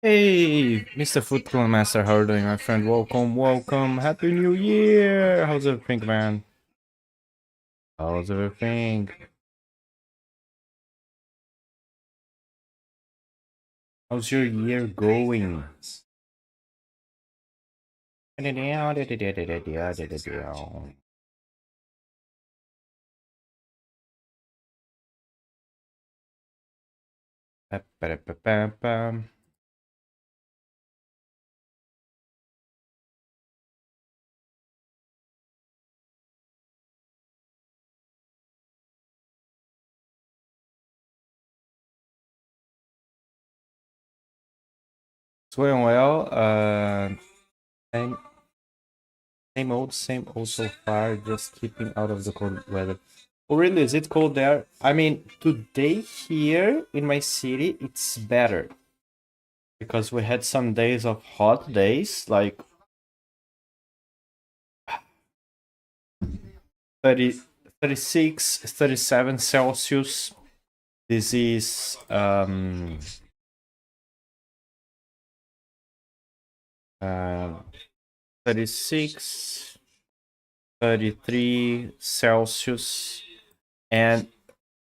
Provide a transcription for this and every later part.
Hey, Mr. Foot Clone Master, how are you doing, my friend? Welcome, welcome. Happy New Year! How's everything, man? How's everything? How's your year going? It's going well. Same, same old so far. Just keeping out of the cold weather. Oh, really? Is it cold there? I mean, today here in my city, it's better because we had some days of hot days, like 30, 36, 37 Celsius. This is 36, 33 Celsius, and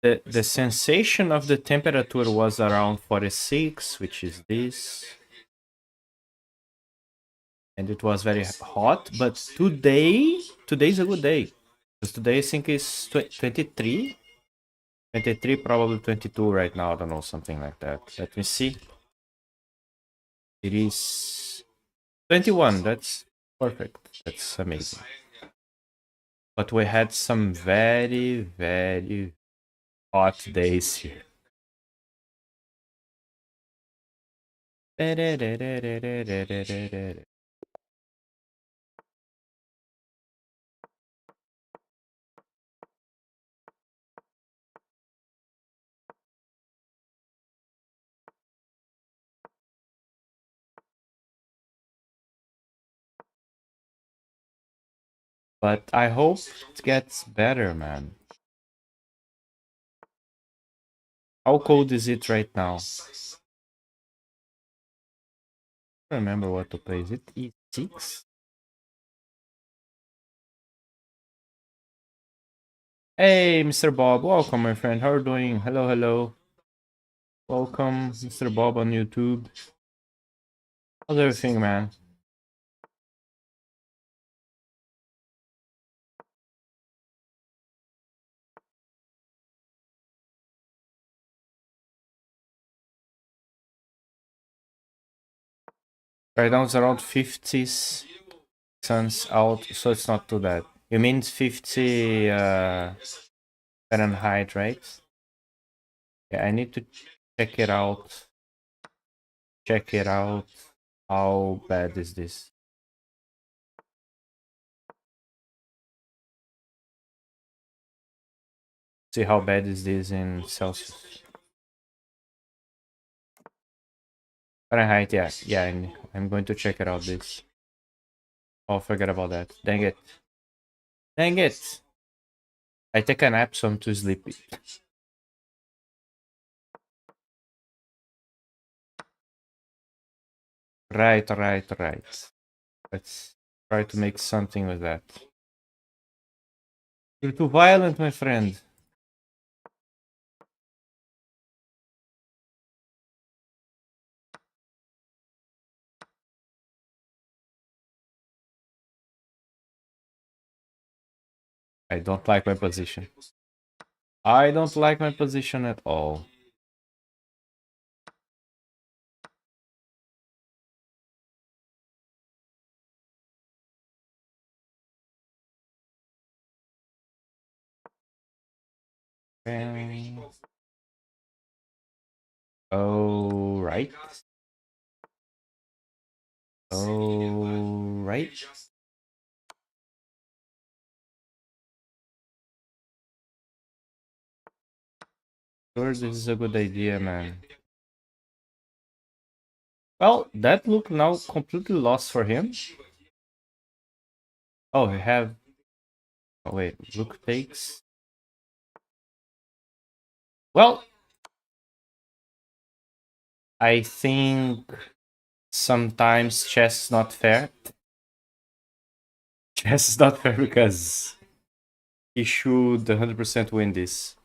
the sensation of the temperature was around 46, which is this, and it was very hot. But today's a good day, because today I think is 23, 23, probably 22 right now. I don't know, something like that. Let me see. It is 21. That's perfect. That's amazing. But we had some very, very hot days here. But I hope it gets better, man. How cold is it right now? I don't remember what to play. Is it E6? Hey, Mr. Bob. Welcome, my friend. How are you doing? Hello, hello. Welcome, Mr. Bob on YouTube. How's everything, man? Right now it's around 50s suns out, so it's not too bad. You mean 50 Fahrenheit, right? Yeah, I need to check it out. Check it out. How bad is this? See how bad is this in Celsius. Fahrenheit, yeah. Yeah, I'm going to check it out this. Oh, forget about that. Dang it. Dang it! I take a nap, so I'm too sleepy. Right, right, right. Let's try to make something with that. You're too violent, my friend. I don't like my position. I don't like my position at all. Oh, right. Oh, right. Sure, this is a good idea, man. Well, that look now completely lost for him. Oh, we have. Oh, wait, Rook takes. Well, I think Sometimes chess is not fair. Chess is not fair because he should 100% win this.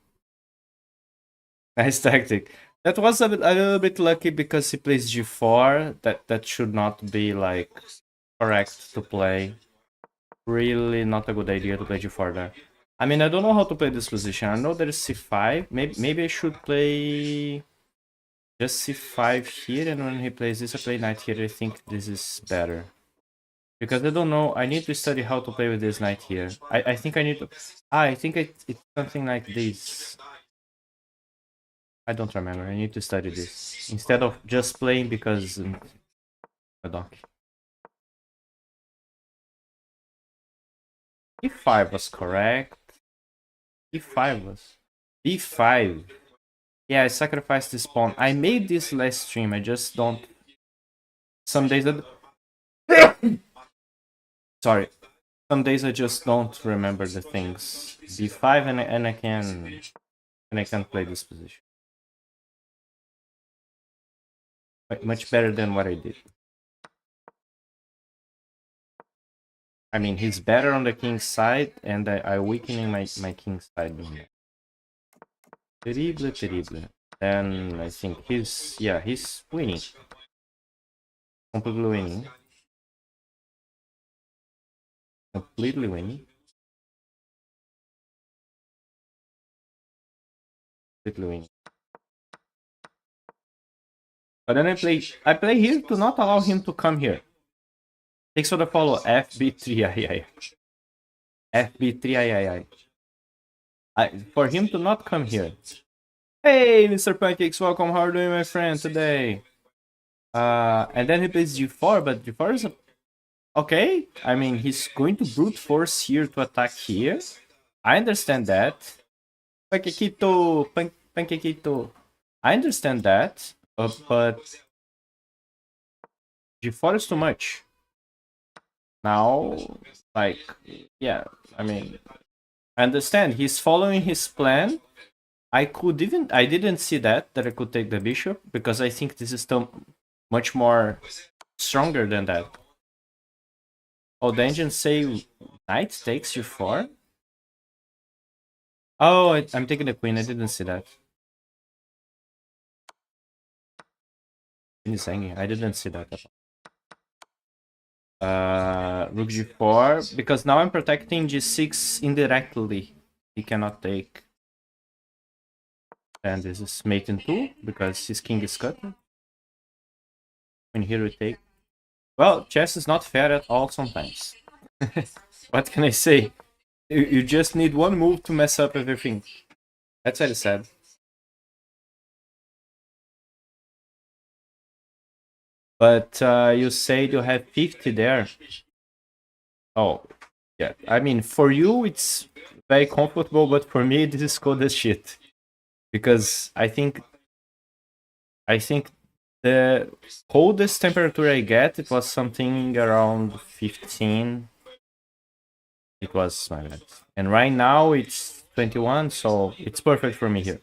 Nice tactic. That was a little bit lucky because he plays g4. That should not be like correct to play. Really not a good idea to play g4 there. I mean, I don't know how to play this position. I know there's c5. Maybe I should play just c5 here, and when he plays this, I play knight here. I think this is better. Because I don't know, I need to study how to play with this knight here. I think I need to... I think it's something like this. I don't remember, I need to study this. Instead of just playing because... a donkey. E5 was correct. E5 was... B5. Yeah, I sacrificed this pawn. I made this last stream, I just don't... Some days that... Sorry. Some days I just don't remember the things. B5 and I can play this position. Much better than what I did. I mean, he's better on the king's side, and I weakening my king's side doing that. Terrible, terrible. Then I think he's winning. Completely winning. Completely winning. Completely winning. But then I play here to not allow him to come here. Takes for the follow. FB3 FB3 for him to not come here. Hey, Mr. Pancakes, welcome. How are you doing, my friend, today? And then he plays g4, but g4 is okay. I mean, he's going to brute force here to attack here. I understand that. Panquequito. I understand that, but g4 is too much. Now, like, yeah, I mean, I understand. He's following his plan. I didn't see that I could take the bishop, because I think this is still much more stronger than that. Oh, the engines say knight takes g4? Oh, I'm taking the queen. I didn't see that. He's hanging. I didn't see that at all. Rook g4, because now I'm protecting g6 indirectly. He cannot take. And this is mate in 2, because his king is cut. When here we take. Well, chess is not fair at all sometimes. What can I say? You just need one move to mess up everything. That's very sad. But you say you have 50 there. Oh, yeah. I mean, for you, it's very comfortable, but for me, this is cold as shit. Because I think the coldest temperature I get, it was something around 15. It was my bad. And right now it's 21, so it's perfect for me here.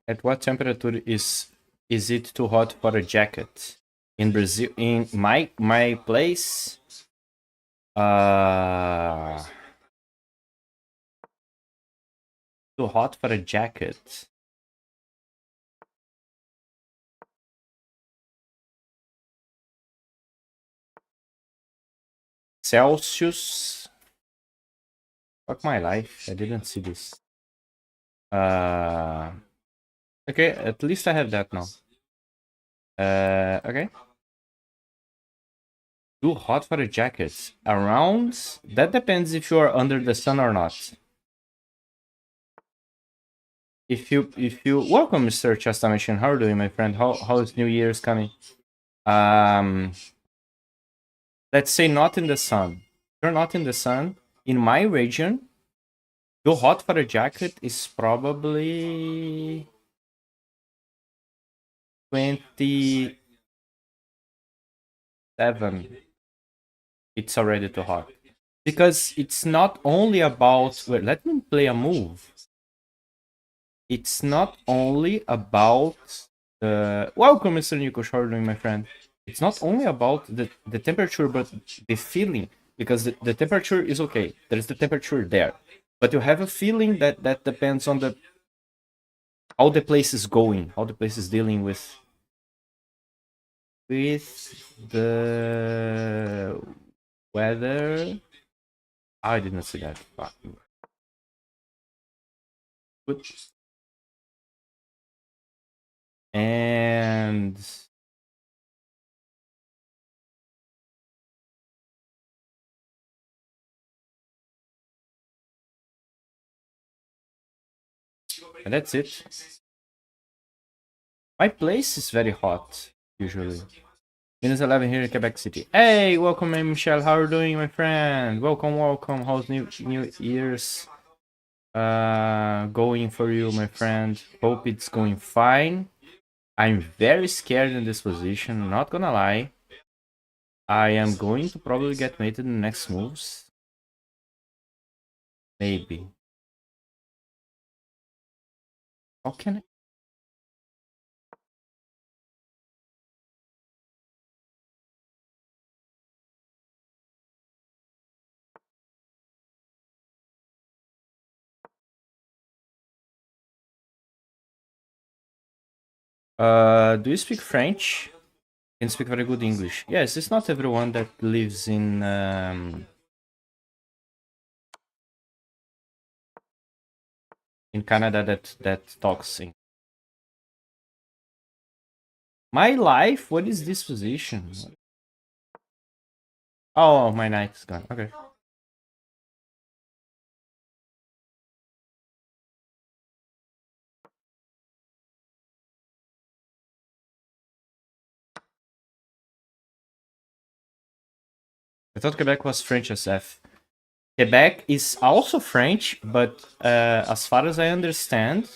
At what temperature is it too hot for a jacket? In Brazil, in my place, too hot for a jacket. Celsius. Fuck my life. I didn't see this. Okay, at least I have that now. Okay. Too hot for a jacket. Around? That depends if you are under the sun or not. If you welcome, Mr. Chesta Machine. How are you doing, my friend? How is New Year's coming? let's say not in the sun. You're not in the sun. In my region, too hot for a jacket is probably 27. It's already too hot. Because it's not only about... Wait, let me play a move. It's not only about the... Welcome, Mr. Nico. How are you doing, my friend? It's not only about the temperature, but the feeling. Because the temperature is okay. There's the temperature there. But you have a feeling that depends on the how the place is going, how the place is dealing with the weather. I didn't see that. Fuck. Good. And that's it. My place is very hot, usually. -11 here in Quebec City. Hey, welcome, Michelle. How are you doing, my friend? Welcome, welcome. How's New Year's going for you, my friend? Hope it's going fine. I'm very scared in this position, not gonna lie. I am going to probably get mated in the next moves. Maybe. How can I? Do you speak French? Can speak very good English. Yes, it's not everyone that lives in Canada that talks English. My life? What is this position? Oh, my knight is gone. Okay. I thought Quebec was French SF. Quebec is also French, but as far as I understand,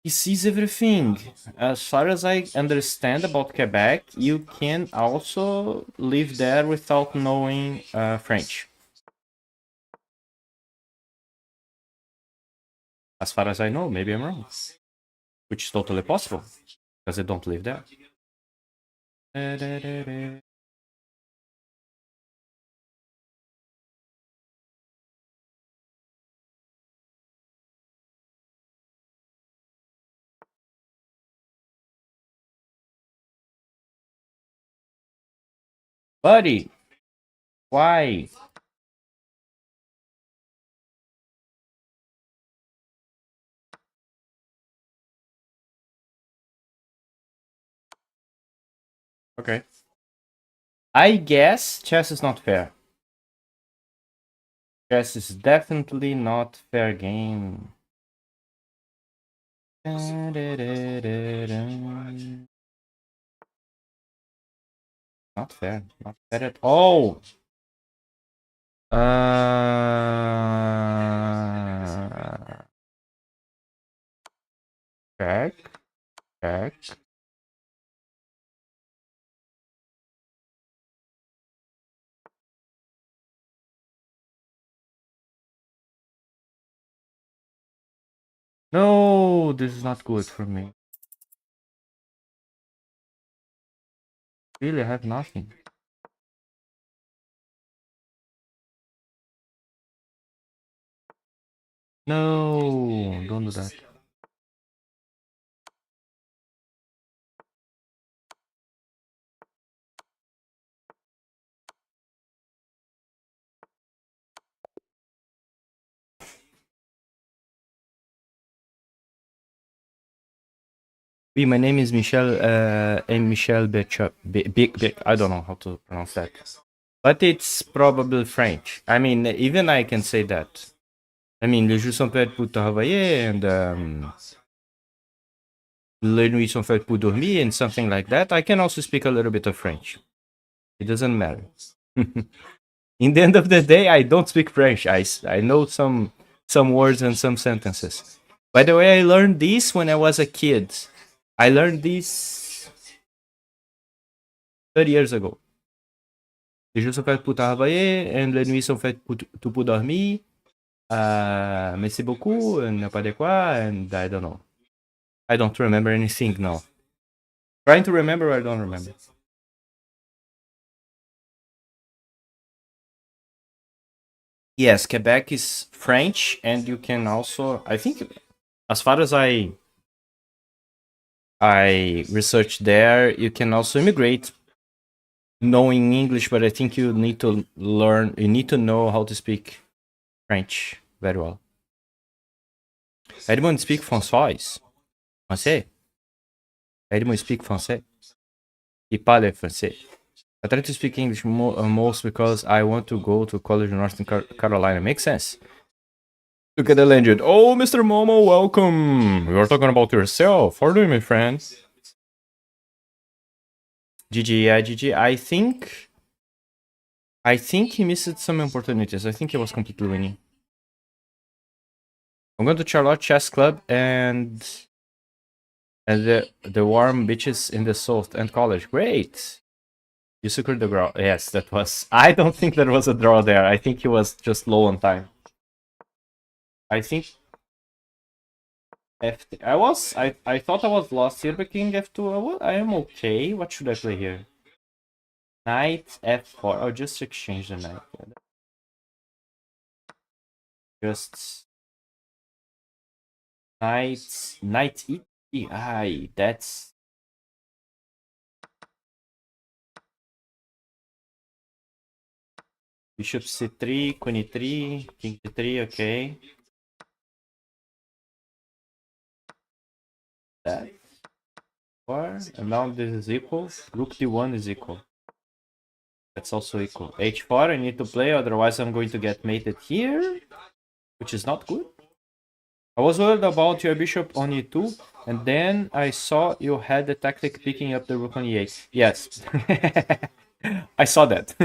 he sees everything. As far as I understand about Quebec, you can also live there without knowing French. As far as I know, maybe I'm wrong. Which is totally possible, because I don't live there. Buddy, why? Okay. I guess chess is not fair. Chess is definitely not fair game. Not fair. Not fair at all. Check. Check. No, this is not good for me. Really, I have nothing. No, don't do that. My name is Michel, and Michel Bechop. Big, I don't know how to pronounce that. But it's probably French. I mean, even I can say that. I mean, les jeux sont faits pour travailler, and les nuits sont faites pour dormir, and something like that. I can also speak a little bit of French. It doesn't matter. In the end of the day, I don't speak French. I know some words and some sentences. By the way, I learned this when I was a kid. I learned this 30 years ago. Les jeux sont faits pour travailler, et les nuits sont faites pour dormir. Merci beaucoup, n'a pas de quoi, and I don't know. I don't remember anything now. Trying to remember, I don't remember. Yes, Quebec is French, and you can also, I think, as far as I researched there, you can also immigrate knowing English, but I think you need to learn, you need to know how to speak French very well. Anyone speak Français? Français? Anyone speak Français? Il parle français. I try to speak English most because I want to go to college in North Carolina. Makes sense. Look at the legend. Oh, Mr. Momo, welcome. You are talking about yourself. How are you doing, my friend? GG, yeah, GG. I think he missed some opportunities. I think he was completely winning. I'm going to Charlotte Chess Club and the warm beaches in the south and college. Great. You secured the draw. Yes, that was. I don't think there was a draw there. I think he was just low on time. I think F. I thought I was lost here, but King F2. I am okay. What should I play here? Knight F4. I'll just exchange the knight. Just knight E. Aye, that's bishop C3, queen E3, king D3. Okay. That. And now this is equal. Rook D1 is equal. That's also equal. H4, I need to play, otherwise I'm going to get mated here, which is not good. I was worried about your bishop on E2, and then I saw you had the tactic picking up the rook on E8. Yes. I saw that.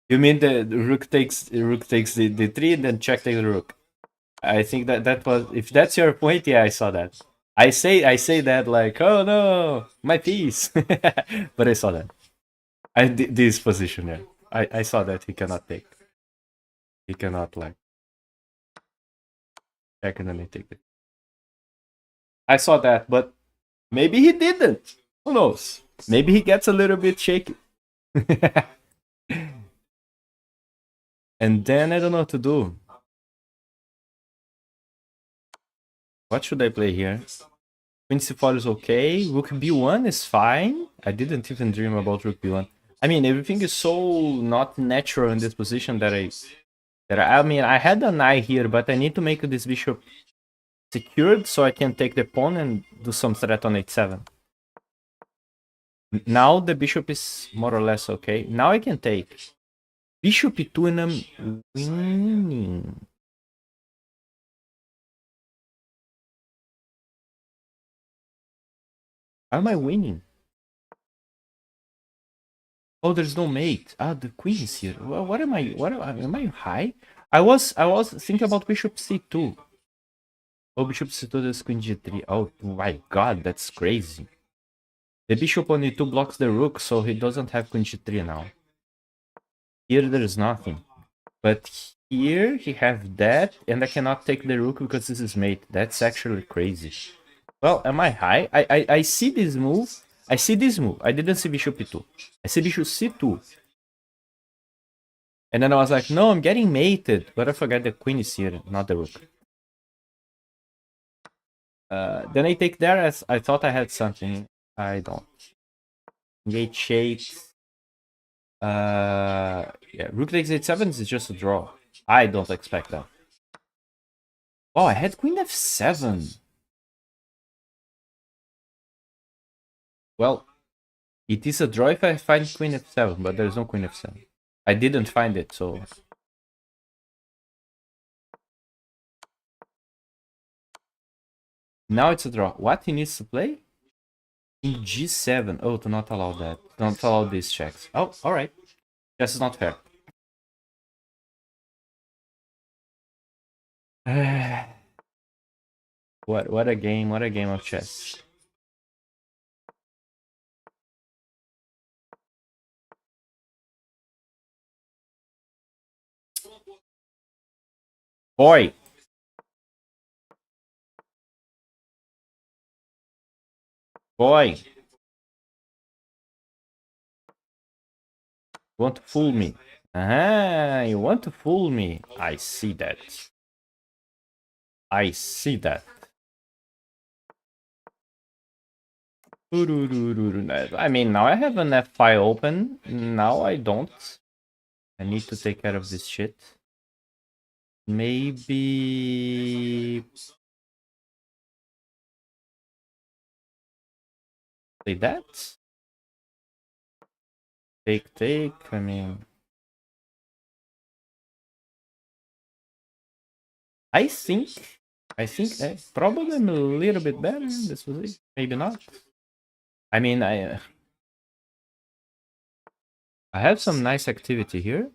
You mean the rook takes the D3 and then check the rook. I think that was, if that's your point, yeah, I saw that. I say that like, oh no, my piece. But I saw that. This position, yeah. I saw that he cannot take. He cannot like check and then take it. I saw that, but maybe he didn't. Who knows? Maybe he gets a little bit shaky. And then I don't know what to do. What should I play here? Queen C4 is okay. Rook B1 is fine. I didn't even dream about Rook B1. I mean, everything is so not natural in this position that I mean, I had an eye here, but I need to make this bishop secured so I can take the pawn and do some threat on H7. Now the bishop is more or less okay. Now I can take bishop E2 and I'm winning. How am I winning? Oh, there's no mate. Ah, the queen is here. What am I? Am I high? I was thinking about bishop C2. Oh, bishop C2 is queen G3. Oh my god, that's crazy. The bishop on E2 blocks the rook, so he doesn't have queen G3 now. Here there's nothing. But here he has that, and I cannot take the rook because this is mate. That's actually crazy. Well, am I high? I see this move. I see this move. I didn't see bishop E2. I see bishop C2. And then I was like, no, I'm getting mated. But I forgot the queen is here, not the rook. Then I take there as I thought I had something. I don't. H8. Yeah, rook takes H7 is just a draw. I don't expect that. Oh, I had queen F7. Well, it is a draw if I find queen F7, but there's no queen F7. I didn't find it, so... Now it's a draw. What he needs to play? In G7. Oh, do not allow that. Don't allow these checks. Oh, alright. Chess is not fair. What a game of chess. Boy. Boy. You want to fool me? Ah, you want to fool me. I see that. I see that. I mean, now I have an F5 open. Now I don't. I need to take care of this shit. Maybe... Play that? Take, I mean... I think probably I'm a little bit better. This was it. Maybe not. I mean, I have some nice activity here.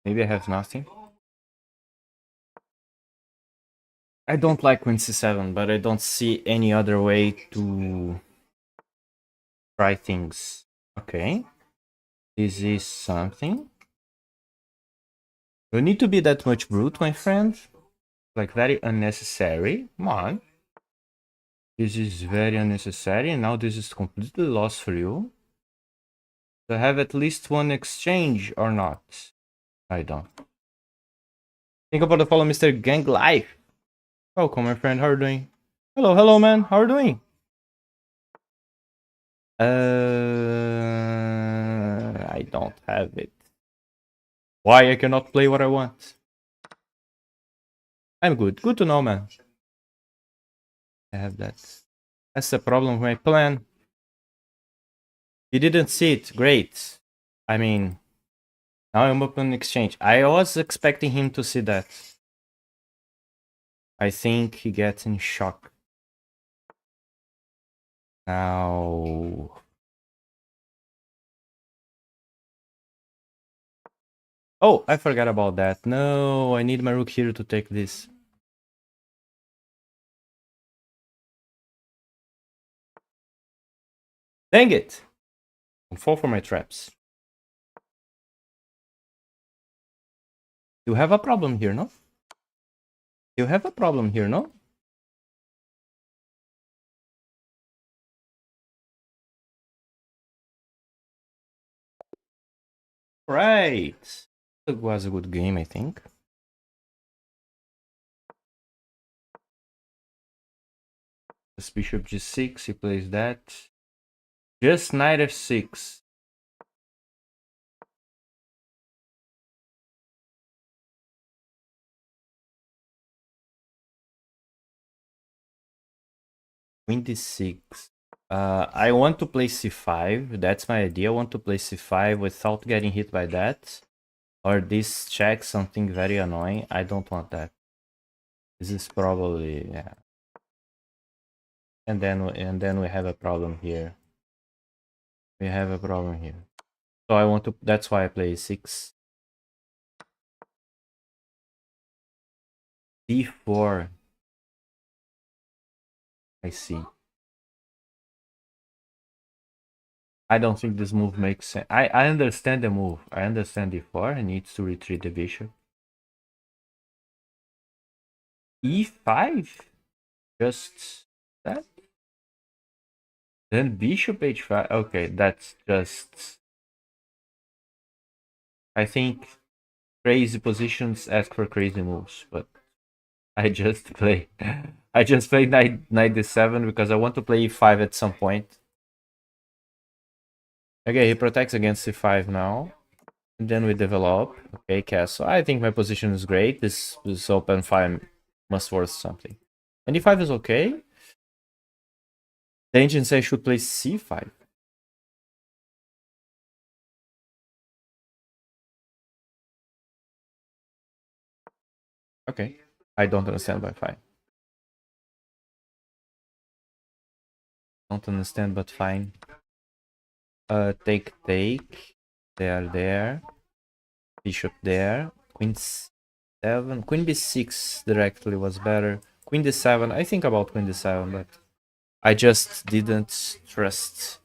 Maybe I have nothing. I don't like Queen C7, but I don't see any other way to try things. Okay. This is something. You need to be that much brute, my friend. Like, very unnecessary. Come on. This is very unnecessary, and now this is completely lost for you. Do I have at least one exchange or not? I don't. Think about the follow Mr. Gang Life. Welcome, my friend. How are you doing? Hello, man. How are you doing? I don't have it. Why I cannot play what I want? I'm good. Good to know, man. I have that. That's the problem with my plan. You didn't see it. Great. I mean, now I'm open exchange. I was expecting him to see that. I think he gets in shock. Now... Oh, I forgot about that. No, I need my rook here to take this. Dang it! Don't fall for my traps. You have a problem here, no? You have a problem here, no? Right. It was a good game, I think. This bishop g6, he plays that. Just knight f6. Queen d6. I want to play c5. That's my idea. I want to play c5 without getting hit by that. Or this check something very annoying. I don't want that. This is probably, yeah. And then we have a problem here. We have a problem here. So I want to, that's why I play 6. d4. I see. I don't think this move makes sense. I understand the move. I understand d4. He needs to retreat the bishop. e5? Just that? Then bishop h5. Okay, that's just... I think crazy positions ask for crazy moves, but I just play... I just played knight d7 because I want to play e5 at some point. Okay, he protects against c5 now. And then we develop. Okay, castle. I think my position is great. This open 5 must worth something. And e5 is okay. The engine says I should play c5. Okay. I don't understand, but fine. Don't understand, but fine. Take. They are there. Bishop there. Queen 7. Queen b6 directly was better. Queen d7. I think about queen d7, but I just didn't trust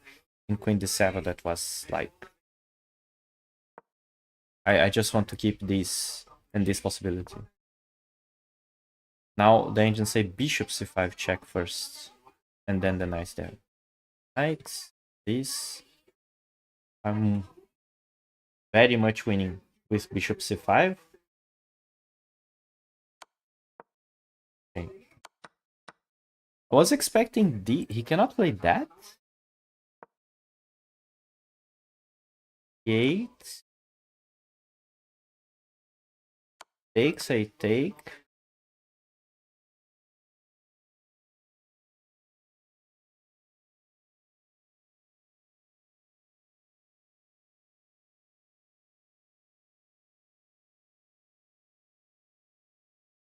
in queen d7. That was like... I just want to keep this and this possibility. Now the engine say bishop c5 check first. And then the knight there. Knight. This. I'm very much winning with bishop c5. Okay. I was expecting D. He cannot play that. E8. Takes, I take.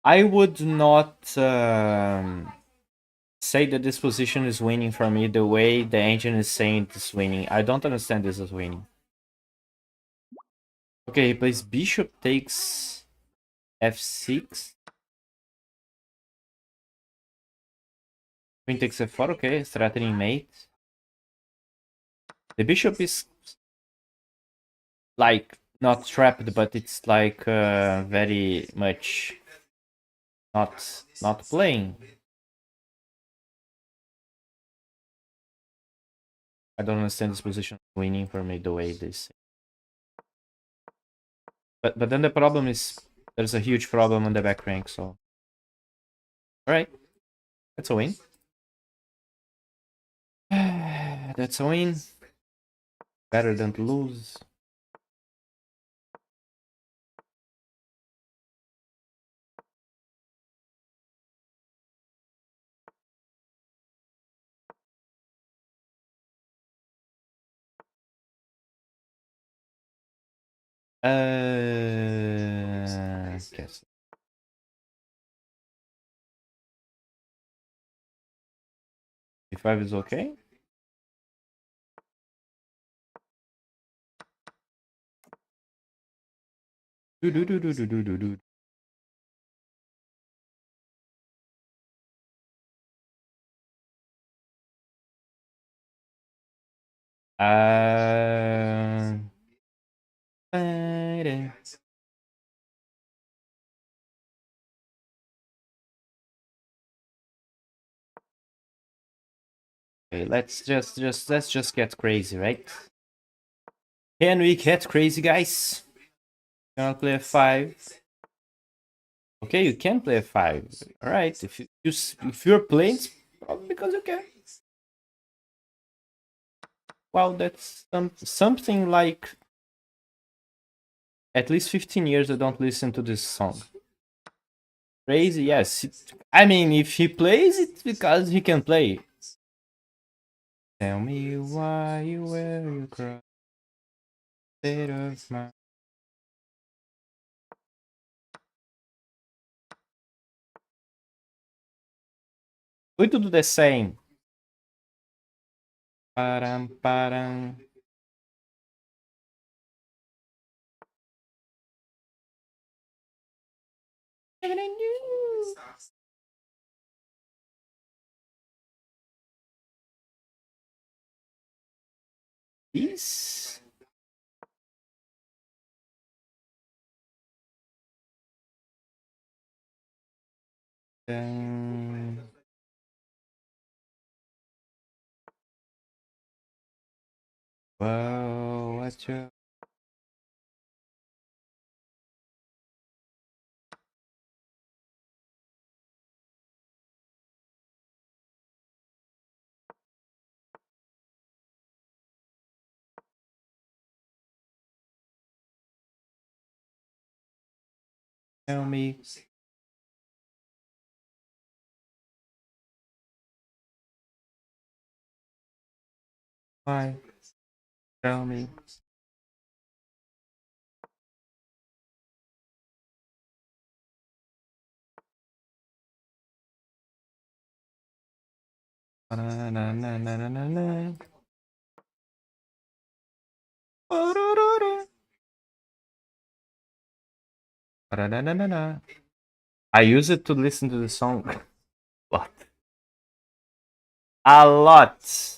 I would not say that this position is winning for me the way the engine is saying it's winning. I don't understand this as winning. Okay, he plays bishop takes f6. Queen takes f4, okay, threatening mate. The bishop is like not trapped, but it's like very much not playing. I don't understand this position winning for me the way this. But then the problem is there's a huge problem on the back rank, so alright. That's a win. That's a win. Better than to lose. Guess. E5 is okay. Do do do do do do do do. Okay, let's just get crazy, right? Can we get crazy, guys? Can I play f5? Okay, you can play f5. All right, if you're playing, it's probably because you can. Wow, that's something like at least 15 years I don't listen to this song. Crazy, yes. I mean, if he plays, it's because he can play. Tell me why you wear your cross. State of mind. We to do the same. Param, param. This. Well, what's your... Tell me. Why? Tell me. I use it to listen to the song. What? A lot.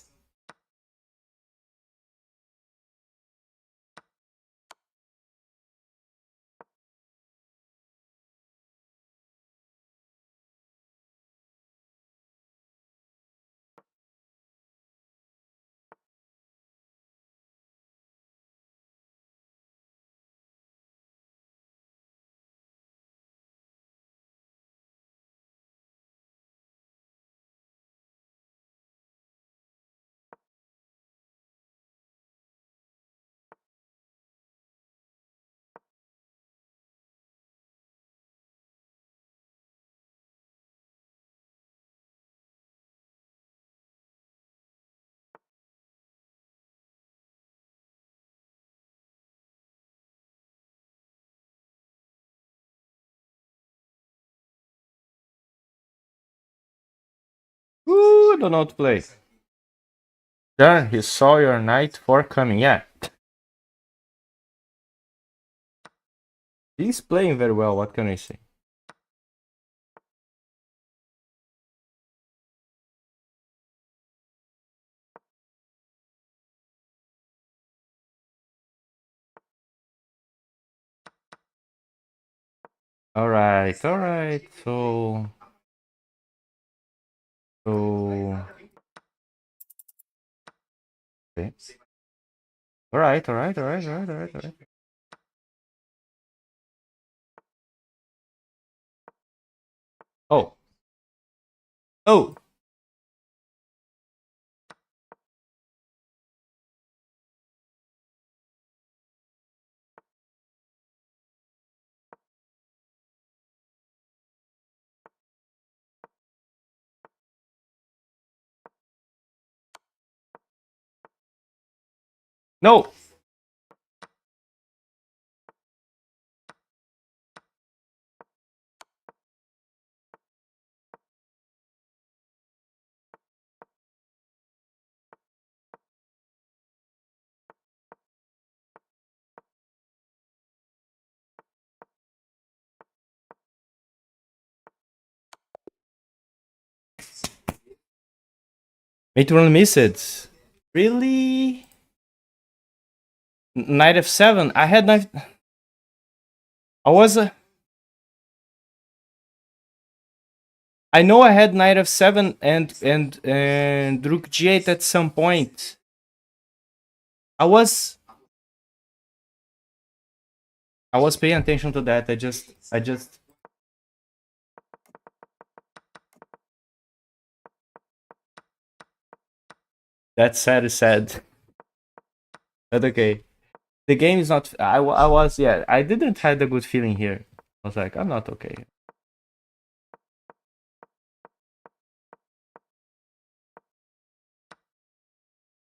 Ooh, don't know how to play. Done. He saw your knight 4 coming. Yeah. He's playing very well. What can I say? Alright, alright. So. Okay. Alright, alright, alright, alright, alright, alright. Oh. Oh! No! Mate one missed. Really? Knight f7. I had knight. I was. I know I had knight f7 and rook g8 at some point. I was paying attention to that. I just. That's sad. Is sad. But okay. The game is not. I was, yeah. I didn't had a good feeling here. I was like, I'm not okay.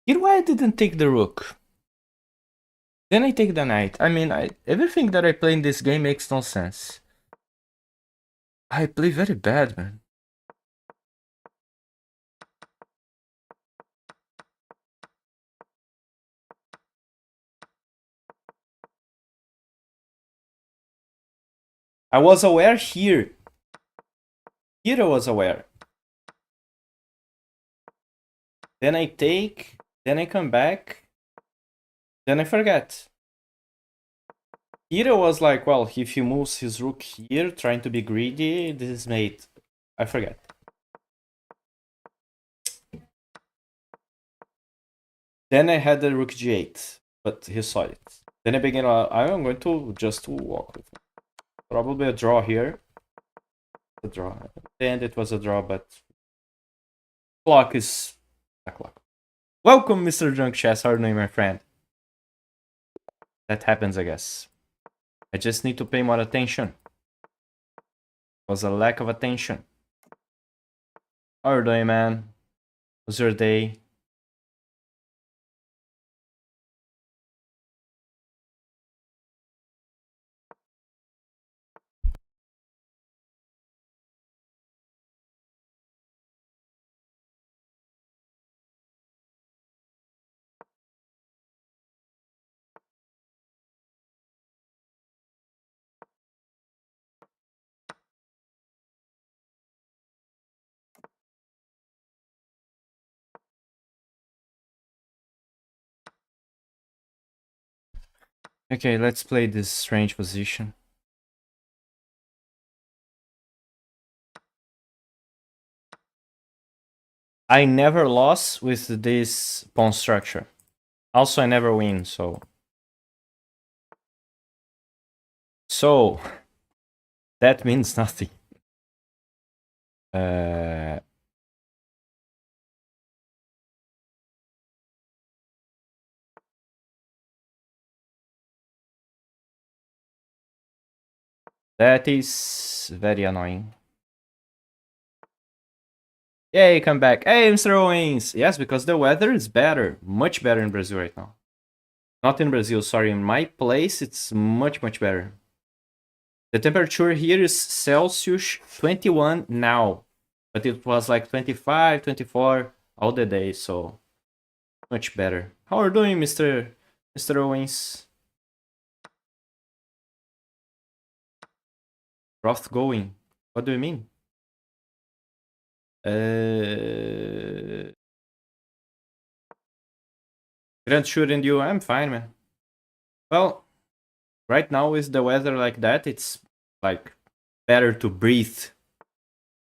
Here, why I didn't take the rook? Then I take the knight. I mean, everything that I play in this game makes no sense. I play very bad, man. I was aware here. Here I was aware. Then I take, then I come back, then I forget. Here I was like, well, if he moves his rook here, trying to be greedy, this is mate. I forget. Then I had the rook g8, but he saw it. Then I began, I'm going to just walk with him. Probably a draw here. A draw. And it was a draw, but clock is a clock. Welcome, Mr. Drunk Chess. How are you doing, my friend? That happens, I guess. I just need to pay more attention. It was a lack of attention. How are you doing, man? How's your day? Okay, let's play this strange position. I never lost with this pawn structure. Also, I never win, so... So, that means nothing. That is very annoying. Yay, come back. Hey, Mr. Owens! Yes, because the weather is better. Much better in Brazil right now. Not in Brazil, sorry. In my place, it's much, much better. The temperature here is Celsius 21 now. But it was like 25, 24 all the day, so... Much better. How are you doing, Mr. Owens? Roth going. What do you mean? Grand Sure and you, I'm fine, man. Well, right now with the weather like that, it's like better to breathe.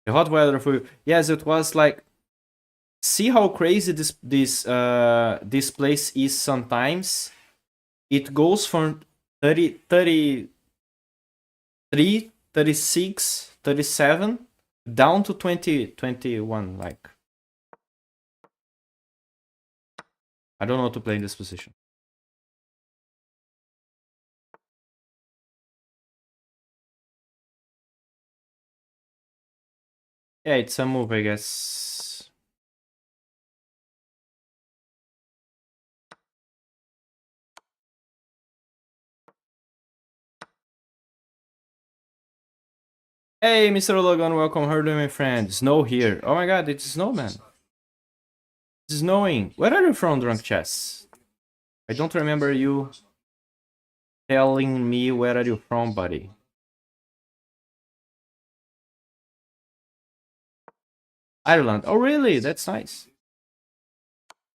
The hot weather for you. Yes, it was like, see how crazy this place is sometimes. It goes from 30, 33, 36, 37 down to 20, 21. Like, I don't know how to play in this position. Yeah, it's a move, I guess. Hey, Mr. Logan, welcome. How are you doing, my friend? Snow here. Oh my god, it's snow, man. It's snowing. Where are you from, Drunk Chess? I don't remember you telling me where are you from, buddy. Ireland. Oh, really? That's nice.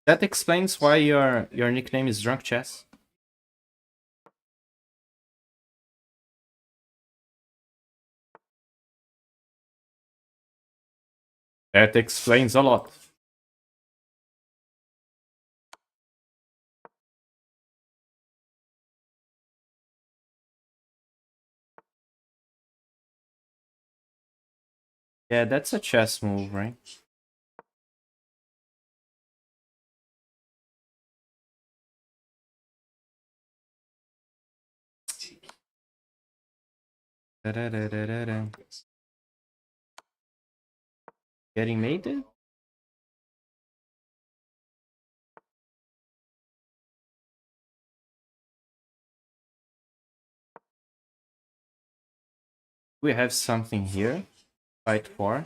That explains why your nickname is Drunk Chess. That explains a lot. Yeah, that's a chess move, right? Da-da-da-da-da-da. Getting mated? We have something here. Fight for. I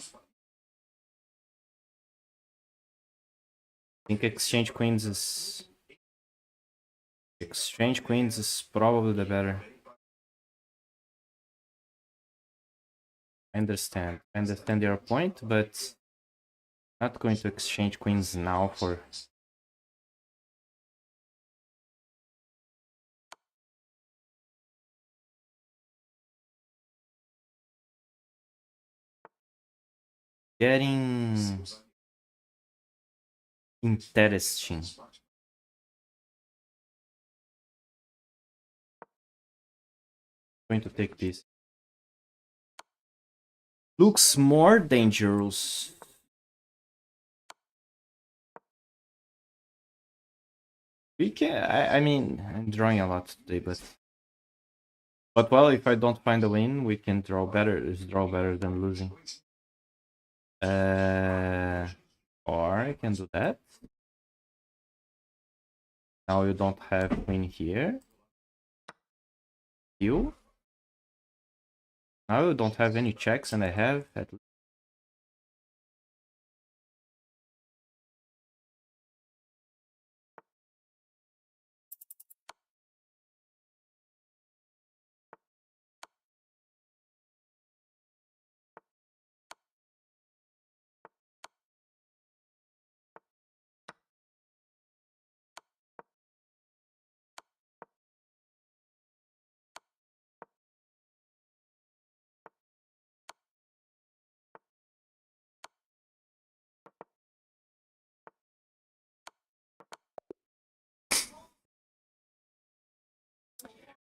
think exchange queens is... Exchange queens is probably the better. I understand. I understand your point, but not going to exchange queens now for... Getting... interesting. Going to take this. Looks more dangerous. We can... I mean, I'm drawing a lot today, but... But well, if I don't find a win, we can draw better. It's draw better than losing. Or I can do that. Now you don't have queen here. You. Now you don't have any checks, and I have at least.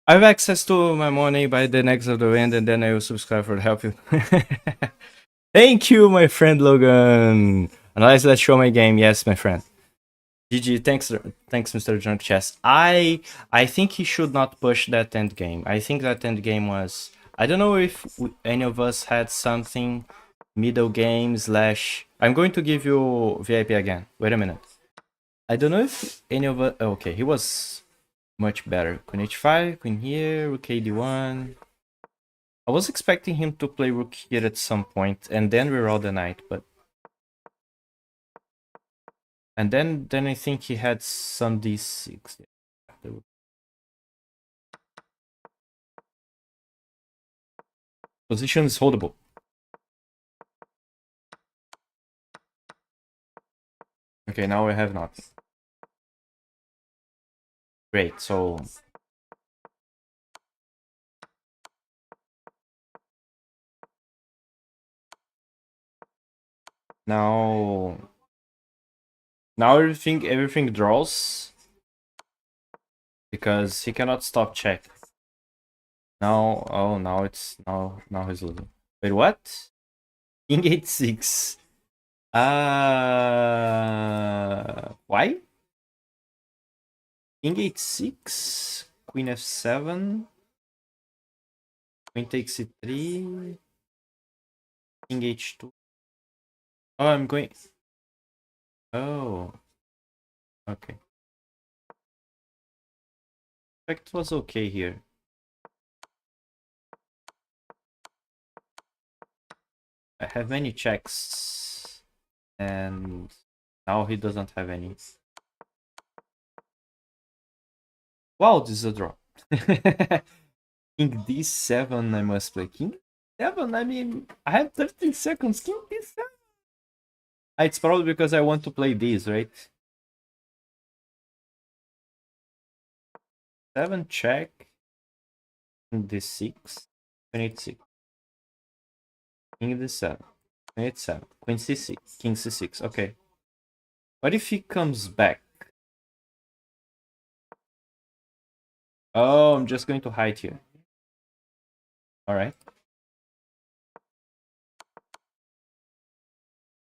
I have access to my money by the next of the wind, and then I will subscribe for the help you. Thank you, my friend Logan. Unless let's show my game. Yes, my friend. GG, thanks, Mr. Drunk Chess. I think he should not push that end game. I think that end game was. I don't know if any of us had something middle game slash. I'm going to give you VIP again. Wait a minute. I don't know if any of us. Okay, he was much better. Queen h5, queen here, rook ad1. I was expecting him to play rook here at some point and then reroll the knight, but and then I think he had some d6. Position is holdable. Okay, now we have nothing. Great, so now everything draws because he cannot stop check. Now now he's losing. Wait, what? King h6. Why? King h6, queen f7, queen takes c3, king h2. Oh, I'm going. Oh, okay. Effect was okay here. I have many checks, and now he doesn't have any. Wow, this is a draw. King d7, I must play. King d7, I mean, I have 13 seconds. King d7. It's probably because I want to play this, right? 7 check. King d6. Queen h6. King d7. Queen h7. Queen c6. King c6. Okay. What if he comes back? Oh, I'm just going to hide here. Alright.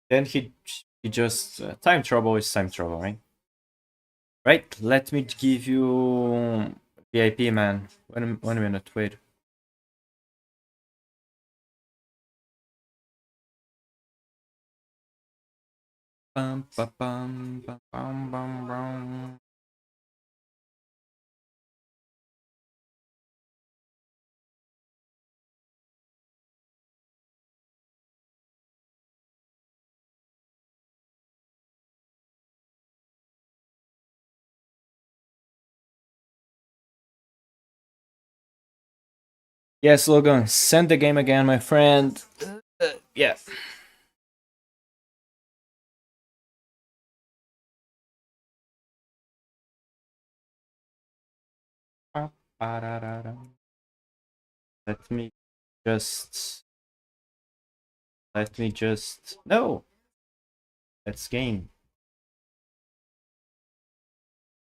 Then he just... time trouble is time trouble, right? Right, let me give you VIP, man. 1 minute, wait. Bum, ba, bum, bum, bum, bum, bum. Yes, Logan, send the game again, my friend. Yeah. Let me just... No! Let's game.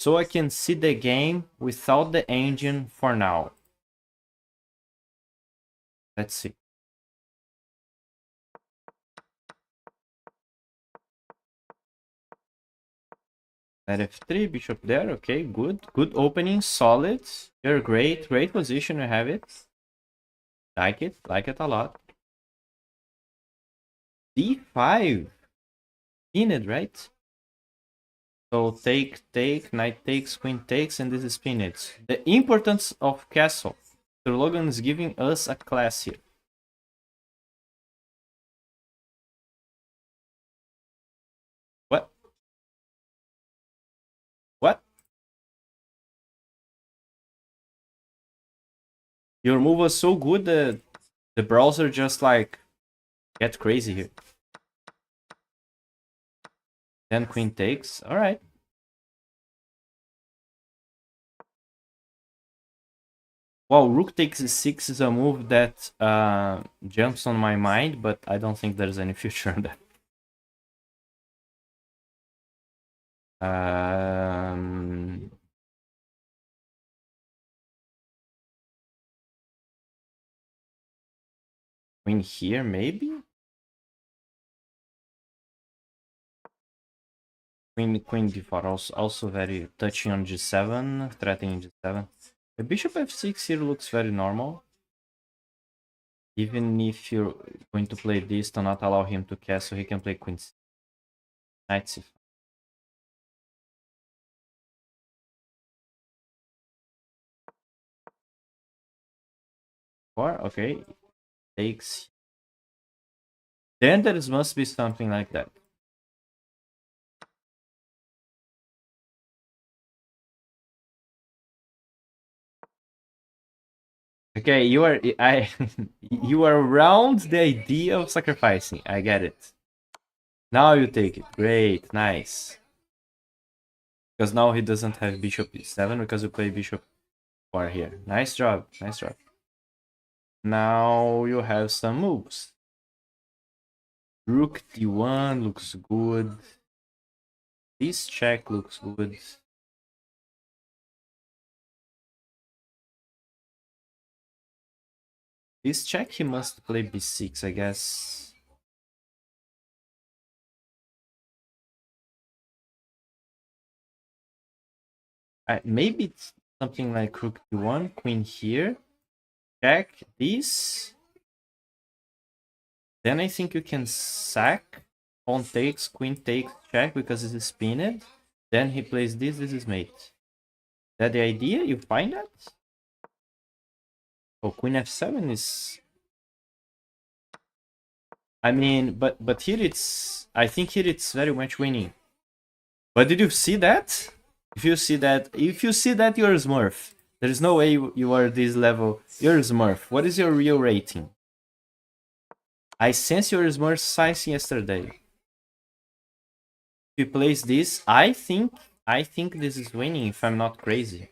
So I can see the game without the engine for now. Let's see. Knight f3, bishop there. Okay, good. Good opening, solid. You're great. Great position, you have it. Like it a lot. d5. Pinned, right? So take, knight takes, queen takes, and this is pinned. The importance of castle. Sir Logan is giving us a class here. What? What? Your move was so good that the browser just like get crazy here. Then queen takes. All right. Well, rook takes e6 is a move that jumps on my mind, but I don't think there's any future on that. Queen here, maybe? Queen d4, also very touching on g7, threatening g7. The bishop f6 here looks very normal. Even if you're going to play this to not allow him to castle, he can play queen c. Knight c5. Okay, takes. Then there must be something like that. Okay, you are you are around the idea of sacrificing. I get it. Now you take it. Great, nice. Because now he doesn't have bishop e7 because you play bishop 4 here. Nice job, nice job. Now you have some moves. Rook d1 looks good. This check looks good. This check he must play b6, I guess. Maybe it's something like rook d1, queen here. Check this. Then I think you can sack. Pawn takes, queen takes, check because this is pinned. Then he plays this is mate. Is that the idea? You find that? Oh, queen f7 is... I mean, but here it's... I think here it's very much winning. But did you see that? If you see that, you're a Smurf. There is no way you are this level. You're a Smurf. What is your real rating? I sense your Smurf size yesterday. If he plays this, I think this is winning if I'm not crazy.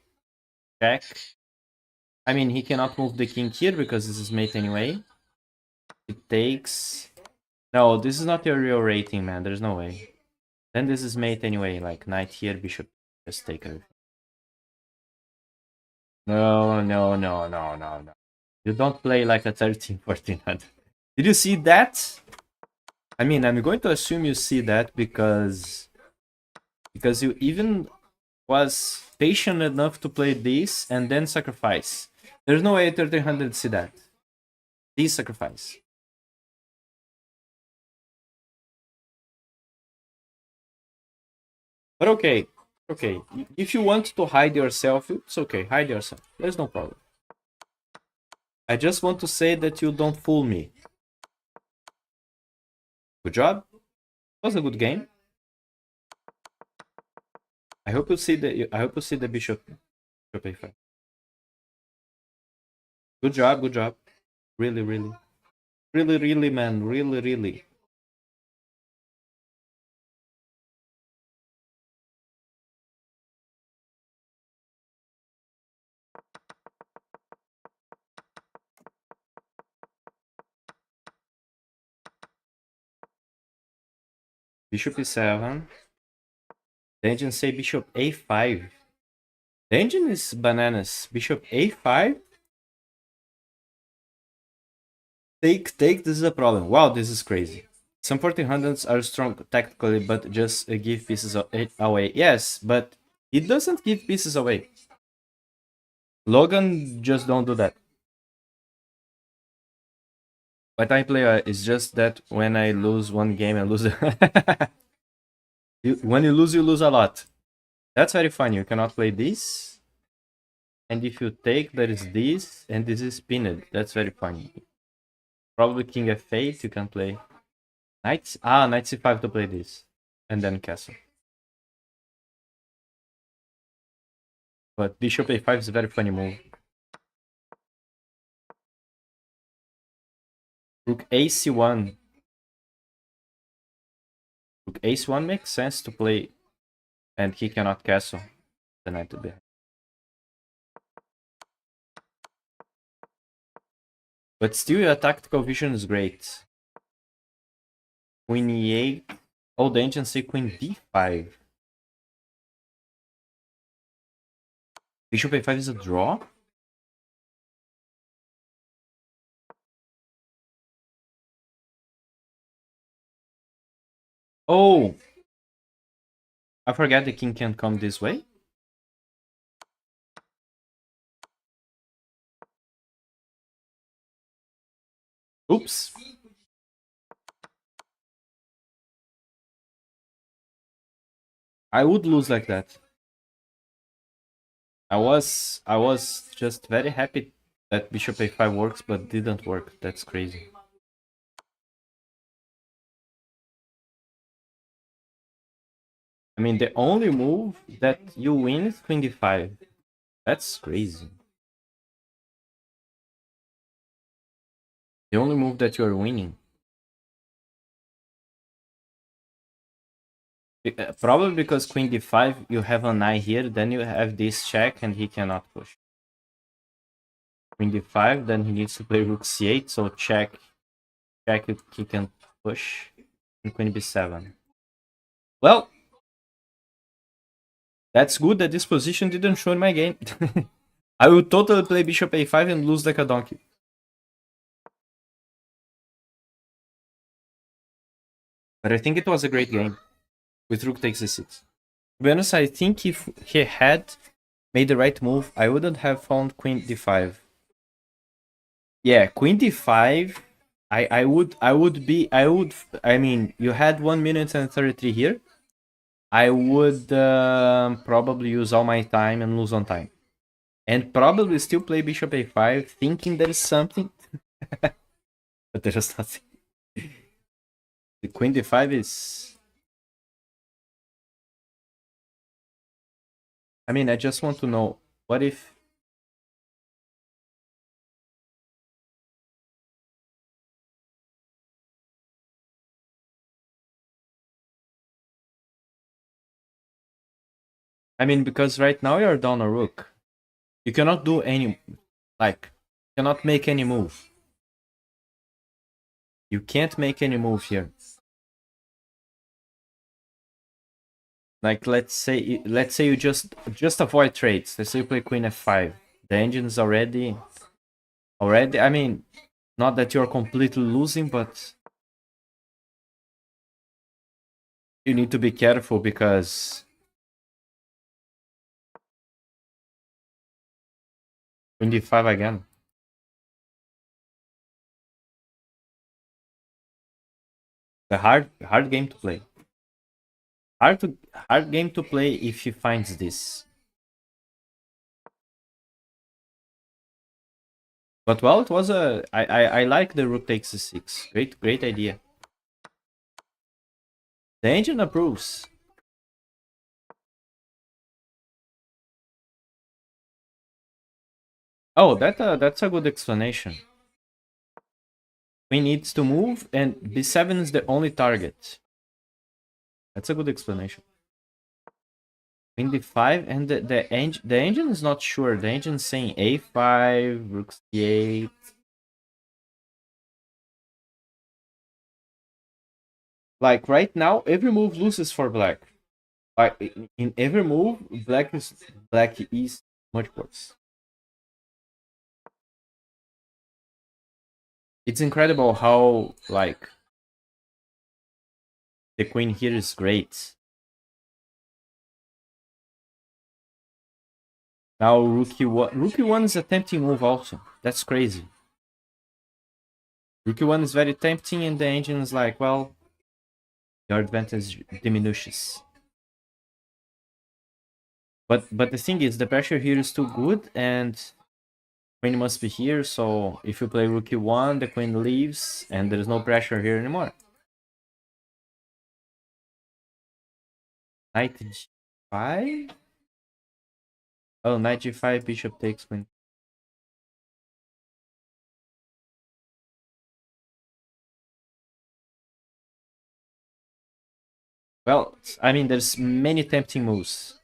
Check. I mean, he cannot move the king here because this is mate anyway. It takes... No, this is not your real rating, man. There's no way. Then this is mate anyway, like knight here, bishop, just take everything. No. You don't play like a 13, 1400. Did you see that? I mean, I'm going to assume you see that because you even was patient enough to play this and then sacrifice. There's no way 1300 see that. This sacrifice. But okay. If you want to hide yourself, it's okay. Hide yourself. There's no problem. I just want to say that you don't fool me. Good job. It was a good game. I hope you see the bishop a5. Good job. Really, man. Really. Bishop e7. The engine say bishop a5. The engine is bananas. Bishop a5. Take. This is a problem. Wow, this is crazy. Some 1400s are strong tactically, but just give pieces away. Yes, but it doesn't give pieces away. Logan just don't do that. What I play is just that when I lose one game, I lose. When you lose a lot. That's very funny. You cannot play this. And if you take, there is this, and this is pinned. That's very funny. Probably king f8, you can play. Knight c5 to play this. And then castle. But bishop a5 is a very funny move. Rook ac1. Rook ac1 makes sense to play. And he cannot castle the knight to behind. But still, your tactical vision is great. Queen e8. Oh, the ancients say queen d5. Bishop a5 is a draw? Oh, I forgot the king can't come this way. Oops. I would lose like that. I was just very happy that bishop a5 works, but didn't work. That's crazy. I mean, the only move that you win is queen d5. That's crazy. The only move that you are winning. Probably because queen d5, you have an eye here, then you have this check and he cannot push. Queen d5, then he needs to play rook c8, so check, he can push, and queen b7. Well, that's good that this position didn't show in my game. I will totally play bishop a5 and lose like a donkey. But I think it was a great game with rook takes e6. To be honest, I think if he had made the right move, I wouldn't have found queen d5. Yeah, queen d5. I mean, you had 1 minute and 33 here. I would probably use all my time and lose on time. And probably still play bishop a5, thinking there's something. But there's nothing. The queen d5 is... I mean, I just want to know, what if... I mean, because right now you're down a rook. You cannot do any... Like, cannot make any move. You can't make any move here. Like, let's say you just avoid trades. Let's say you play queen f5. The engine's already, I mean, not that you're completely losing, but you need to be careful because queen d5 again. The hard game to play. Hard game to play if he finds this. But well, it was a... I like the rook takes e6. Great idea. The engine approves. Oh, that's a good explanation. Queen needs to move, and b7 is the only target. That's a good explanation. Queen d5, and the engine is not sure. The engine is saying a5, rook c8. Like right now, every move loses for black. Like in every move, black is much worse. It's incredible how like the queen here is great. Now rook e1. Rook e1 is a tempting move also. That's crazy. Rook e1 is very tempting, and the engine is like, well, your advantage diminishes. But the thing is, the pressure here is too good, and queen must be here. So if you play rook e1, the queen leaves, and there is no pressure here anymore. Knight g5. Oh, knight g5, bishop takes queen. Well, I mean, there's many tempting moves.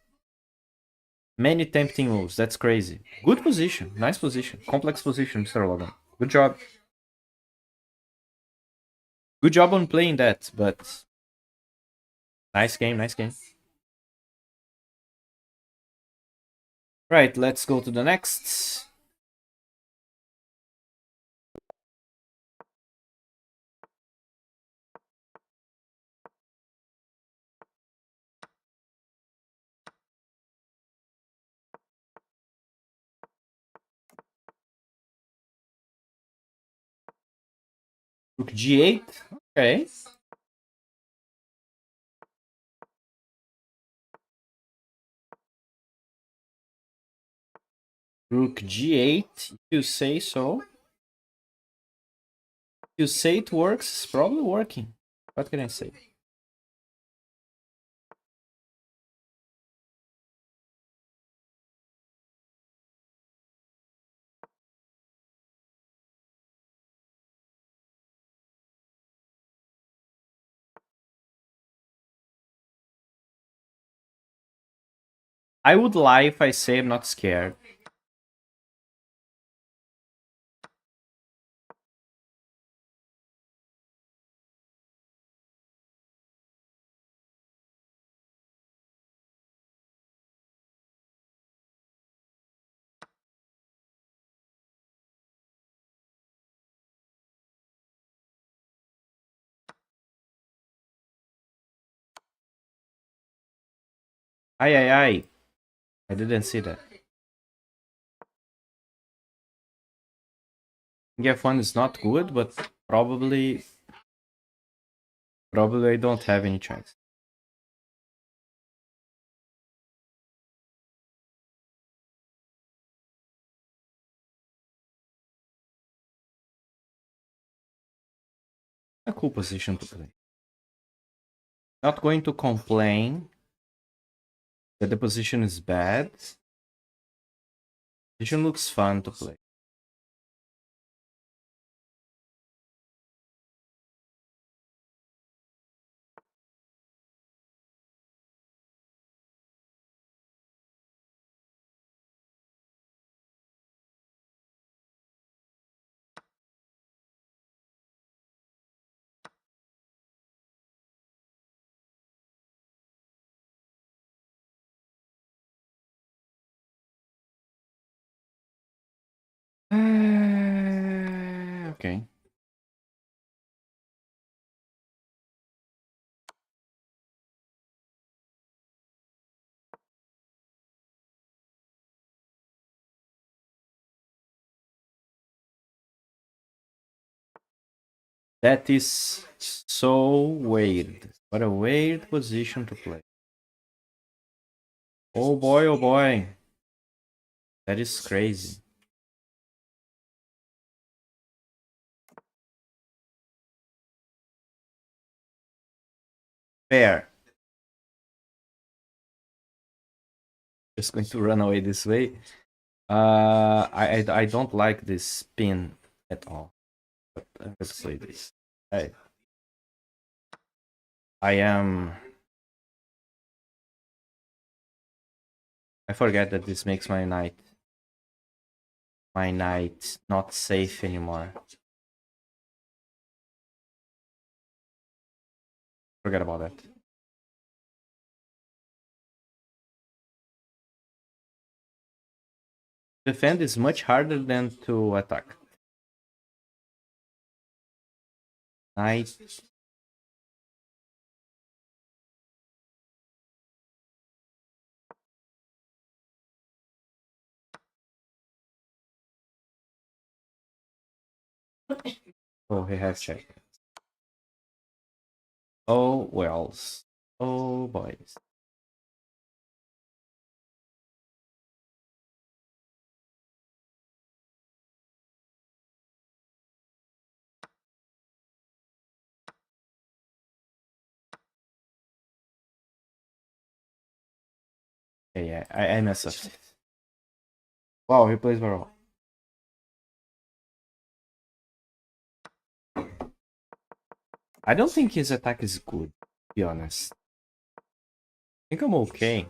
Many tempting moves. That's crazy. Good position. Nice position. Complex position, Mr. Logan. Good job. Good job on playing that, but nice game, nice game. Right, let's go to the next. Rook g8. Okay. Rook g8, if you say so. If you say it works, it's probably working. What can I say? I would lie if I say I'm not scared. Aye. I didn't see that. F1 is not good, but probably I don't have any chance. A cool position to play. Not going to complain that the position is bad. Position looks fun to play. Okay. That is so weird. What a weird position to play. Oh boy, oh boy. That is crazy. Fair. Just going to run away this way. I don't like this spin at all. But I'm going to say this. I am. I forget that this makes my knight not safe anymore. Forget about that. Defend is much harder than to attack. Knight. Oh, he has check. Oh, wells. Oh, boys. Yeah, I messed up. Wow, he plays very well. I don't think his attack is good, to be honest. I think I'm okay.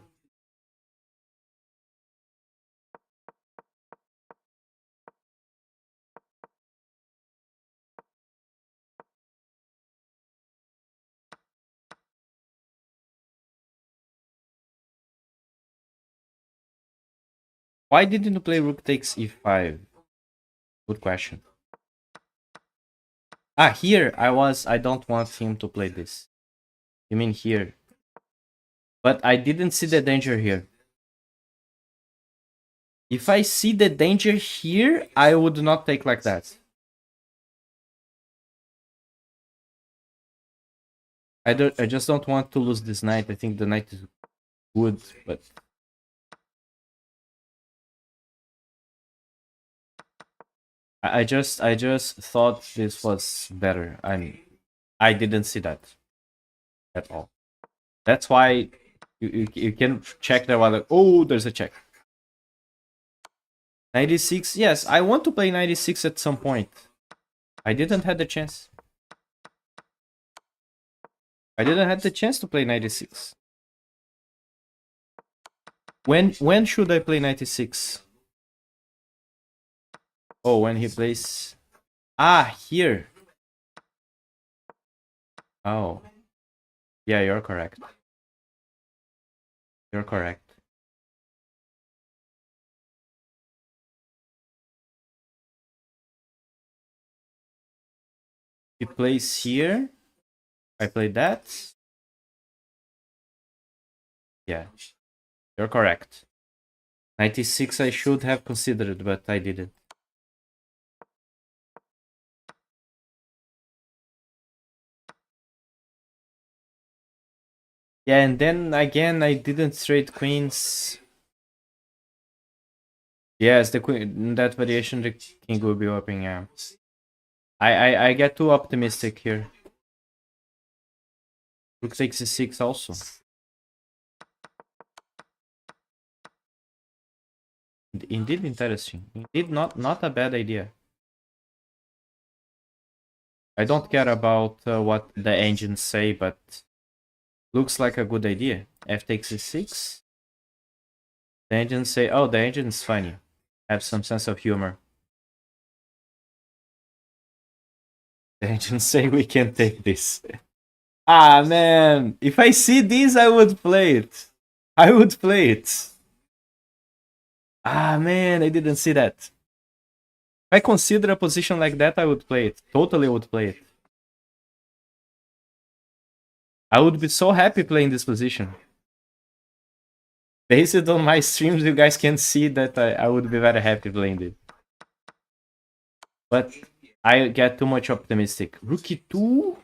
Why didn't you play rook takes e5? Good question. Ah, here I don't want him to play this. You mean here? But I didn't see the danger here. If I see the danger here, I would not take like that. I just don't want to lose this knight. I think the knight is good, but I just thought this was better. I didn't see that at all. That's why you can check there while like, oh, there's a check. 96. Yes, I want to play 96 at some point. I didn't have the chance. I didn't have the chance to play 96. When should I play 96? Oh, when he plays. Ah, here. Oh. Yeah, you're correct. You're correct. He plays here. I play that. Yeah, you're correct. 96 I should have considered, but I didn't. Yeah, and then again I didn't straight queens. Yes, the queen, that variation the king will be opening. Yeah, I get too optimistic here. Rook takes c6 also. Indeed interesting. Indeed not a bad idea. I don't care about what the engines say, but looks like a good idea. F takes c6. The engines say, oh, the engine's funny. Have some sense of humor. The engines say we can take this. Ah, man. If I see this, I would play it. I would play it. Ah, man, I didn't see that. If I consider a position like that, I would play it. Totally would play it. I would be so happy playing this position. Based on my streams, you guys can see that I would be very happy playing it. But I get too much optimistic. Rook e2?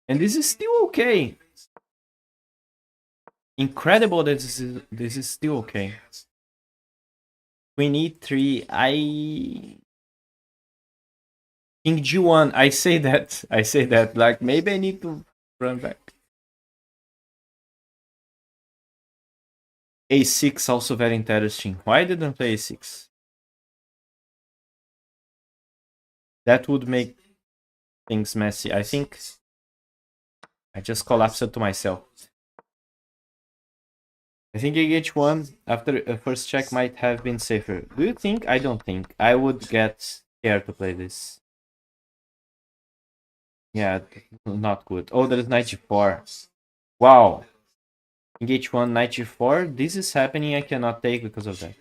And this is still okay. Incredible that this is still okay. Queen e3, King g1, I say that, like, maybe I need to run back. a6 also very interesting. Why didn't I play a6? That would make things messy. I think I just collapsed it to myself. I think h1 after a first check might have been safer. Do you think? I don't think. I would get scared to play this. Yeah, not good. Oh, there is knight g4. Wow. King h1, knight g4. This is happening. I cannot take because of that.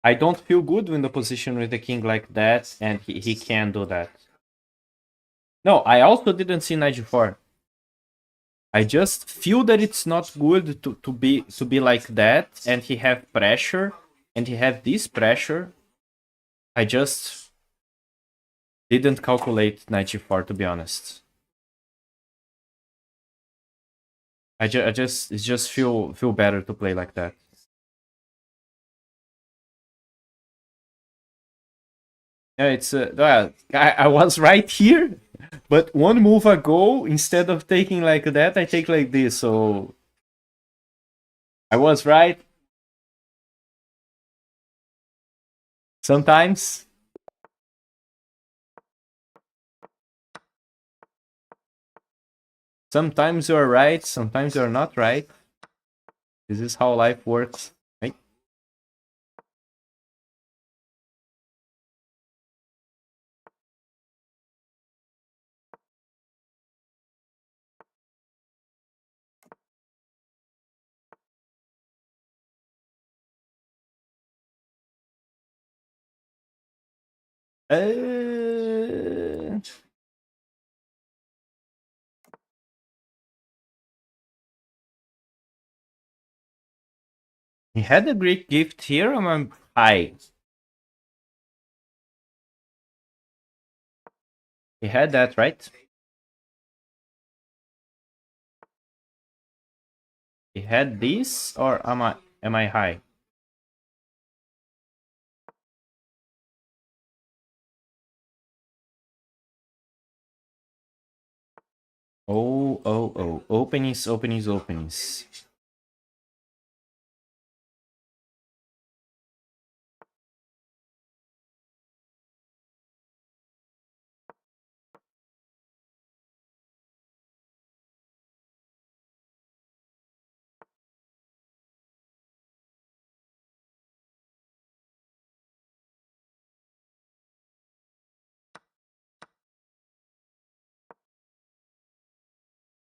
I don't feel good in the position with the king like that, and he can do that. No, I also didn't see knight g4. I just feel that it's not good to be like that, and he have pressure, and he have this pressure. I just didn't calculate knight g4, to be honest. I just feel better to play like that. Yeah, it's well, I was right here, but one move ago, instead of taking like that, I take like this. So I was right. Sometimes. Sometimes you're right, sometimes you're not right. This is how life works, right? Uh... He had a great gift here. high. He had that, right? He had this, or am I high? Oh. Openings.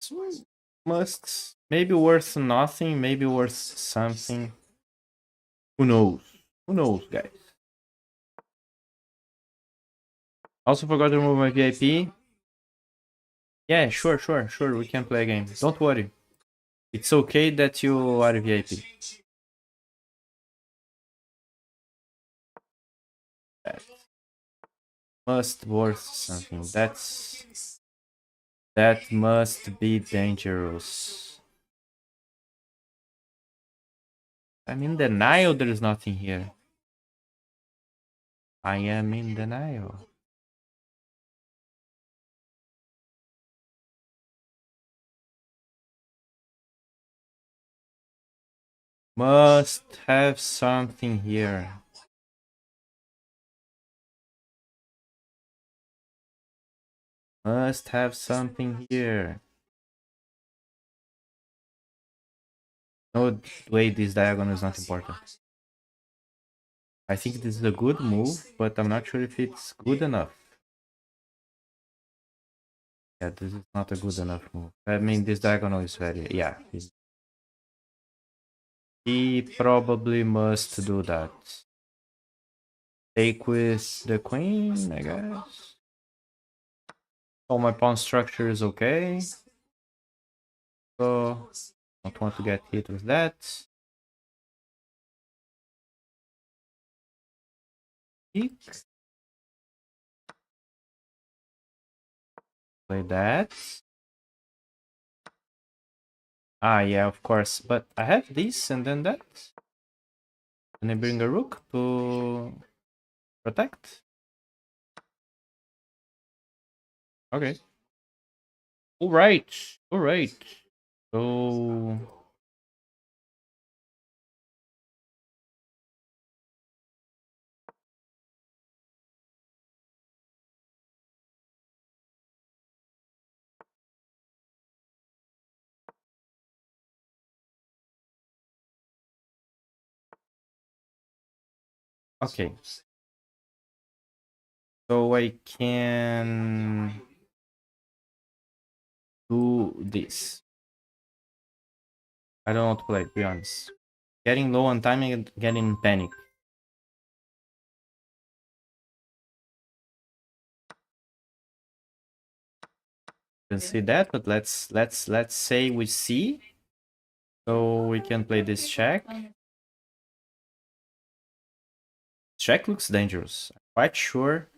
So, must maybe worth nothing, maybe worth something. Who knows? Who knows, guys? Also forgot to remove my VIP. Yeah, sure. We can play a game. Don't worry. It's okay that you are VIP. That must worth something. That must be dangerous. I'm in denial. There is nothing here. I am in denial. Must have something here. Must have something here. No way, this diagonal is not important. I think this is a good move, but I'm not sure if it's good enough. Yeah, this is not a good enough move. I mean, this diagonal is very... Yeah. He probably must do that. Take with the queen, I guess. Oh, my pawn structure is okay. So, don't want to get hit with that. Peek. Play that. Ah, yeah, of course. But I have this and then that. Can I bring a rook to protect? Okay. Alright. So... Okay. So I can do this. I don't know what to play, to be honest. Getting low on timing and getting in panic. Can see that, but let's say we see. So we can play this check. Check looks dangerous. I'm quite sure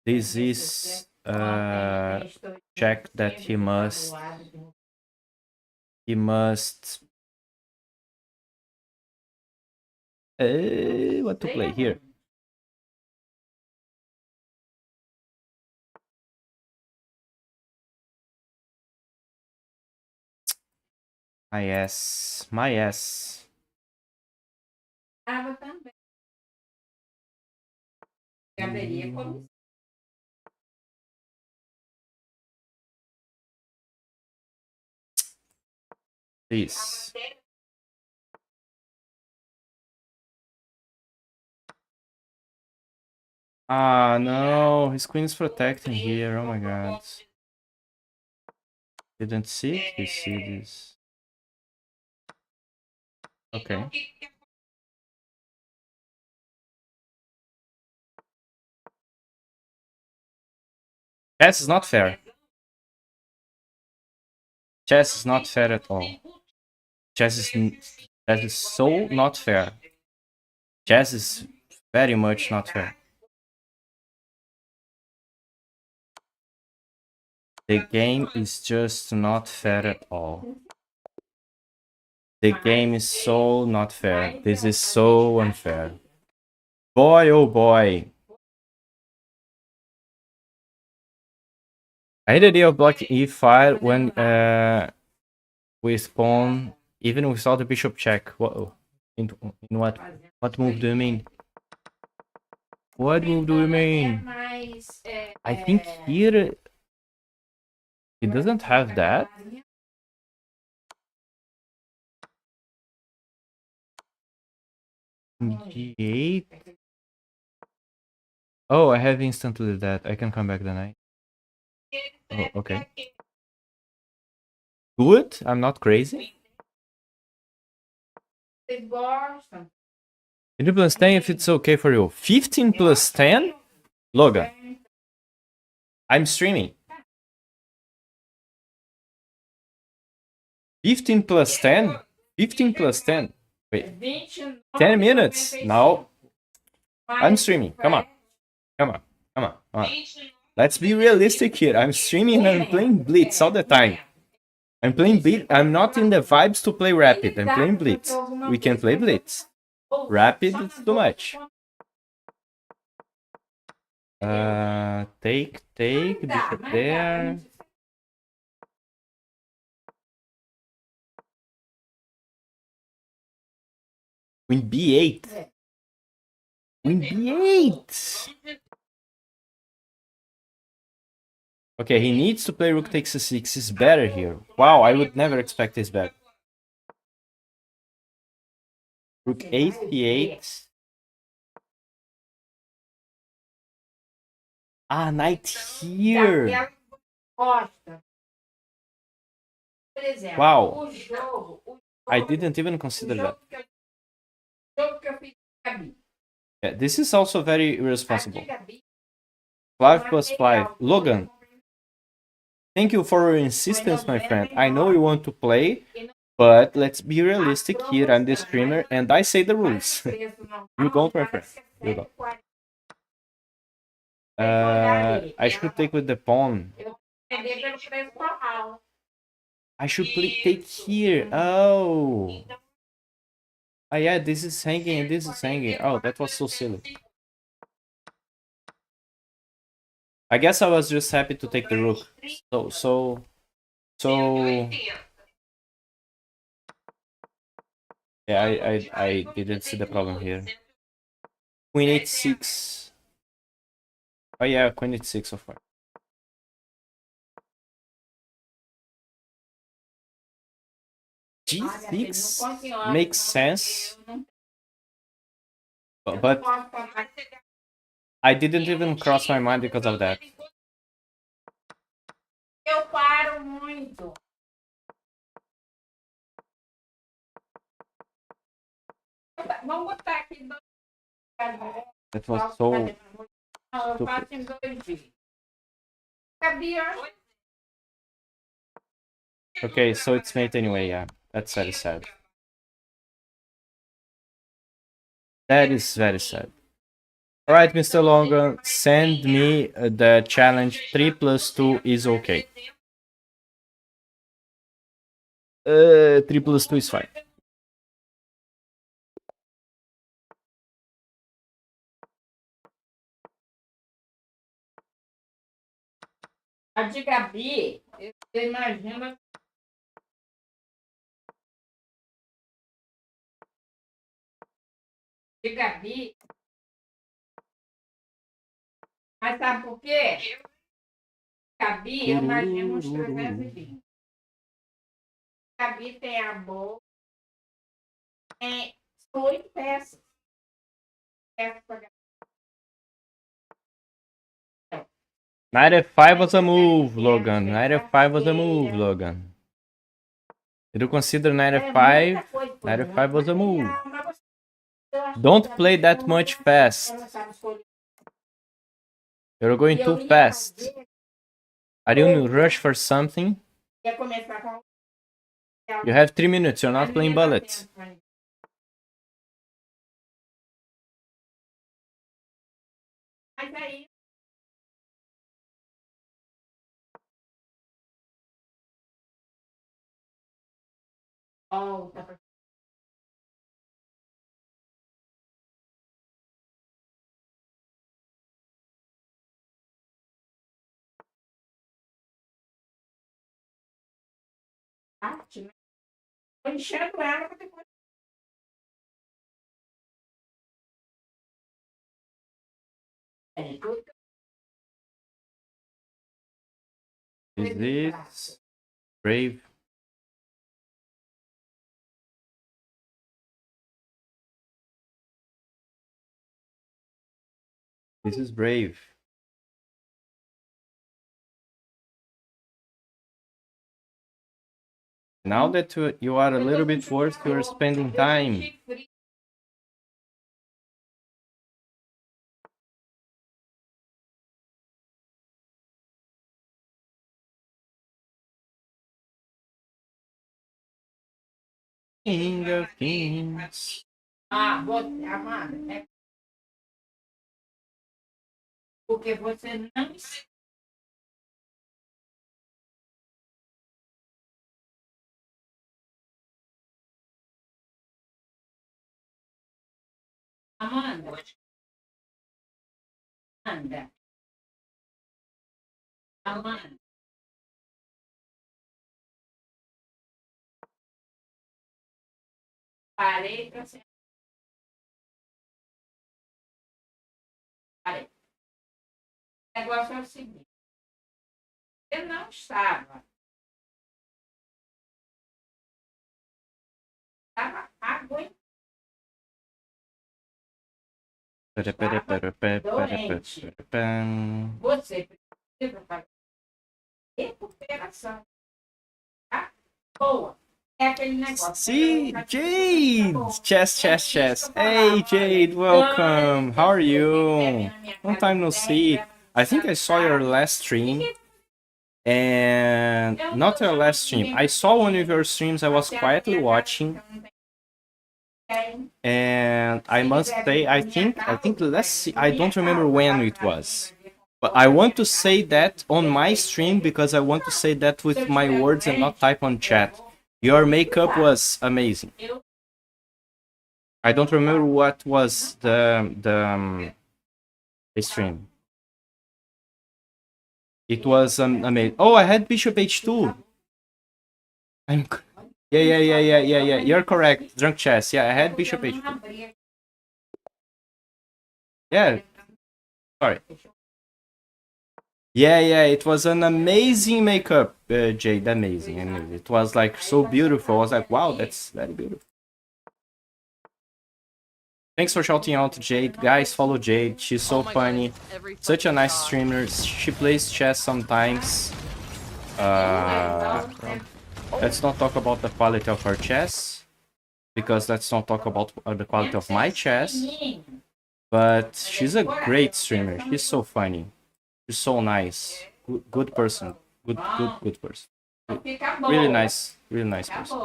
this is check that he must what to play here. My ass. This. Ah, no, his queen is protecting here. Oh my god. Didn't see it? He see this. Okay. Chess is not fair. Chess is not fair at all. Chess is so not fair. Chess is very much not fair. The game is just not fair at all. The game is so not fair. This is so unfair. Boy, oh boy. I hate the idea of blocking e5 when we spawn, even without the bishop check. Whoa. In what move do you mean? What move do you mean? I think here he doesn't have that. G8. Oh, I have instantly that. I can come back the knight. Oh, okay. Good. I'm not crazy. 20 plus 10 if it's okay for you. 15 plus 10? Logan. I'm streaming. 15 plus 10? 15 plus 10? Wait. 10 minutes? No. I'm streaming. Come on. Come on. Come on. Come on. Let's be realistic here. I'm streaming and I'm playing Blitz all the time. I'm playing Blitz. I'm not in the vibes to play Rapid. I'm playing Blitz. We can play Blitz. Rapid is too much. Take, bishop there. Queen b8. Queen b8. Okay, he needs to play rook takes a6. He's better here. Wow, I would never expect this bet. Rook a8. Ah, knight here. Wow. I didn't even consider that. Yeah, this is also very irresponsible. 5 plus 5. Logan, thank you for your insistence, my friend. I know you want to play, but let's be realistic here. I'm the streamer and I say the rules. You don't, my friend. You don't. I should take with the pawn. I should take here. Oh. Oh yeah, this is hanging and this is hanging. Oh, that was so silly. I guess I was just happy to take the rook. So yeah, I didn't see the problem here. Queen h6. Oh yeah, Queen h6 of course. G6 makes sense, but I didn't even cross my mind because of that. That was so stupid. Okay, so it's mate anyway, yeah. That's very sad. That is very sad. Alright, Mr. Logan, send me the challenge 3 plus 2 is okay. 3 plus 2 is fine. A de Gabi, eu imagino. De Gabi. Mas sabe por quê? Gabi, eu imagino uns 320. Gabi tem a boa. São 8 peças. Knight f5 was a move, Logan. Knight f5 was a move, Logan. Did you consider Knight f5? Knight f5 was a move. Don't play that much fast. You're going too fast. Are you in a rush for something? You have 3 minutes. You're not playing bullets. Is this Brave? This is Brave. Now that you are a little bit worse, you are spending time. King of Kings. Pera, pera, pera, pera, pera, pera, pera. See, Jade! Chess. Hey, Jade, welcome. How are you? Long time no see. I think I saw your last stream. And not your last stream. I saw one of your streams I was quietly watching. And I must say, I think let's see, I don't remember when it was. But I want to say that on my stream because I want to say that with my words and not type on chat. Your makeup was amazing. I don't remember what was the stream. It was amazing. Oh, I had Bishop H2. Yeah. You're correct. Drunk chess. Yeah, I had Bishop H2. Yeah. Sorry. Yeah. It was an amazing makeup, Jade. Amazing. It was like so beautiful. I was like, wow, that's very beautiful. Thanks for shouting out Jade. Guys, follow Jade. She's so funny. Such a nice streamer. She plays chess sometimes. Let's not talk about the quality of her chess. Because let's not talk about the quality of my chess. But she's a great streamer. She's so funny. She's so nice. Good person. Good person. Really nice person.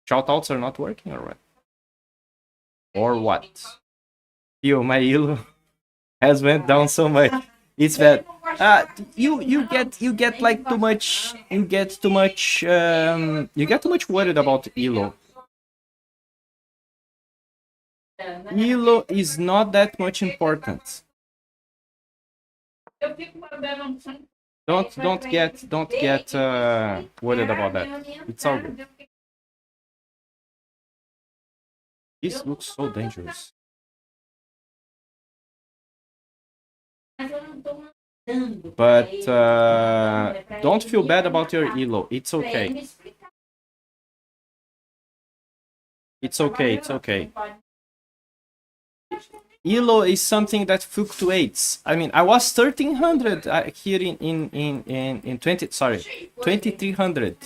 Shoutouts are not working or what? Or what? Yo, my elo has went down so much. It's bad. You get like too much. You get too much worried about elo. Elo is not that much important. Don't get worried about that. It's all good. This looks so dangerous. But don't feel bad about your elo. It's okay. It's okay. Elo is something that fluctuates. I mean, I was 1300 here in 2300.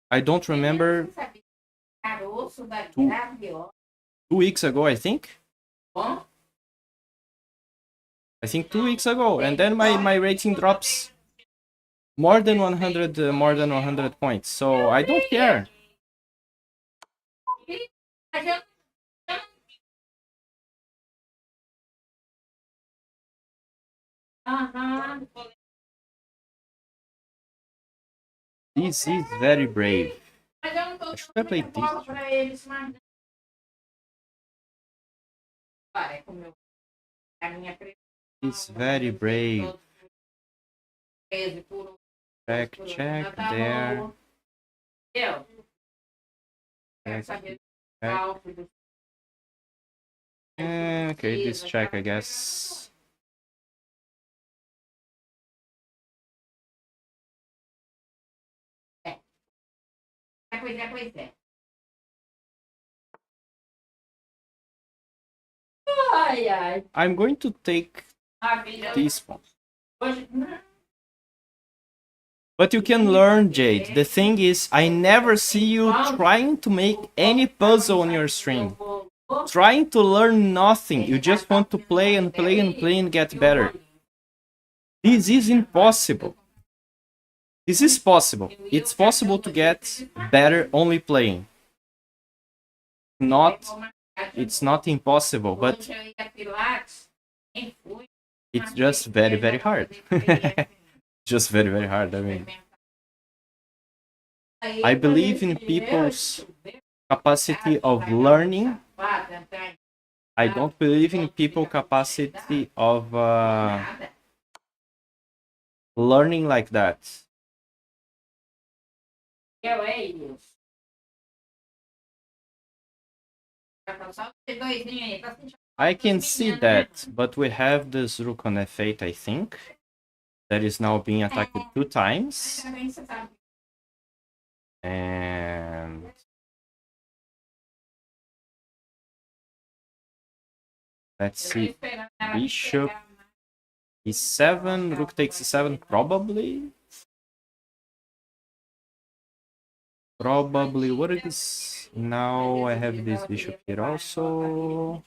I don't remember. 2 weeks ago, I think. I think 2 weeks ago, and then my rating drops more than 100 points. So I don't care. This is very brave. Should I play this? It's very brave. Check there. Check. Okay, this check, I guess. I'm going to take this one. But you can learn, Jade. The thing is, I never see you trying to make any puzzle on your stream. Trying to learn nothing. You just want to play and play and play and get better. This is impossible. This is possible. It's possible to get better only playing. It's not impossible, but it's just very, very hard. Just very, very hard. I mean, I believe in people's capacity of learning. I don't believe in people's capacity of learning like that. I can see that, but we have this rook on f8, I think. That is now being attacked 2 times. And let's see. Bishop e7, rook takes e7, probably. Probably. What is now? I have this bishop here also.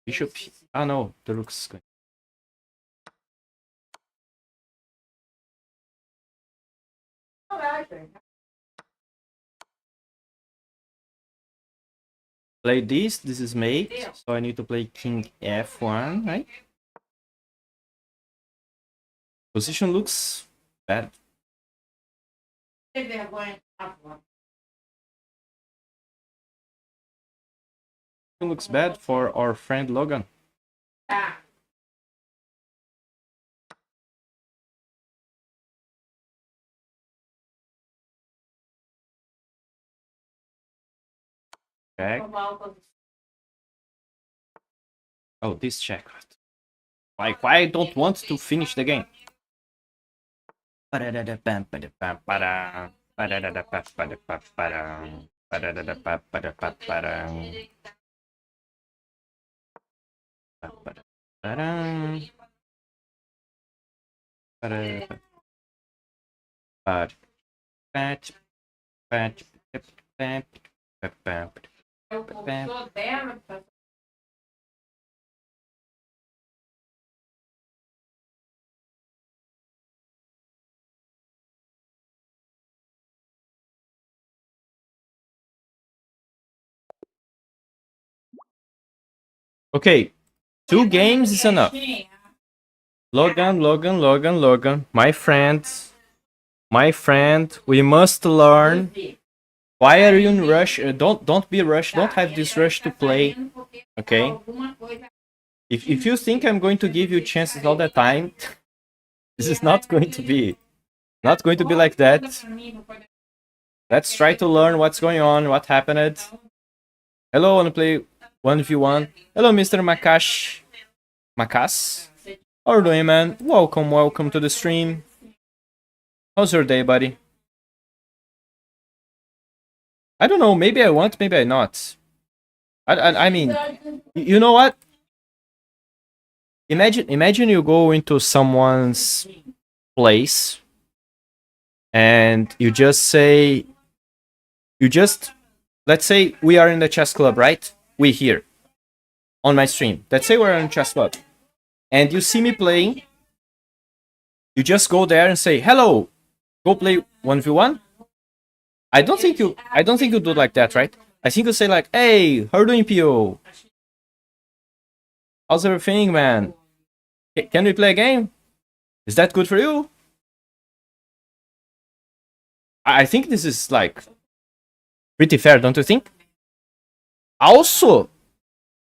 Bishop. Ah, no, the rook's going. Play this. This is mate, so I need to play king f1, right? Position looks bad. Looks bad for our friend Logan. Check. Oh, this check. Like, why I don't want to finish the game? Okay, 2 games is enough. Logan, my friend, we must learn. Why are you in rush? Don't be rushed. Don't have this rush to play. Okay. If you think I'm going to give you chances all the time, this is not going to be like that. Let's try to learn what's going on, what happened. Hello, wanna play 1v1? Hello, Mr. Makash. Makas? How are you doing, man? Welcome to the stream. How's your day, buddy? I don't know, maybe I want, maybe I not. I mean, you know what? Imagine you go into someone's place and you just say, let's say we are in the chess club, right? We here on my stream. Let's say we're in chess club and you see me playing. You just go there and say, hello, go play 1v1. I don't think you do like that, right? I think you say like, hey, how are you doing, PO? How's everything, man? Can we play a game? Is that good for you? I think this is like pretty fair, don't you think? Also,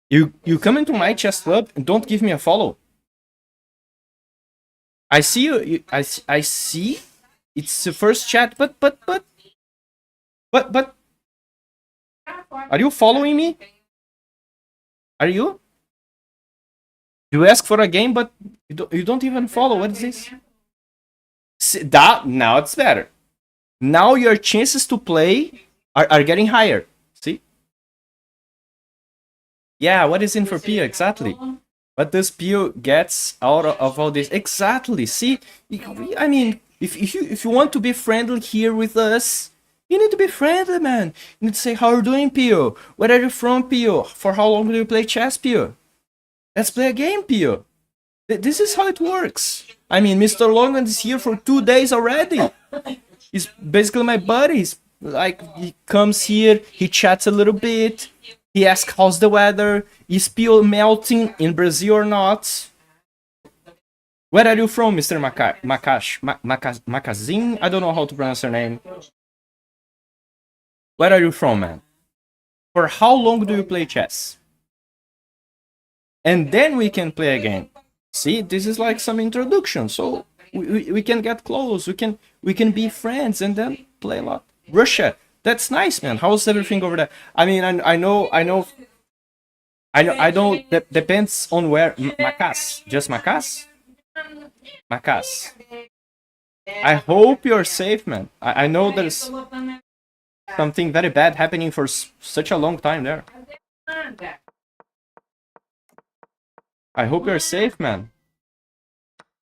you come into my chess club and don't give me a follow. I see I see it's the first chat, but are you following me? Are you? You ask for a game, but you don't even follow. What is this? See, that now it's better. Now your chances to play are getting higher. See? Yeah, what is in for Pio exactly? What does Pio gets out of all this? Exactly. See, I mean, if you want to be friendly here with us, you need to be friendly, man. You need to say, how are you doing, Pio? Where are you from, Pio? For how long do you play chess, Pio? Let's play a game, Pio. This is how it works. I mean, Mr. Longan is here for 2 days already. He's basically my buddy. He's like, he comes here, he chats a little bit, he asks how's the weather, is Pio melting in Brazil or not? Where are you from, Mr. Macazin? I don't know how to pronounce your name. Where are you from, man? For how long do you play chess? And then we can play a game. See, this is like some introduction, so we can get close, we can be friends and then play a lot. Russia, that's nice, man. How's everything over there? I mean, I know. Depends on where. Macas, just Macas. Macas. I hope you're safe, man. I know there's something very bad happening for such a long time there. I hope you're safe, man.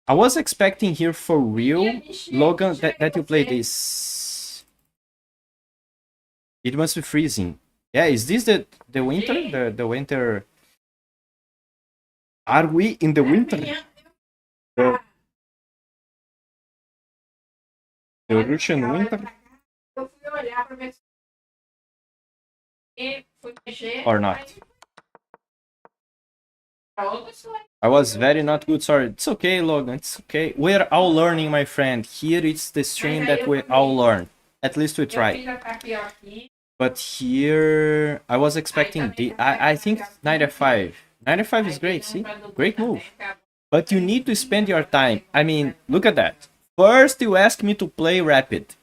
I was expecting here for real, Logan, that you play this. It must be freezing. Yeah, is this the winter? The winter? Are we in the winter? The Russian winter? Or not? I was very not good, sorry. It's okay, Logan, it's okay. We're all learning, my friend. Here it's the stream that we all learn. At least we try. But here, I was expecting I think 95. 95 is great, see? Great move. But you need to spend your time. I mean, look at that. First, you ask me to play Rapid.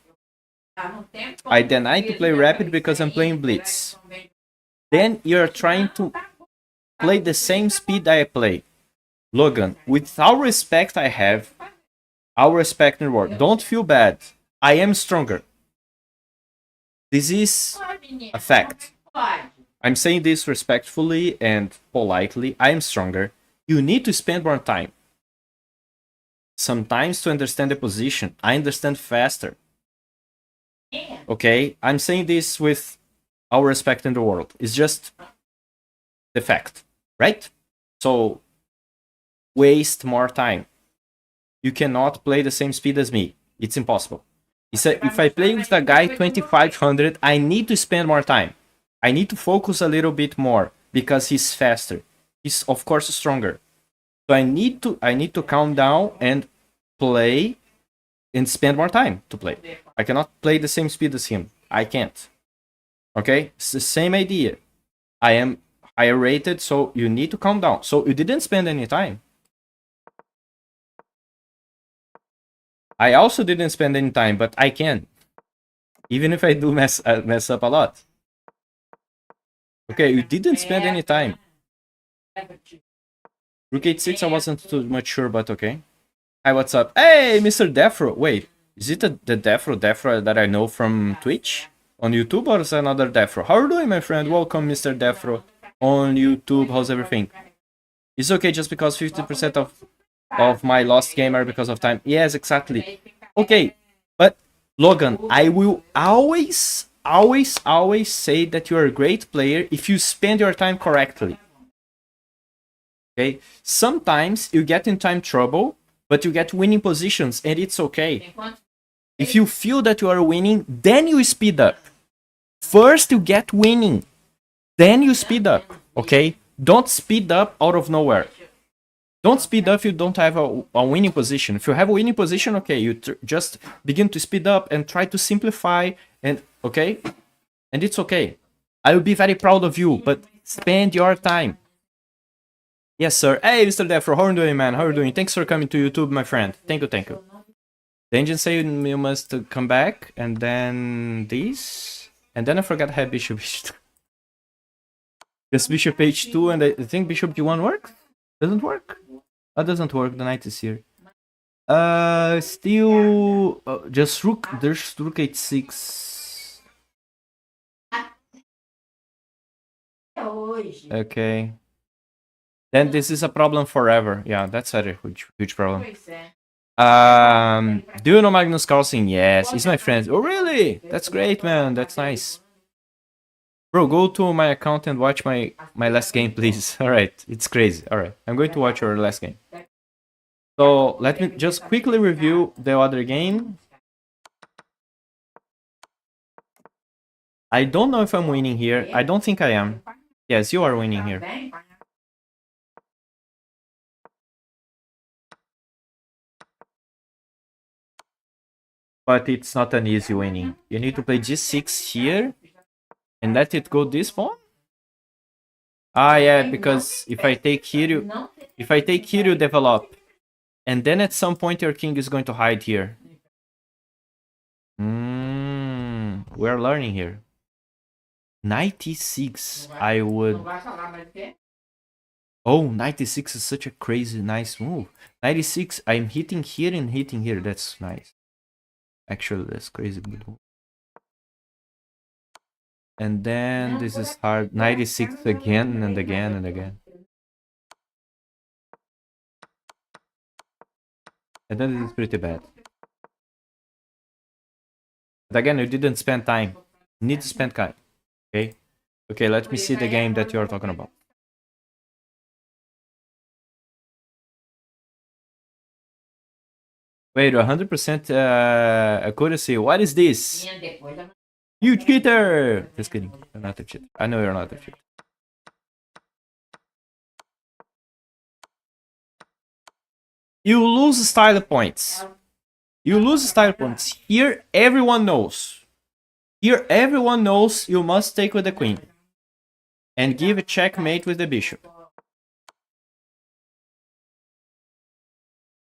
I deny to play Rapid because I'm playing Blitz. Then you're trying to play the same speed I play. Logan, with all respect I have, all respect in the world, don't feel bad. I am stronger. This is a fact. I'm saying this respectfully and politely. I am stronger. You need to spend more time. Sometimes to understand the position, I understand faster. Okay? I'm saying this with all respect in the world. It's just the fact, right? So, waste more time. You cannot play the same speed as me. It's impossible. If I play with a guy 2500, I need to spend more time. I need to focus a little bit more because he's faster. He's of course stronger. So I need to calm down and play and spend more time to play. I cannot play the same speed as him. I can't. Okay? It's the same idea. I am higher rated, so you need to calm down. So you didn't spend any time. I also didn't spend any time, but I can. Even if I do mess up a lot. Okay, you didn't spend any time. Rook h6, I wasn't too much sure, but okay. Hi, what's up? Hey, Mr. Defro. Wait, is it the Defro that I know from Twitch? On YouTube, or is it another Defro? How are you doing, my friend? Welcome, Mr. Defro. On YouTube, how's everything? It's okay just because 50% of my lost game are because of time. Yes, exactly. Okay, but Logan, I will always say that you're a great player if you spend your time correctly. Okay? Sometimes you get in time trouble, but you get winning positions, and it's okay. If you feel that you are winning, then you speed up. First you get winning, then you speed up, okay? Don't speed up out of nowhere. Don't speed up if you don't have a winning position. If you have a winning position, okay, you just begin to speed up and try to simplify, and okay? And it's okay. I will be very proud of you, but spend your time. Yes, sir. Hey, Mr. Defro, how are you doing, man? How are you doing? Thanks for coming to YouTube, my friend. Thank you, thank you. The engine say you must come back, and then this, and then I forgot how bishop h2. Just bishop h2, and I think bishop g1 works. Doesn't work. That doesn't work. The knight is here. Still, just rook. There's rook h6. Okay. Then this is a problem forever. Yeah, that's a huge problem. Do you know Magnus Carlsen? Yes, he's my friend. Oh, really? That's great, man. That's nice. Bro, go to my account and watch my last game, please. All right, it's crazy. All right, I'm going to watch your last game. So let me just quickly review the other game. I don't know if I'm winning here. I don't think I am. Yes, you are winning here. But it's not an easy winning. You need to play g6 here and let it go this pawn. Ah, yeah, because if I take here, you develop, and then at some point your king is going to hide here. We're learning here. 96. I would. Oh, 96 is such a crazy nice move. 96. I'm hitting here and hitting here. That's nice. Actually, that's crazy good move. And then this is hard. 96 again and again and again. And then this is pretty bad. But again, you didn't spend time. You need to spend time. Okay? Okay, let me see the game that you're talking about. Wait, 100% accuracy. What is this? You cheater! Just kidding. You're not a cheater. I know you're not a cheater. You lose style points. You lose style points. Here, everyone knows. Here, everyone knows you must take with the queen. And give a checkmate with the bishop.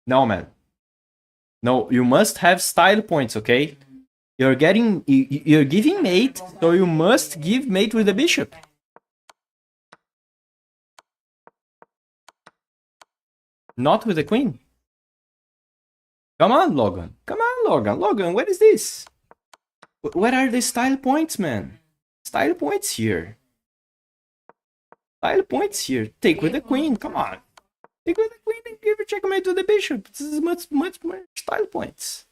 No, man. No, you must have style points, okay? You're giving mate, so you must give mate with the bishop. Not with the queen. Come on, Logan. Come on, Logan. Logan, what is this? What are the style points, man? Style points here. Style points here. Take with the queen. Come on. Take with the queen and give a checkmate to the bishop. This is much more style points.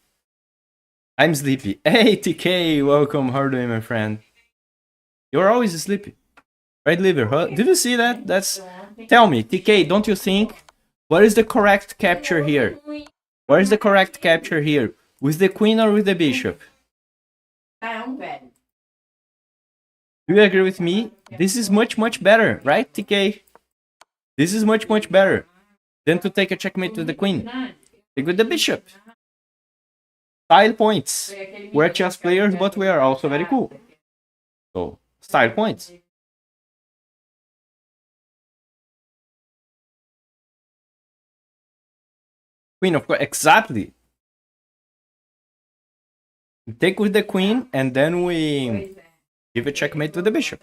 I'm sleepy. Hey, TK. Welcome. How are you doing, my friend? You're always sleepy. Right, liver? Huh? Did you see that? That's... Tell me, TK, don't you think... What is the correct capture here? What is the correct capture here? With the queen or with the bishop? Do you agree with me? This is much better, right, TK? This is much better than to take a checkmate with the queen. Take with the bishop. Style points. We're chess players, but we are also very cool. So, style points. Queen, of course, exactly. We take with the queen, and then we give a checkmate to the bishop.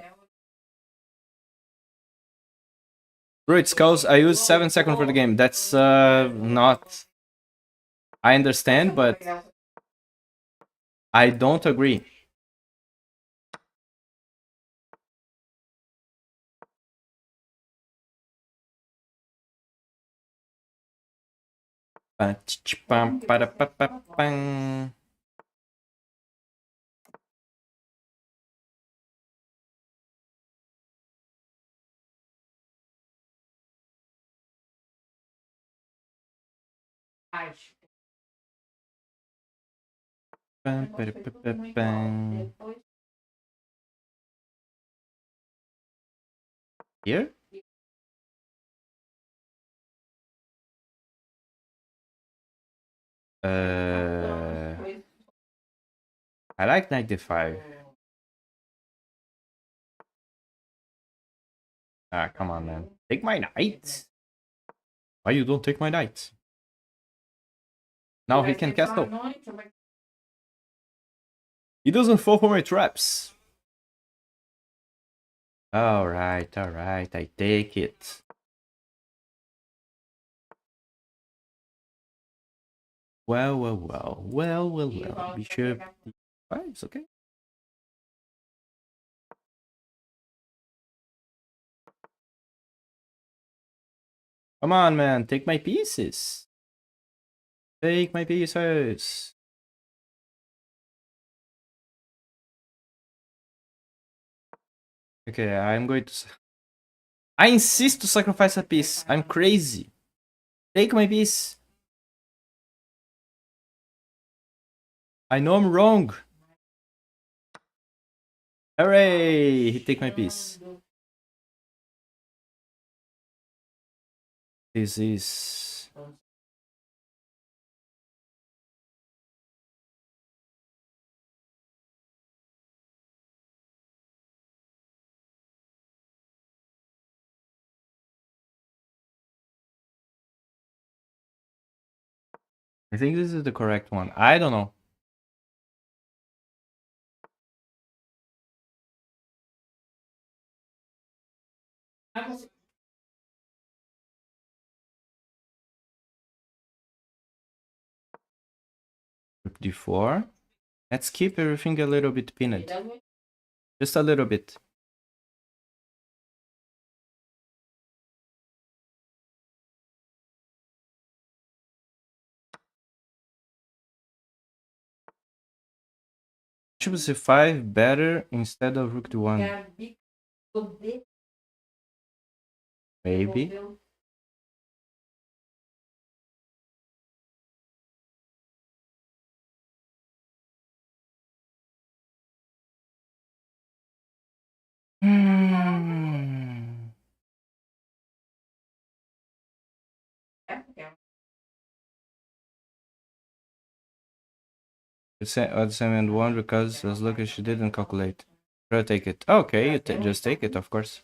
Bro, it's cause I use 7 seconds for the game. That's not... I understand, but I don't agree. Here? I like knight d5. Ah, come on, man. Take my knight. Why you don't take my knight? Now he can castle. He doesn't fall for my traps. Alright, I take it. Well. Bishop d5 is okay. Come on, man, take my pieces. Take my pieces. Okay, I'm going to... I insist to sacrifice a piece. I'm crazy. Take my piece. I know I'm wrong. Hooray! He take my piece. This is... I think this is the correct one. I don't know. d4. Let's keep everything a little bit pinned. Just a little bit. Bishop c5 better instead of rook d1. Maybe. It's at 7-1 because as lucky she didn't calculate. Try to take it. Okay, you just take it, of course.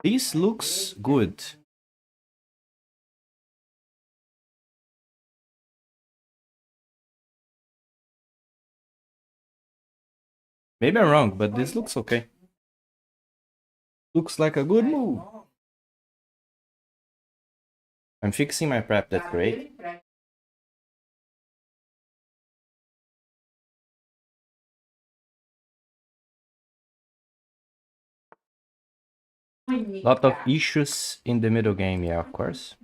This looks good. Maybe I'm wrong, but this looks okay. Looks like a good move. I'm fixing my prep, that's great. Lot of issues in the middle game, yeah, of course.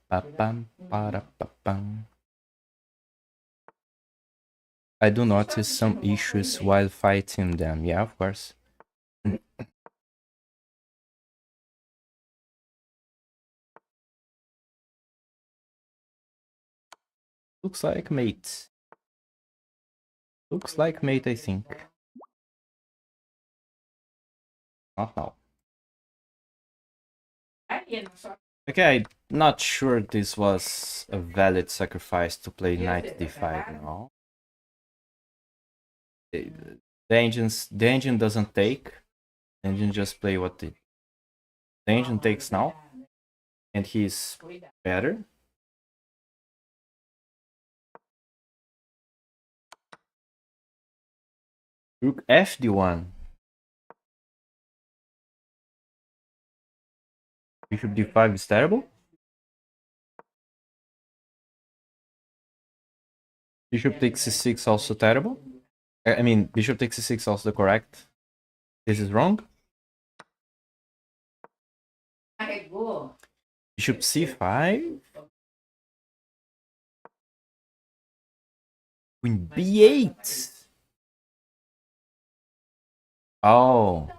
I do notice some issues while fighting them, yeah, of course. Looks like mate. Looks like mate, I think. Not now. Okay, I'm not sure this was a valid sacrifice to play knight d5 now. The engine doesn't take. The engine just play what the engine takes now. And he's better. Rook fd1. Bishop d5 is terrible. Bishop takes c6 also terrible. I mean, bishop takes c6 also the correct. This is wrong. Bishop c5. Queen b8. Oh,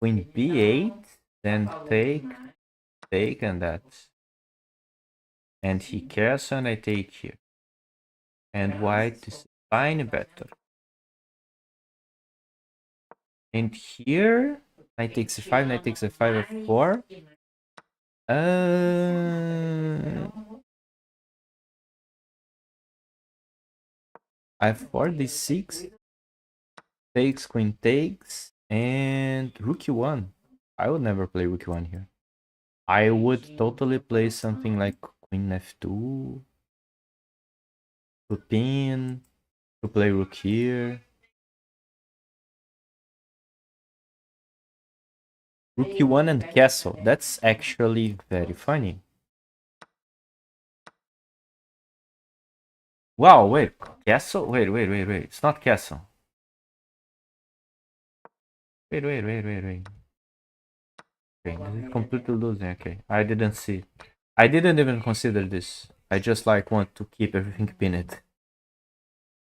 queen b8. Then take, and that. And he cares, and I take here. And white is fine better. And here Knight takes e5, knight takes e5, f4. I4, d6, takes, queen takes, and rook e1. I would never play rook e1 here. I would totally play something like queen f2, to pin, to play rook here. Rook e1 and castle. That's actually very funny. Wow, wait. Castle? Wait. It's not castle. Wait. Okay, this is completely losing. Okay, I didn't see. I didn't even consider this. I just like want to keep everything pinned.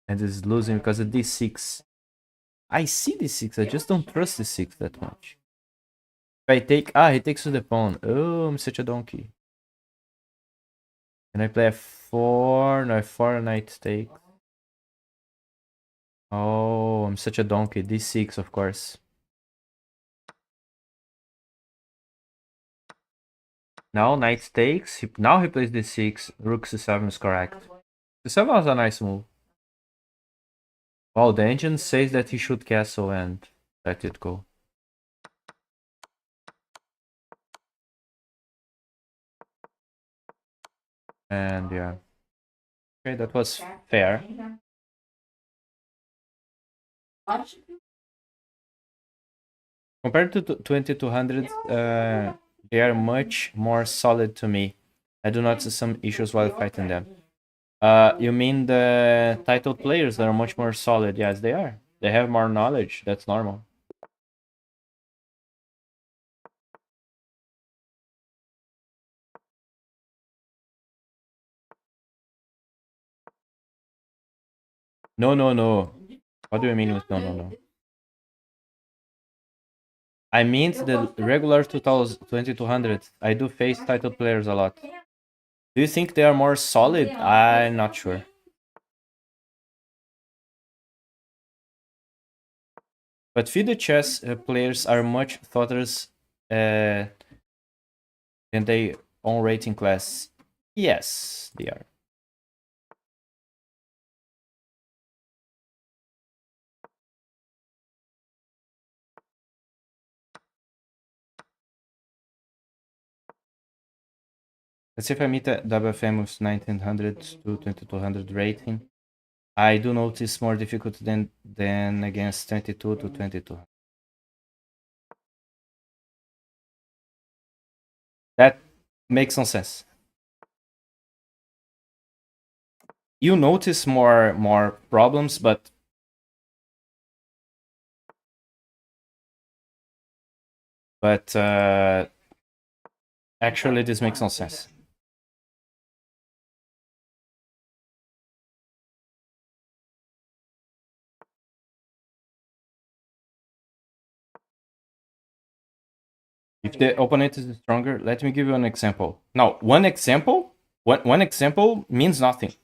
And this is losing because of d6. I see d6, I just don't trust d6 that much. If I take... he takes to the pawn. Oh, I'm such a donkey. Can I play f4? No, f4 knight take. Oh, I'm such a donkey. d6, of course. Now knight takes. Now he plays d6. Rook c7 is correct. c7 was a nice move. Well, the engine says that he should castle and let it go. And yeah. Okay, that was fair. Compared to 2200, they are much more solid to me. I do not see some issues while fighting them. You mean the titled players that are much more solid? Yes, they are. They have more knowledge. That's normal. No. What do you mean with no? I mean the regular 2200. I do face titled players a lot. Do you think they are more solid? I'm not sure. But FIDE chess players are much thoughtful than their own rating class. Yes, they are. Let's see if I meet a WFM with 1900 to 2200 rating. I do notice more difficulty than against 22 to 22. That makes some sense. You notice more problems, but actually this makes no sense. If the opponent is stronger, let me give you an example. Now, one example means nothing.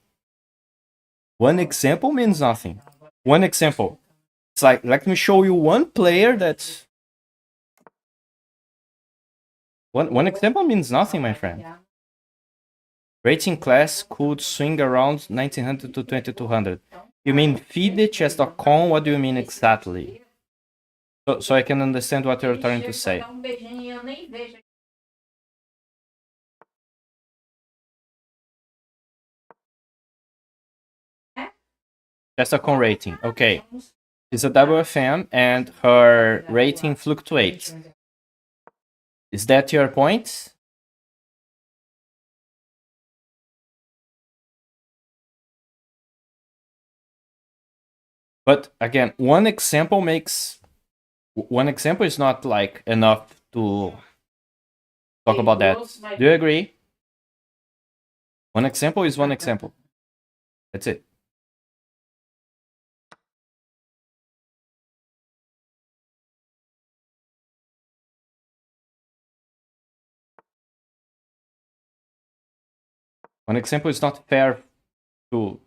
One example means nothing. One example. It's like, let me show you one player that's... One example means nothing, my friend. Rating class could swing around 1900 to 2200. You mean FIDE.chess.com? What do you mean exactly? So I can understand what you're trying to say. Chess.com rating. Okay. It's a WFM and her rating fluctuates. Is that your point? But again, one example is not like enough to talk about that. Do you agree? One example is one example. That's it. One example is not fair to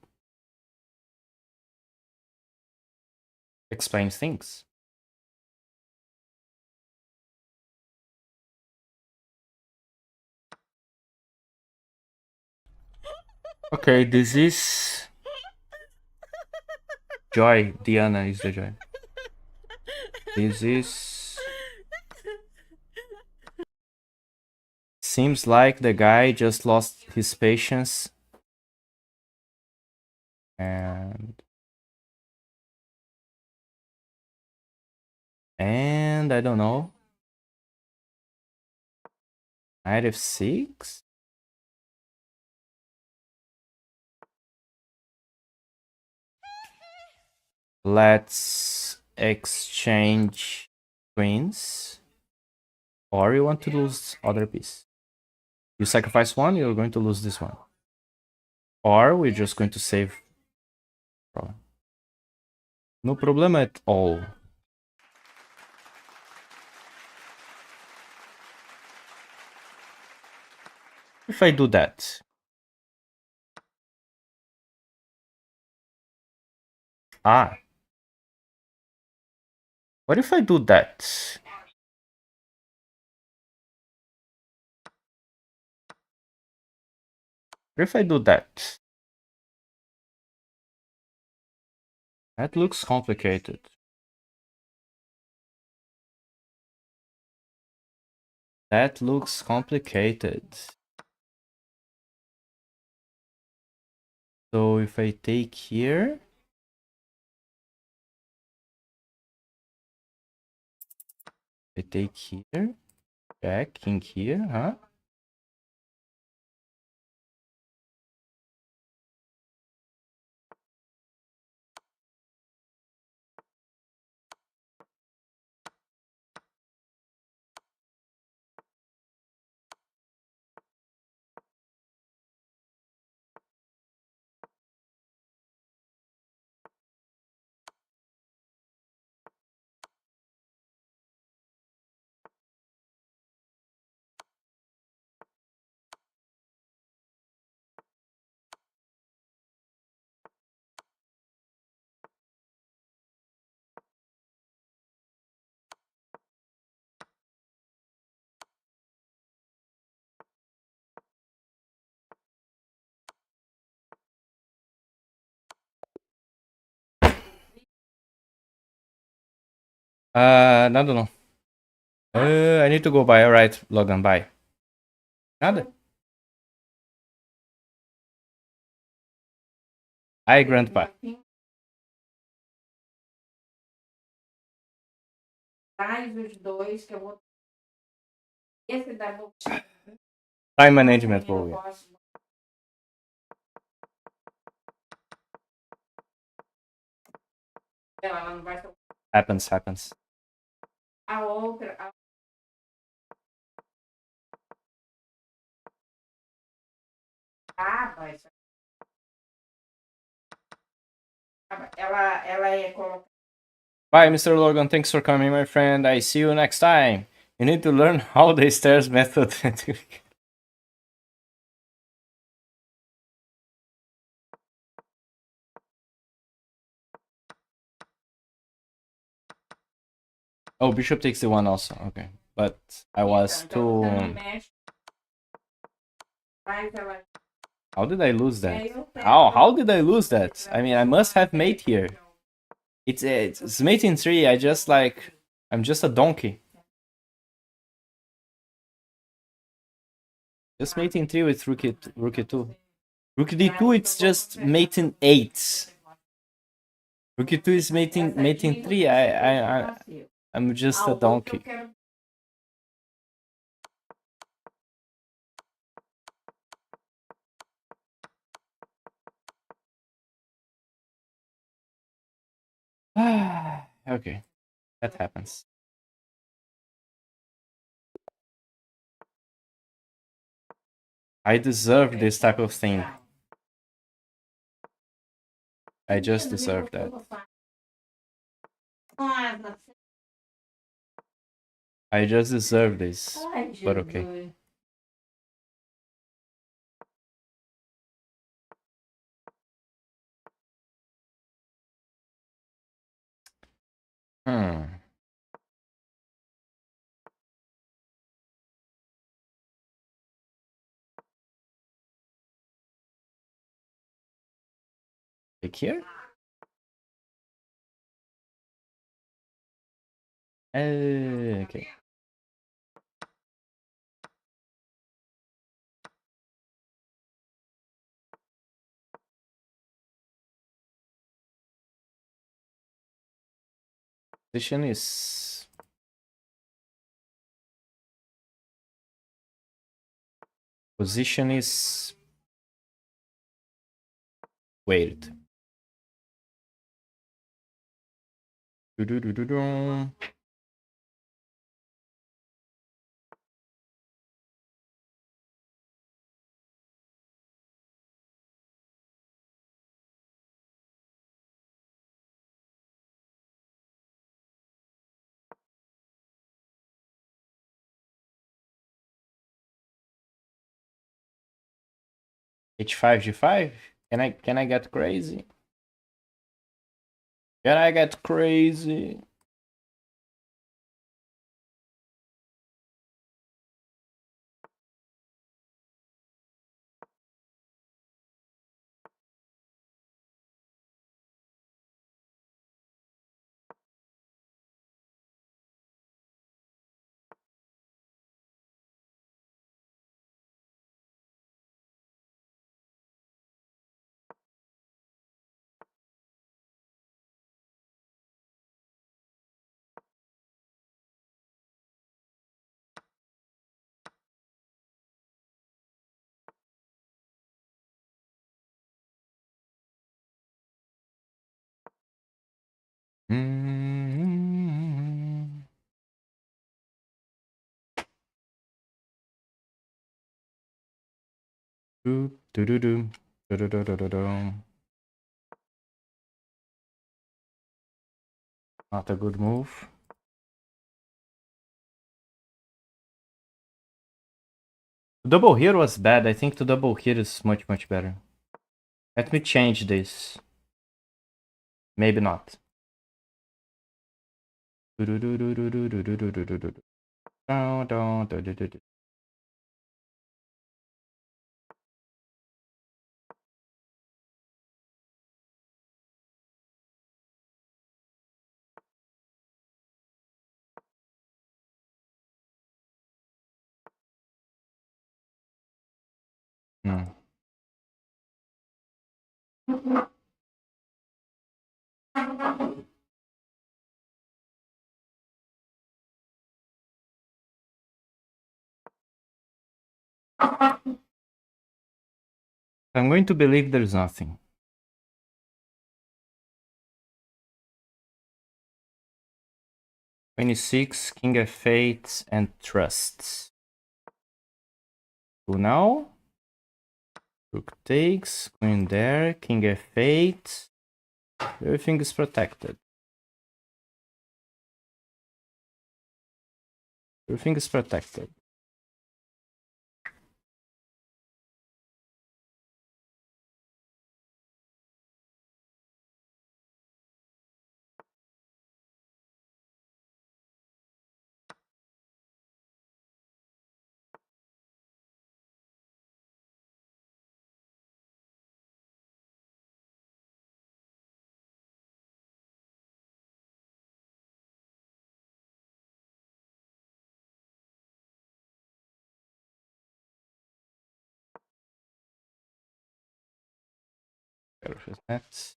explain things. Okay, this is Joy. Diana is the Joy. This is... Seems like the guy just lost his patience. And I don't know. Knight f6? Let's exchange queens. Or you want to lose other piece. You sacrifice one, you're going to lose this one. Or we're just going to save. No problema at all. If I do that. Ah. What if I do that? What if I do that? That looks complicated. That looks complicated. So if I take here... I take here. Jack, king here, huh? I don't know. I need to go by. Alright, Logan, bye. Nada. Hi, Grandpa. Time management, Logan. Happens. Bye, Mr. Logan. Thanks for coming, my friend. I see you next time. You need to learn how the stairs method. Oh, bishop takes the one also. Okay. But I was too... How did I lose that? How did I lose that? I mean, I must have mate here. It's mate in 3. I just like... I'm just a donkey. Just mate in 3 with rook e2. Rook d2, it's just mate in 8. Rook e2 is mate in 3. I'm just a donkey. Okay, that happens. I deserve this type of thing. I just deserve that. I just deserve this. But okay. Take here. Okay. Position is weird. Do-do-do-do-do. H5 G5. Can I get crazy? Can I get crazy? Mm-hmm. Do do do do do do do do do. Not a good move. Double here was bad. I think the double here is much better. Let me change this. Maybe not. Do do do do do do do do do do do. Down down do do do do. Hmm. I'm going to believe there's nothing. 26, King F8, and trusts. Who now? Rook takes, queen there, King F8. Everything is protected. Everything is protected. Perfect.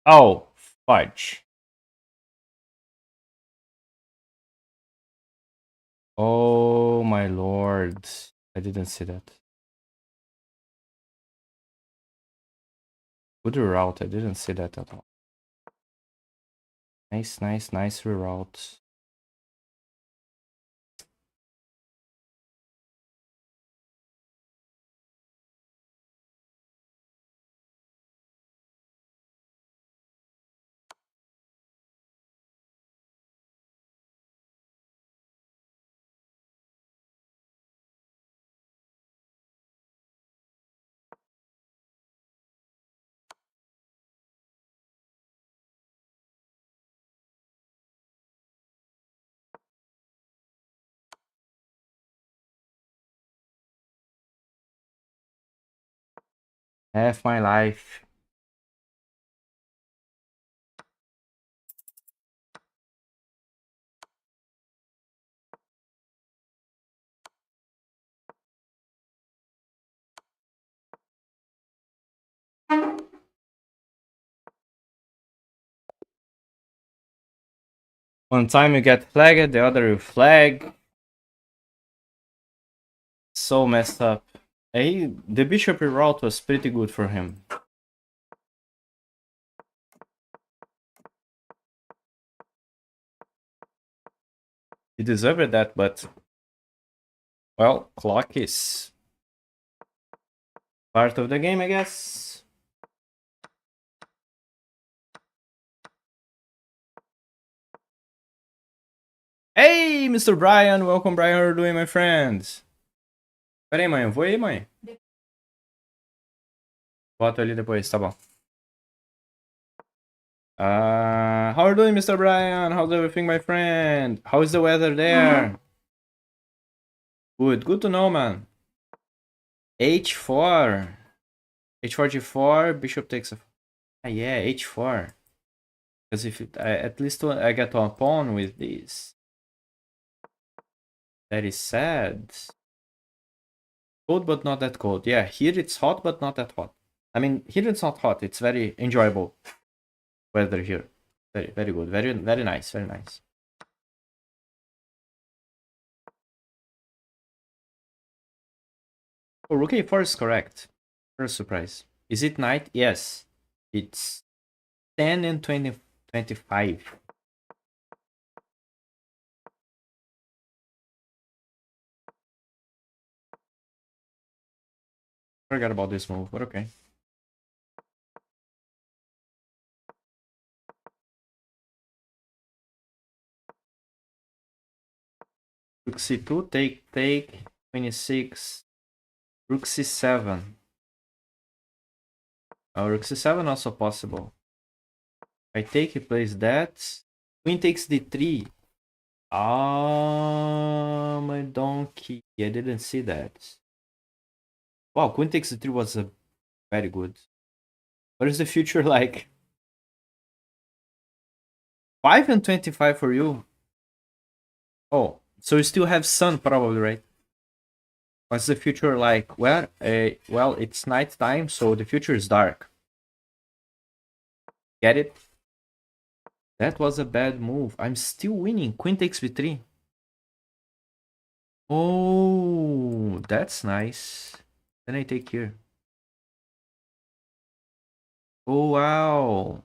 Oh, fudge. Oh my lord. I didn't see that. Good reroute. I didn't see that at all. Nice reroute. Half my life. One time you get flagged, the other you flag. So messed up. The bishop route was pretty good for him. He deserved that, but well, clock is part of the game, I guess. Hey, Mr. Brian! Welcome, Brian. How are you doing, my friends? Pera aí, mãe. Eu vou aí, mãe. Boto ali depois, tá bom. How are you doing, Mr. Brian? How's everything, my friend? How is the weather there? Good to know, man. H4. H4, G4, bishop takes a... Ah, yeah, H4. Because if at least I get one pawn with this. That is sad. Cold but not that cold. Yeah, here it's hot but not that hot. I mean, here it's not hot. It's very enjoyable weather here. Very good. Very nice. Very nice. Oh, rook a4 is correct. First surprise. Is it knight? Yes. It's 10 and 25. Forgot about this move, but okay. Rook c2, take, 26. Rook c7. Oh, rook c7 also possible. I take, he plays that. Queen takes d3. Ah, my donkey. I didn't see that. Wow, queen takes d3 was very good. What is the future like? 5 and 25 for you? Oh, so you still have sun probably, right? What's the future like? Well, it's night time, so the future is dark. Get it? That was a bad move. I'm still winning. Queen takes b3. Oh, that's nice. Then I take here. Oh, wow.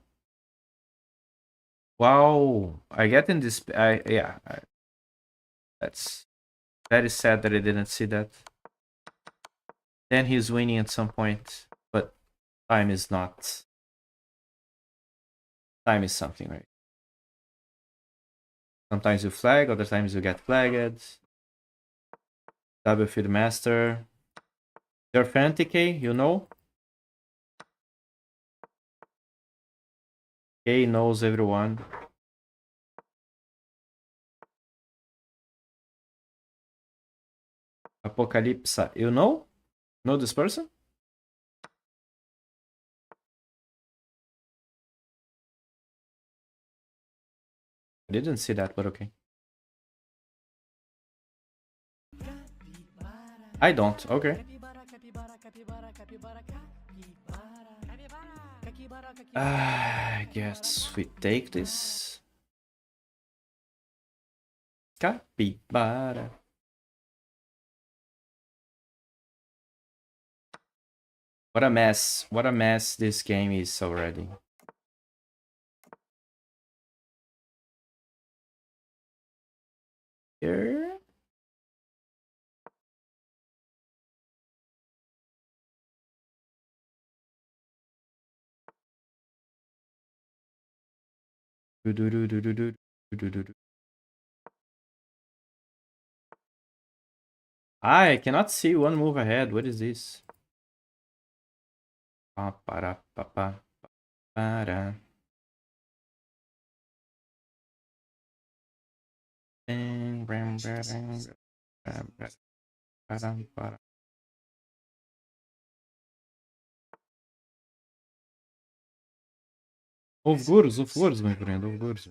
Wow. I get in this... that's very sad that I didn't see that. Then he's winning at some point. But time is not... Time is something, right? Sometimes you flag, other times you get flagged. Double feed master. Your fan TK, you know? K knows everyone. Apocalypse, you know? Know this person? I didn't see that, but okay. I don't, okay. I guess we take this. Capybara. What a mess. What a mess this game is already. Here. I cannot see one move ahead. What is this? Para. Of course, my friend, of course.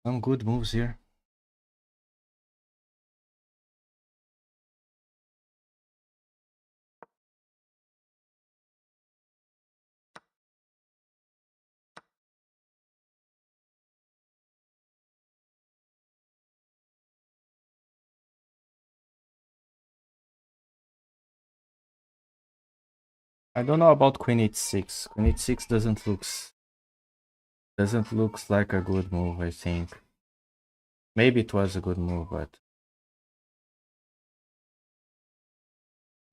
Some good moves here. I don't know about Queen h6. Queen h6 doesn't looks like a good move, I think. Maybe it was a good move, but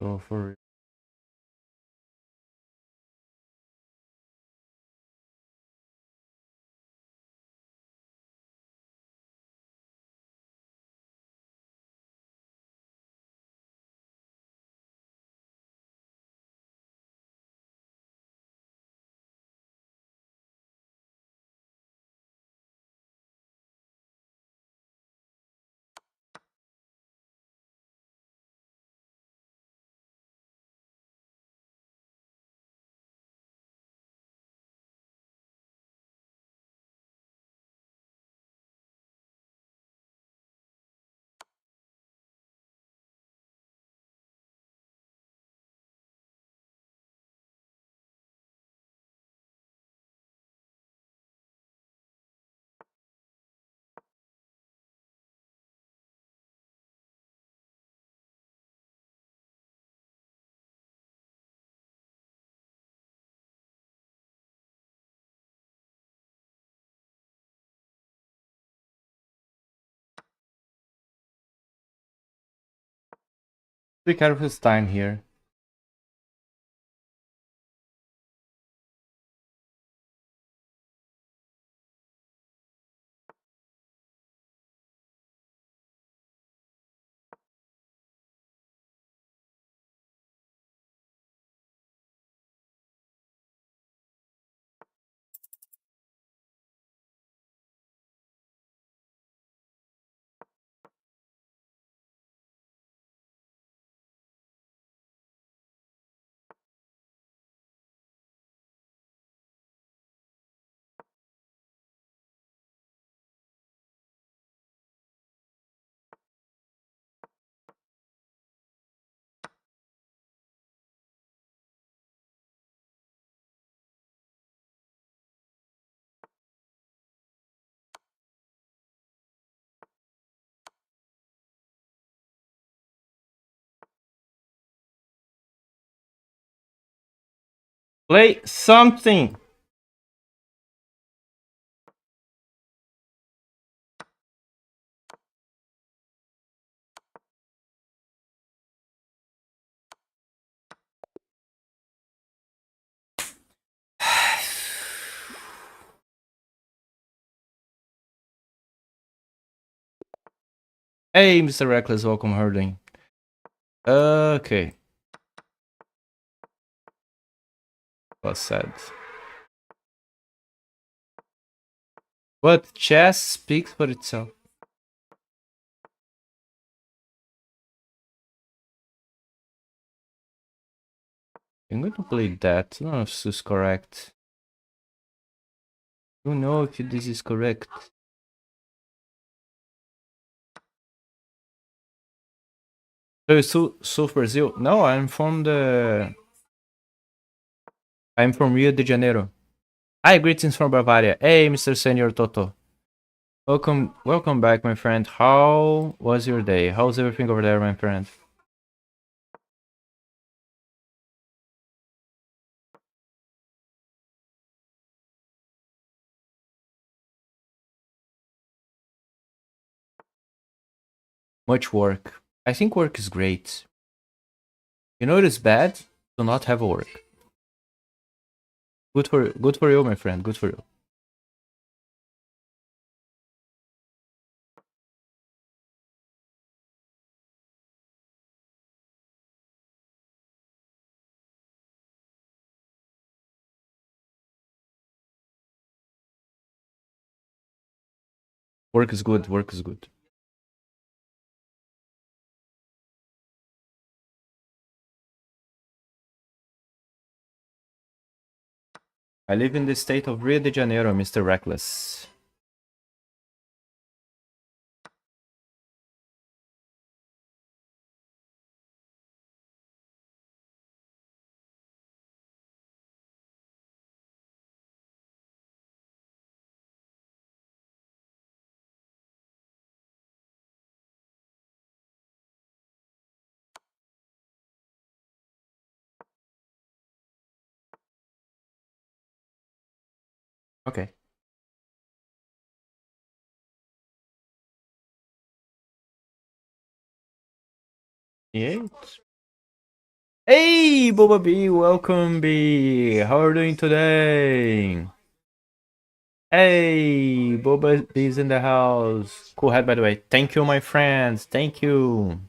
go for it. Be careful Stein here. Play something! Hey, Mr. Reckless, welcome hurling. Okay. Was sad. But chess speaks for itself. I'm going to play that. I don't know if this is correct. I don't know if this is correct. So you South Brazil? No, I'm from Rio de Janeiro. Hi, greetings from Bavaria. Hey, Mr. Senior Toto. Welcome back, my friend. How was your day? How's everything over there, my friend? Much work. I think work is great. You know it is bad to not have work. Good for you, my friend. Good for you. Work is good. Work is good. I live in the state of Rio de Janeiro, Mr. Reckless. Okay. Yeah. Hey, Babyee, welcome, B. How are you doing today? Hey, Babyee in the house. Cool hat, by the way. Thank you, my friends. Thank you.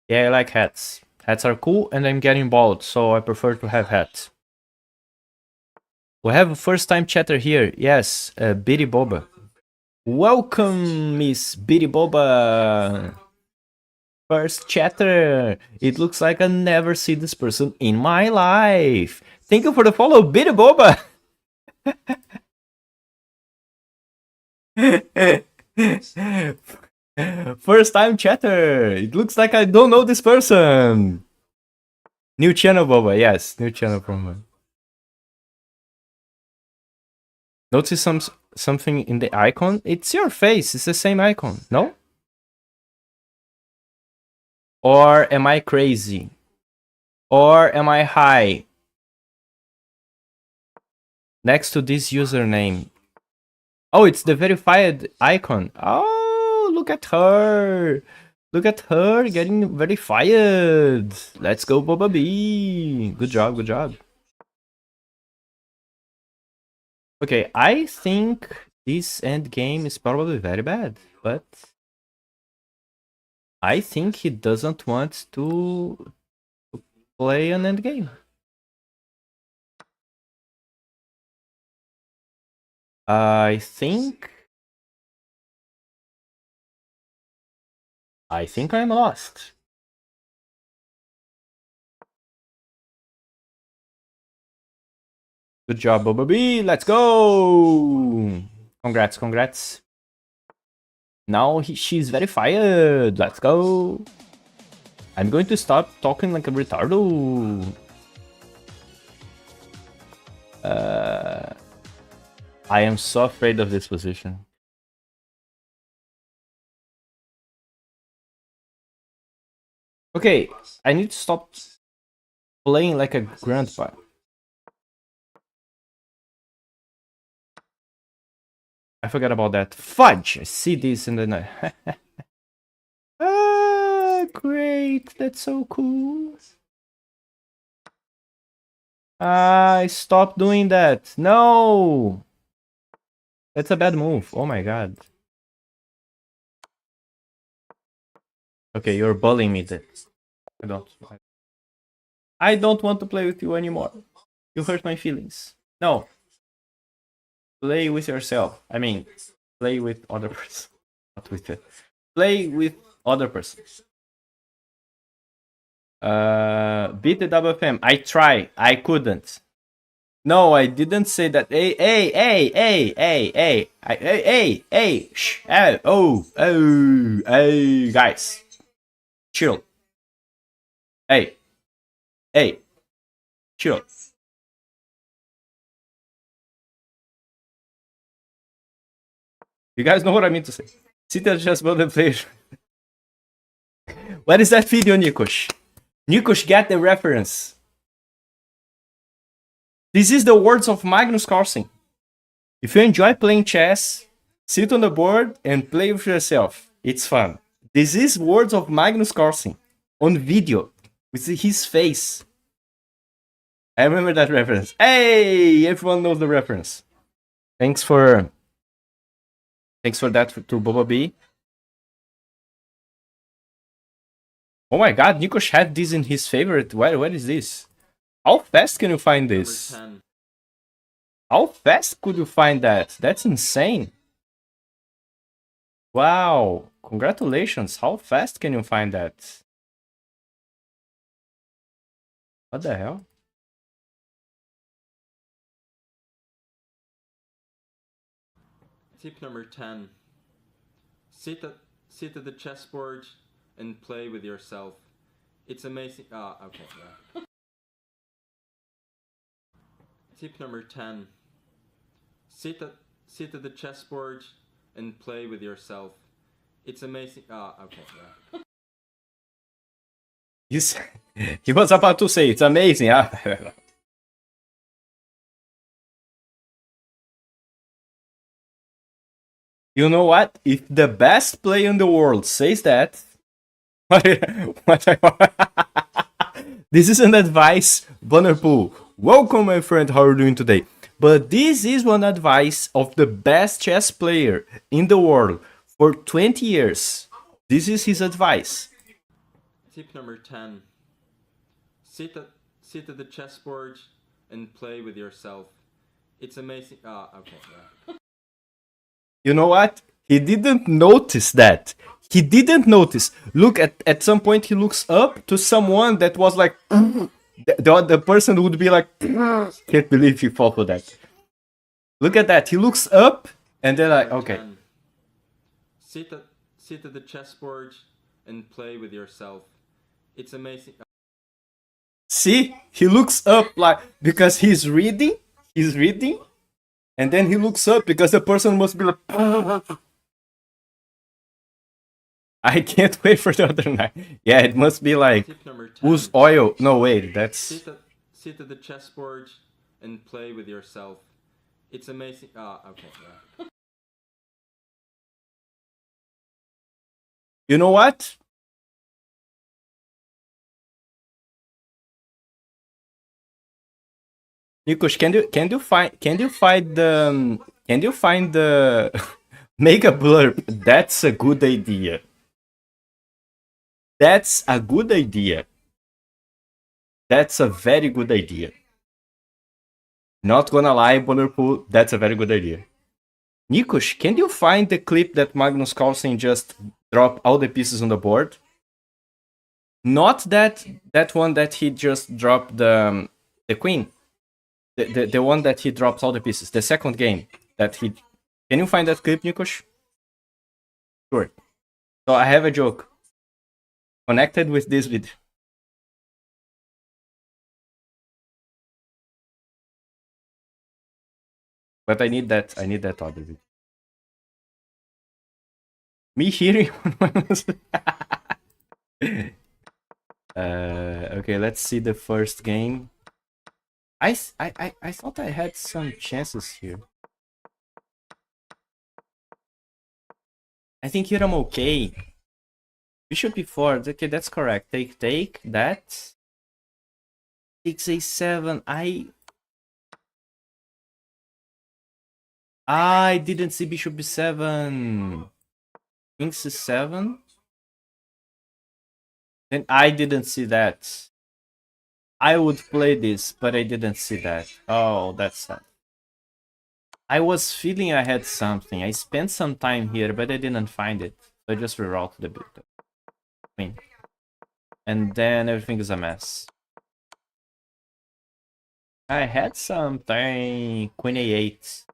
Yeah, I like hats. Hats are cool, and I'm getting bald, so I prefer to have hats. We have a first-time chatter here. Yes, Bitty Boba. Welcome, Miss Bitty Boba. First chatter. It looks like I never see this person in my life. Thank you for the follow, Bitty Boba. First time chatter. It looks like I don't know this person. New channel, Boba. Yes, new channel from. Notice something in the icon. It's your face. It's the same icon. No? Or am I crazy? Or am I high? Next to this username. Oh, it's the verified icon. Oh, look at her. Look at her getting verified. Let's go, Babyee. Good job, good job. Okay, I think this end game is probably very bad, but I think he doesn't want to play an end game. I think I'm lost. Good job, Babyee. Let's go. Congrats, congrats. Now she's verified. Let's go. I'm going to stop talking like a retardo. I am so afraid of this position. Okay, I need to stop playing like a grandpa. I forgot about that. Fudge! I see this in the night. Ah, great. That's so cool. I stopped doing that. No! That's a bad move. Oh my god. Okay, you're bullying me. I don't want to play with you anymore. You hurt my feelings. No. Play with yourself. I mean, play with other person. Not with it. Play with other persons. Beat the WFM. I try. I couldn't. No, I didn't say that. Hey, hey, hey, hey, hey, hey, hey, hey, hey, shh, oh, oh, hey, guys, chill. Hey, hey, chill. You guys know what I mean to say. Sit there, just build the page. What is that video, Nikos? Nikos, get the reference. This is the words of Magnus Carlsen. If you enjoy playing chess, sit on the board and play with yourself. It's fun. This is words of Magnus Carlsen on video with his face. I remember that reference. Hey, everyone knows the reference. Thanks for that to Babyee. Oh my god, Nikos had this in his favorite. What is this? How fast can you find this? How fast could you find that? That's insane. Wow. Congratulations. How fast can you find that? What the hell? Tip number 10. Sit at the chessboard and play with yourself. It's amazing. Okay, yeah. Tip number 10. Sit at the chessboard and play with yourself. It's amazing. Okay, yeah. He was about to say it's amazing. You know what? If the best player in the world says that, this is an advice, Bannerpool. Welcome, my friend. How are you doing today? But this is one advice of the best chess player in the world for 20 years. This is his advice. Tip number 10. Sit at the chessboard and play with yourself. It's amazing. Okay, yeah. You know what? He didn't notice that. He didn't notice. Look, at some point he looks up to someone that was like... the person would be like... Can't believe he fell for that. Look at that. He looks up and they're like, okay. Sit at the chessboard and play with yourself. It's amazing. See? He looks up like... Because he's reading. He's reading. And then he looks up because the person must be like... I can't wait for the other night. Yeah, it must be like... Whose oil? No, wait, that's... Sit at the chessboard and play with yourself. It's amazing. Okay, yeah. You know what? Nikos, can you find the make a blurb? That's a good idea. That's a good idea. That's a very good idea. Not gonna lie, Bonnerpool, that's a very good idea. Nikos, can you find the clip that Magnus Carlsen just dropped all the pieces on the board? Not that one that he just dropped the queen. The one that he drops all the pieces. The second game that he... Can you find that clip, Nikos? Sure. So I have a joke connected with this video. But I need that other video. Me hearing okay, let's see the first game. I thought I had some chances here. I think here I'm okay. Bishop b4. Okay, that's correct. Take that. 6a7. I didn't see bishop b7. King c7. Then I didn't see that. I would play this, but I didn't see that. Oh, that's sad. I was feeling I had something. I spent some time here, but I didn't find it. So I just rerouted the queen. And then everything is a mess. I had something. Queen a8.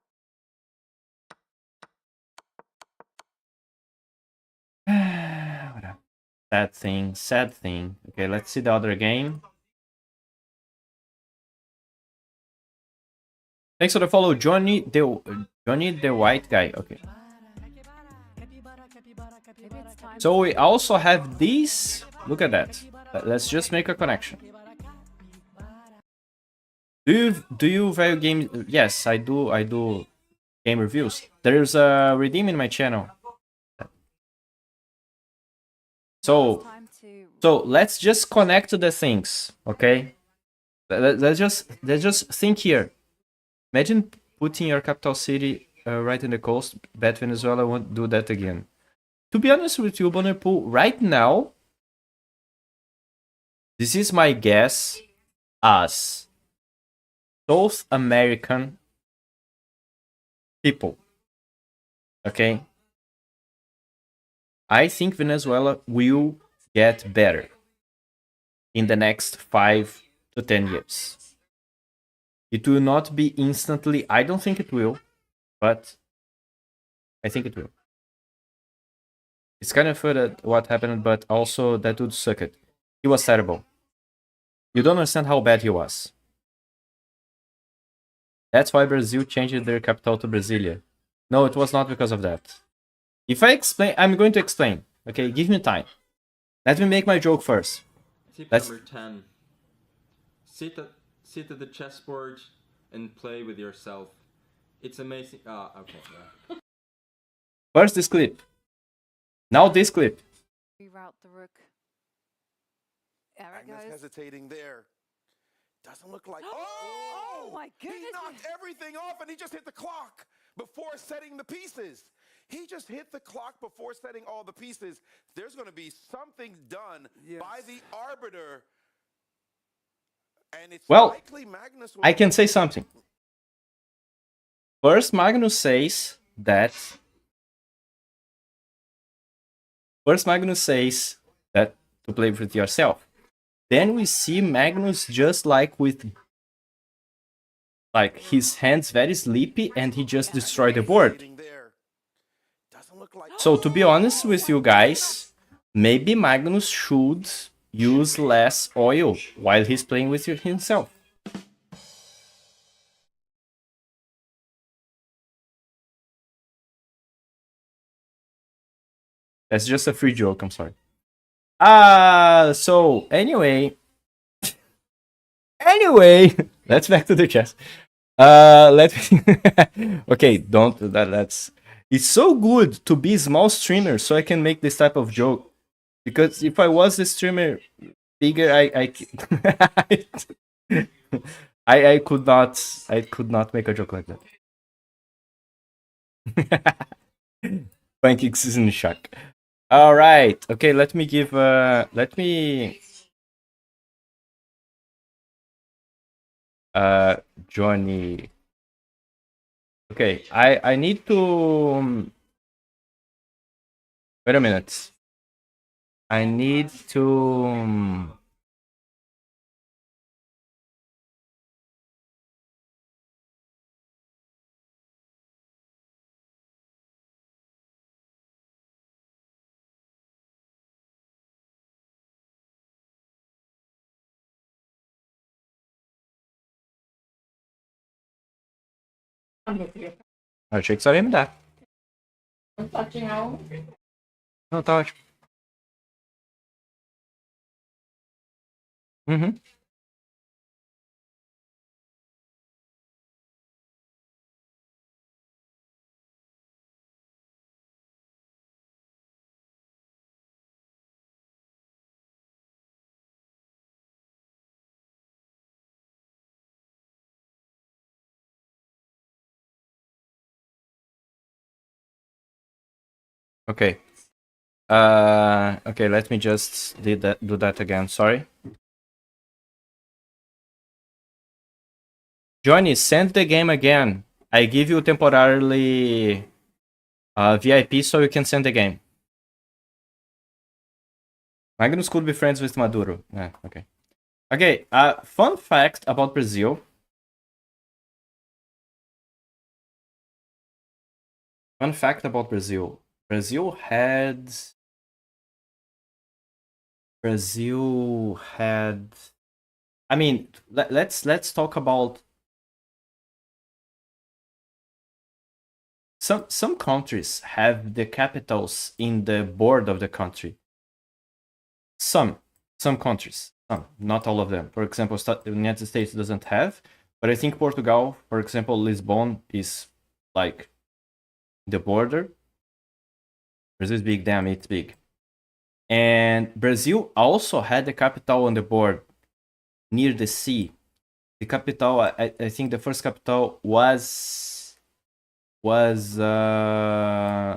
Sad thing. Okay, let's see the other game. Thanks for the follow, Johnny the white guy. Okay. So we also have these. Look at that. Let's just make a connection. Do you value games? Yes, I do game reviews. There's a redeem in my channel. So let's just connect to the things, okay? Let's just think here. Imagine putting your capital city right in the coast. Bet Venezuela won't do that again. To be honest with you, Bonerpool, right now, this is my guess as South American people. Okay? I think Venezuela will get better in the next 5 to 10 years. It will not be instantly. I don't think it will, but I think it will. It's kind of that what happened, but also that would suck it. He was terrible. You don't understand how bad he was. That's why Brazil changed their capital to Brasilia. No, it was not because of that. If I explain, I'm going to explain. Okay, give me time. Let me make my joke first. Tip Let's... number 10. Sit at the chessboard and play with yourself. It's amazing. Okay. Yeah. First this clip. Now this clip. Reroute the rook. There it Magnus goes. hesitating there. Doesn't look like. Oh my goodness. He knocked everything off and he just hit the clock before setting the pieces. He just hit the clock before setting all the pieces. There's going to be something done by the arbiter. And it's likely Magnus will... I can say something. First, Magnus says that. To play with yourself. Then we see Magnus just like with his hands very sleepy and he just destroyed the board. So to be honest with you guys, maybe Magnus should use less oil while he's playing with himself. That's just a free joke, I'm sorry. So anyway, let's back to the chess. Okay, don't that's it's so good to be a small streamer so I can make this type of joke. Because if I was a streamer bigger, I could not make a joke like that. Pancakes is in shock. All right. Okay, let me Johnny. Okay, I need to wait a minute. I need to Eu achei que só ia me dar. Não, tá ótimo. Uhum. Okay. Okay, let me just do that again. Sorry. Johnny, send the game again. I give you temporarily VIP so you can send the game. Magnus could be friends with Maduro. Yeah, okay. Okay, fun fact about Brazil. Fun fact about Brazil. Brazil had... I mean, let's talk about some countries have the capitals in the board of the country. Some countries, not all of them. For example, the United States doesn't have, but I think Portugal, for example, Lisbon is like the border. Brazil is big, damn, it's big. And Brazil also had the capital on the board near the sea. The capital, I think the first capital was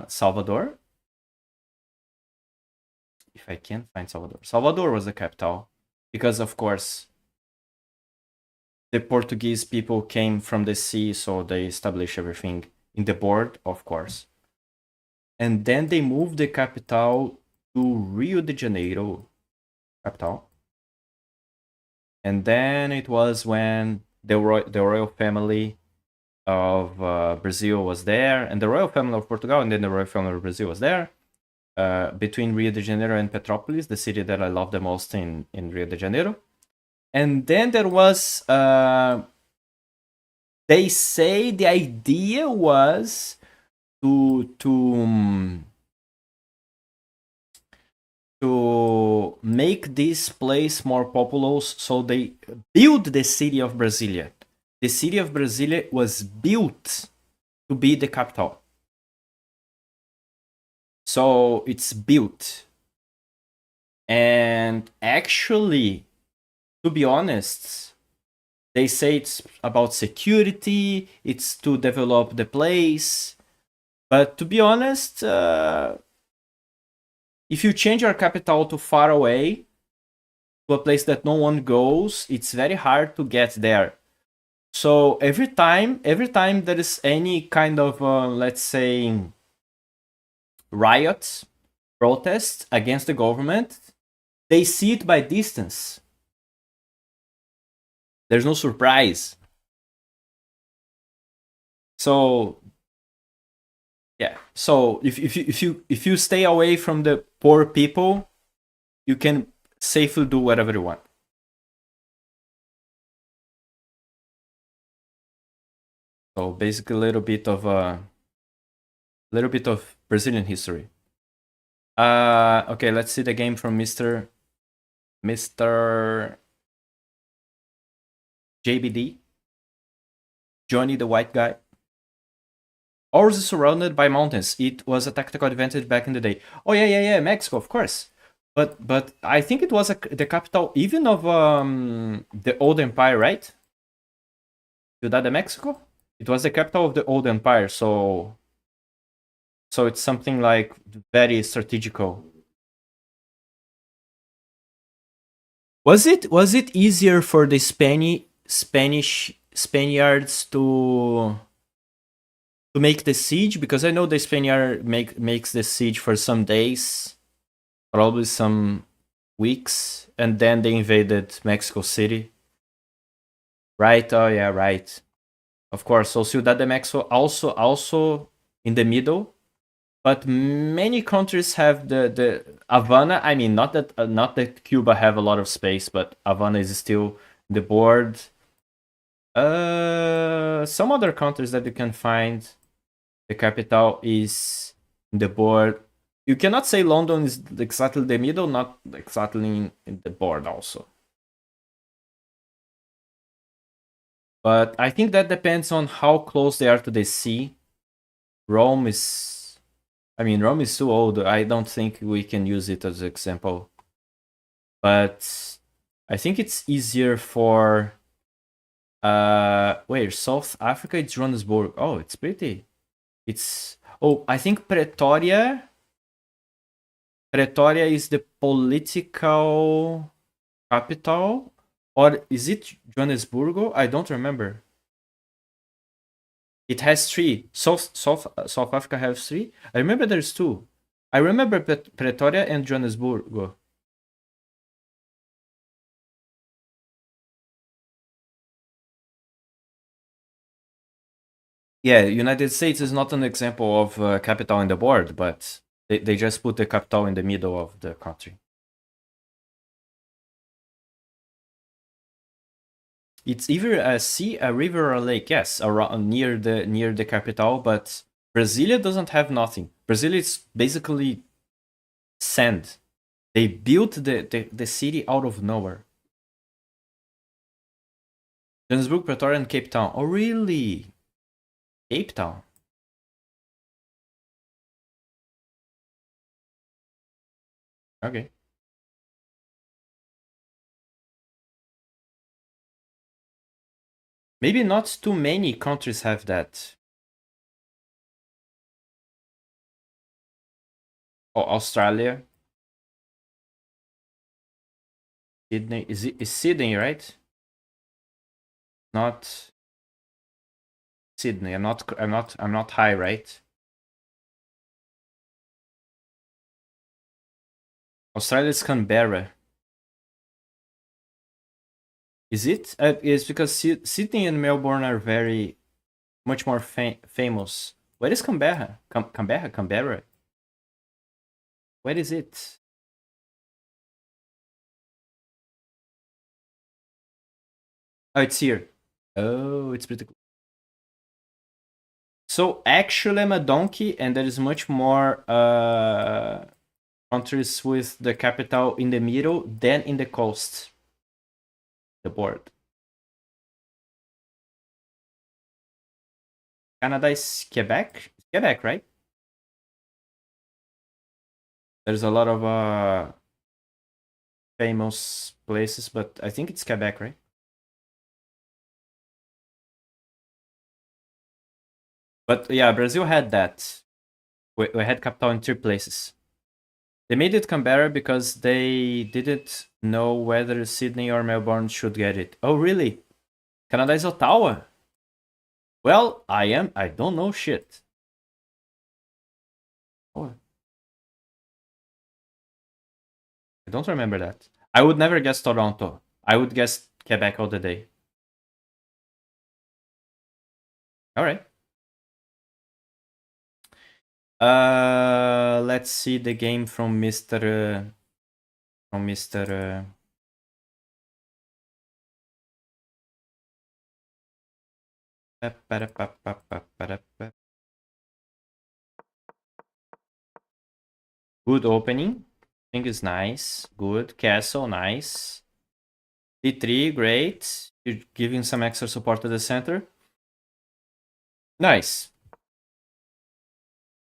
Salvador. If I can find Salvador. Salvador was the capital. Because, of course, the Portuguese people came from the sea, so they established everything in the board, of course. And then they moved the capital to Rio de Janeiro, capital. And then it was when the royal family of Brazil was there, and the royal family of Portugal, and then the royal family of Brazil was there. Between Rio de Janeiro and Petrópolis, the city that I love the most in Rio de Janeiro. And then there was, they say the idea was to make this place more populous, so they built the city of Brasilia. The city of Brasilia was built to be the capital. So it's built. And actually, to be honest, they say it's about security, it's to develop the place. But to be honest, if you change your capital to far away, to a place that no one goes, it's very hard to get there. So every time there is any kind of, let's say, riots, protests against the government, they see it by distance. There's no surprise. So yeah. So if you stay away from the poor people, you can safely do whatever you want. So basically, a little bit of Brazilian history. Okay, let's see the game from Mr. JBD, Johnny the White Guy. Ours is surrounded by mountains. It was a tactical advantage back in the day. Oh yeah, Mexico, of course. But I think it was the capital even of the old empire, right? Ciudad de Mexico. It was the capital of the old empire, so it's something like very strategical. Was it easier for the Spaniards to make the siege? Because I know the Spaniard makes the siege for some days, probably some weeks, and then they invaded Mexico City. Right? Oh yeah, right. Of course. So Ciudad de Mexico also in the middle, but many countries have the Havana. I mean, not that Cuba have a lot of space, but Havana is still the board. Some other countries that you can find, the capital is in the board. You cannot say London is exactly the middle, not exactly in the board also. But I think that depends on how close they are to the sea. Rome is too old. I don't think we can use it as an example. But I think it's easier for wait, South Africa, it's Johannesburg. Oh, it's pretty. I think Pretoria is the political capital, or is it Johannesburgo? I don't remember. It has 3. South Africa has 3. I remember there's 2. I remember Pretoria and Johannesburgo. Yeah, United States is not an example of capital in the board, but they just put the capital in the middle of the country. It's either a sea, a river, or a lake. Yes, around near the capital, but Brasilia doesn't have nothing. Brasilia is basically sand. They built the city out of nowhere. Johannesburg, Pretoria, and Cape Town. Oh, really? Cape Town. Okay. Maybe not too many countries have that. Oh, Australia. Sydney. Is Sydney, right? Not Sydney. I'm not high, right? Australia is Canberra. Is it? It's because Sydney and Melbourne are very much more famous. Where is Canberra? Canberra? Where is it? Oh, it's here. Oh, it's pretty cool. So actually, I'm a donkey, and there is much more countries with the capital in the middle than in the coast. The board. Canada is Quebec. Quebec, right? There's a lot of famous places, but I think it's Quebec, right? But yeah, Brazil had that. We had capital in 3 places. They made it Canberra because they didn't know whether Sydney or Melbourne should get it. Oh, really? Canada is Ottawa. Well, I don't know shit. Oh. I don't remember that. I would never guess Toronto. I would guess Quebec all the day. Alright. Let's see the game from Mr. Good opening. Thing is nice. Good. Castle, nice. D3, great. You're giving some extra support to the center. Nice.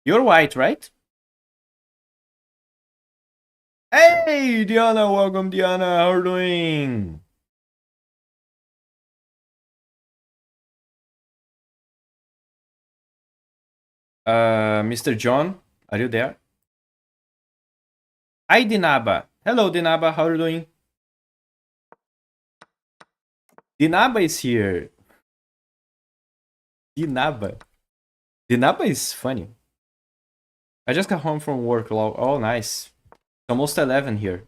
You're white, right? Hey, Diana, welcome, Diana. How are you doing? Mr. John, are you there? Hi, Dinaba. Hello, Dinaba. How are you doing? Dinaba is here. Dinaba. Dinaba is funny. I just got home from work. Oh, nice. It's almost 11 here.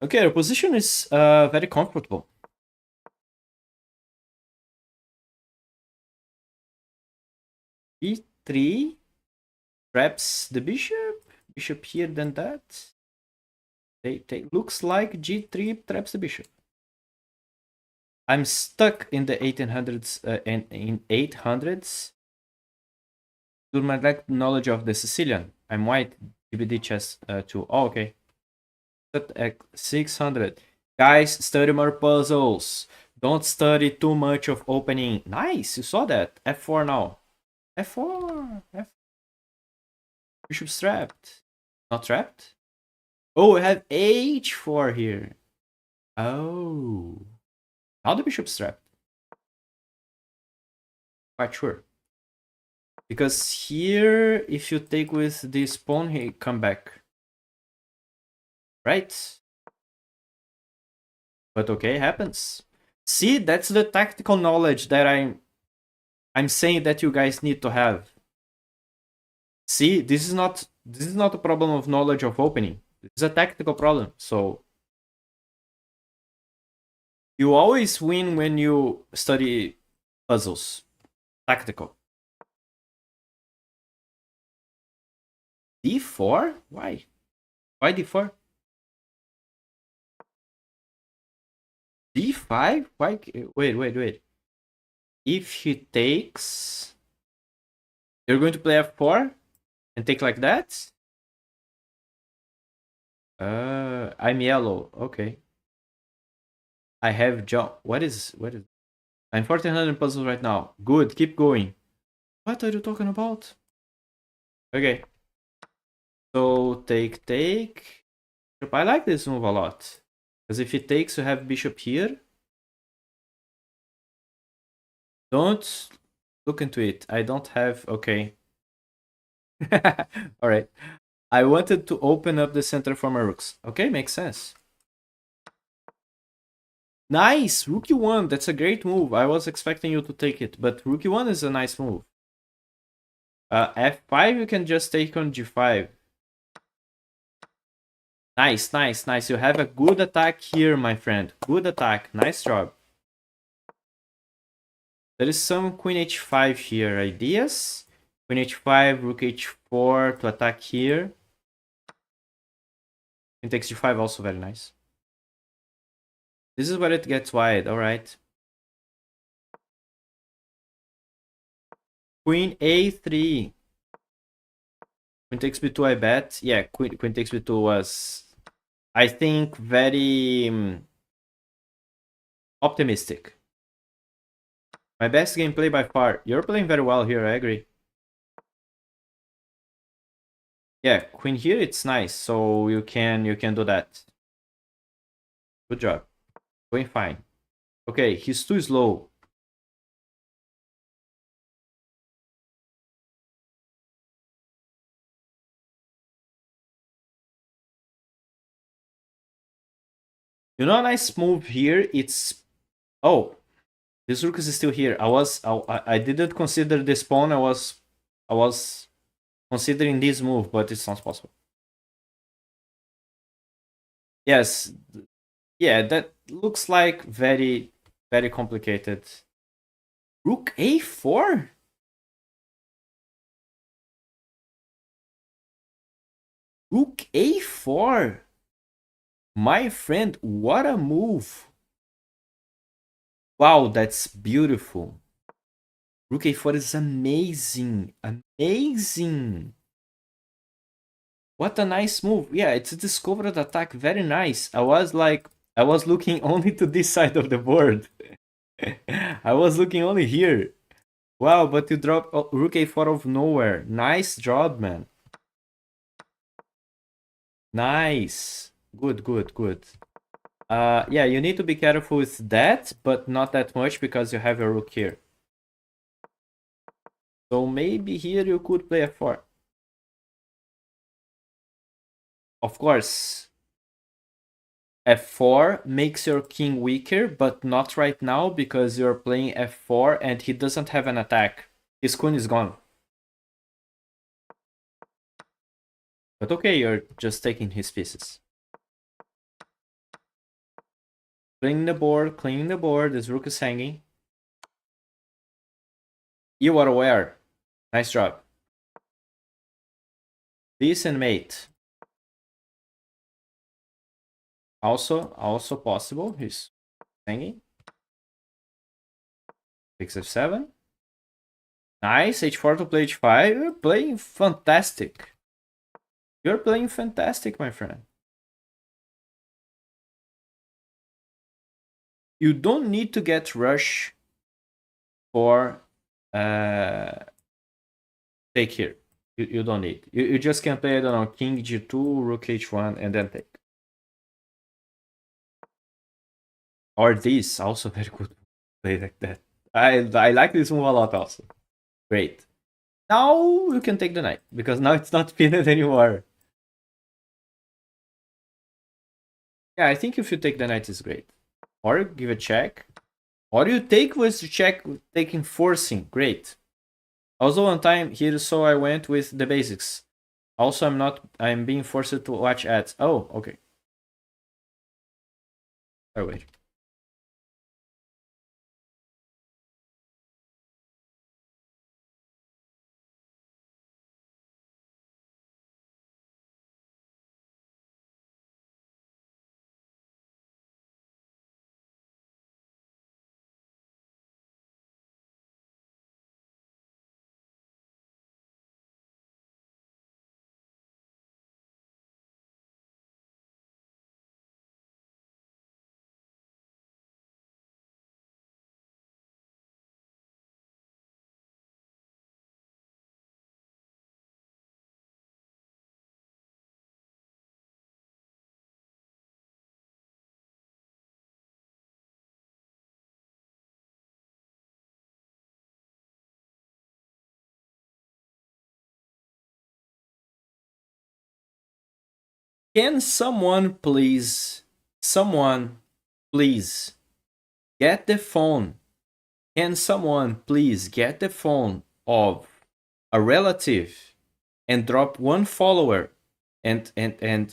Okay, our position is very comfortable. E3 traps the bishop. Bishop here, then that. Looks like G3 traps the bishop. I'm stuck in the 1800s and in 800s. To my lack knowledge of the Sicilian. I'm white. DBD chess 2. Oh, okay. 600. Guys, study more puzzles. Don't study too much of opening. Nice, you saw that. F4 now. F4. Bishop's trapped. Not trapped? Oh, we have H4 here. Oh. Now the bishop's trapped. Quite sure. Because here, if you take with this pawn, he come back. Right? But okay, happens. See, that's the tactical knowledge that I'm saying that you guys need to have. See, this is not a problem of knowledge of opening. It's a tactical problem. So you always win when you study puzzles. Tactical. D4? Why? Why D4? D5? Why? Wait. If he takes, you're going to play F4 and take like that? I'm yellow. Okay. I have John. What is? I'm 1400 puzzles right now. Good. Keep going. What are you talking about? Okay. So take. I like this move a lot. Because if he takes, you have bishop here. Don't look into it. I don't have... Okay. Alright. I wanted to open up the center for my rooks. Okay, makes sense. Nice! Rook e1, that's a great move. I was expecting you to take it, but rook e1 is a nice move. F5, you can just take on g5. Nice, nice, nice. You have a good attack here, my friend. Good attack. Nice job. There is some queen h5 here. Ideas? Queen h5, rook h4 to attack here. Queen takes g5, also very nice. This is where it gets wide, alright. Queen a3. Queen takes b2, I bet. Yeah, queen takes b2 was, I think, very optimistic. My best gameplay by far. You're playing very well here, I agree. Yeah, queen here, it's nice, so you can do that. Good job. Going fine. Okay, he's too slow. You know, a nice move here. It's... Oh, this rook is still here. I didn't consider this pawn. I was considering this move, but it's not possible. Yes, yeah, that looks like very, very complicated. Rook a4? Rook a4? My friend, what a move! Wow, that's beautiful. Rook a4 is amazing. Amazing. What a nice move. Yeah, it's a discovered attack. Very nice. I was looking only to this side of the board. I was looking only here. Wow, but you dropped rook a4 of nowhere. Nice job, man. Nice. Good, good, good. Yeah, you need to be careful with that, but not that much because you have a rook here. So maybe here you could play f4. Of course, f4 makes your king weaker, but not right now because you're playing f4 and he doesn't have an attack. His queen is gone. But okay, you're just taking his pieces. Cleaning the board, cleaning the board. This rook is hanging. You are aware. Nice job. Decent mate. Also possible. He's hanging. Takes f7. Nice. h4 to play h5. You're playing fantastic. You're playing fantastic, my friend. You don't need to get rush for take here. You don't need. You just can play, I don't know, king g2, rook h1, and then take. Or this, also very good play like that. I like this move a lot also. Great. Now you can take the knight, because now it's not pinned anymore. Yeah, I think if you take the knight is great. Or give a check. Or you take with check, taking forcing. Great. Also one time here, so I went with the basics. Also, I'm being forced to watch ads. Oh, okay. Oh, wait. Can someone please get the phone? Can someone please get the phone of a relative and drop one follower and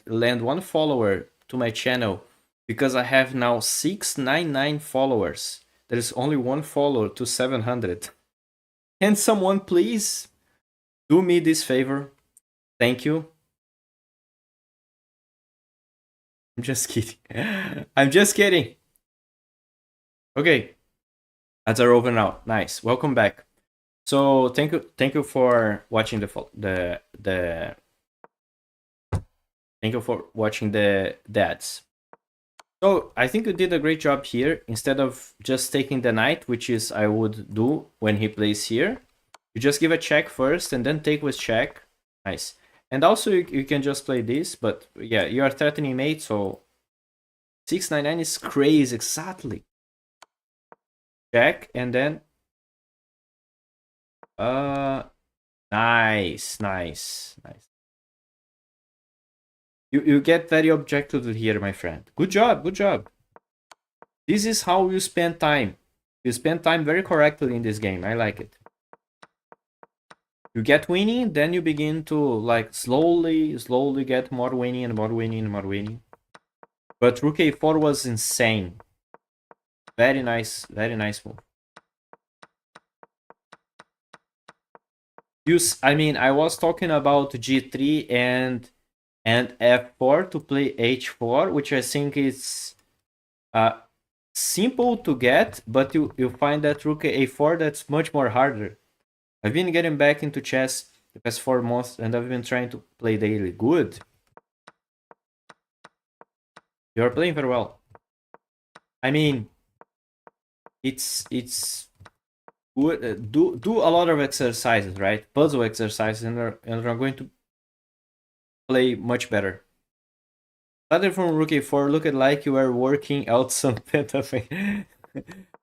land one follower to my channel, because I have now 699 followers. There is only one follower to 700. Can someone please do me this favor? Thank you. I'm just kidding. I'm just kidding. Okay, ads are over now. Nice. Welcome back. So thank you for watching the thank you for watching the ads. So I think you did a great job here. Instead of just taking the knight, which is I would do when he plays here, you just give a check first and then take with check. Nice. And also you can just play this, but yeah, you are threatening mate, so 699 is crazy. Exactly. Check and then nice. You get very objective here, my friend. Good job. This is how you spend time. You spend time very correctly in this game. I like it. You get winning, then you begin to like slowly get more winning and more winning. But rook a4 was insane. Very nice move. I mean, I was talking about g3 and f4 to play h4, which I think is simple to get, but you find that rook a4 that's much more harder. I've been getting back into chess the past 4 months, and I've been trying to play daily. Good. You're playing very well. I mean, it's good. Do a lot of exercises, right? Puzzle exercises, and are going to play much better. Started from rook a4. Look at like you were working out something.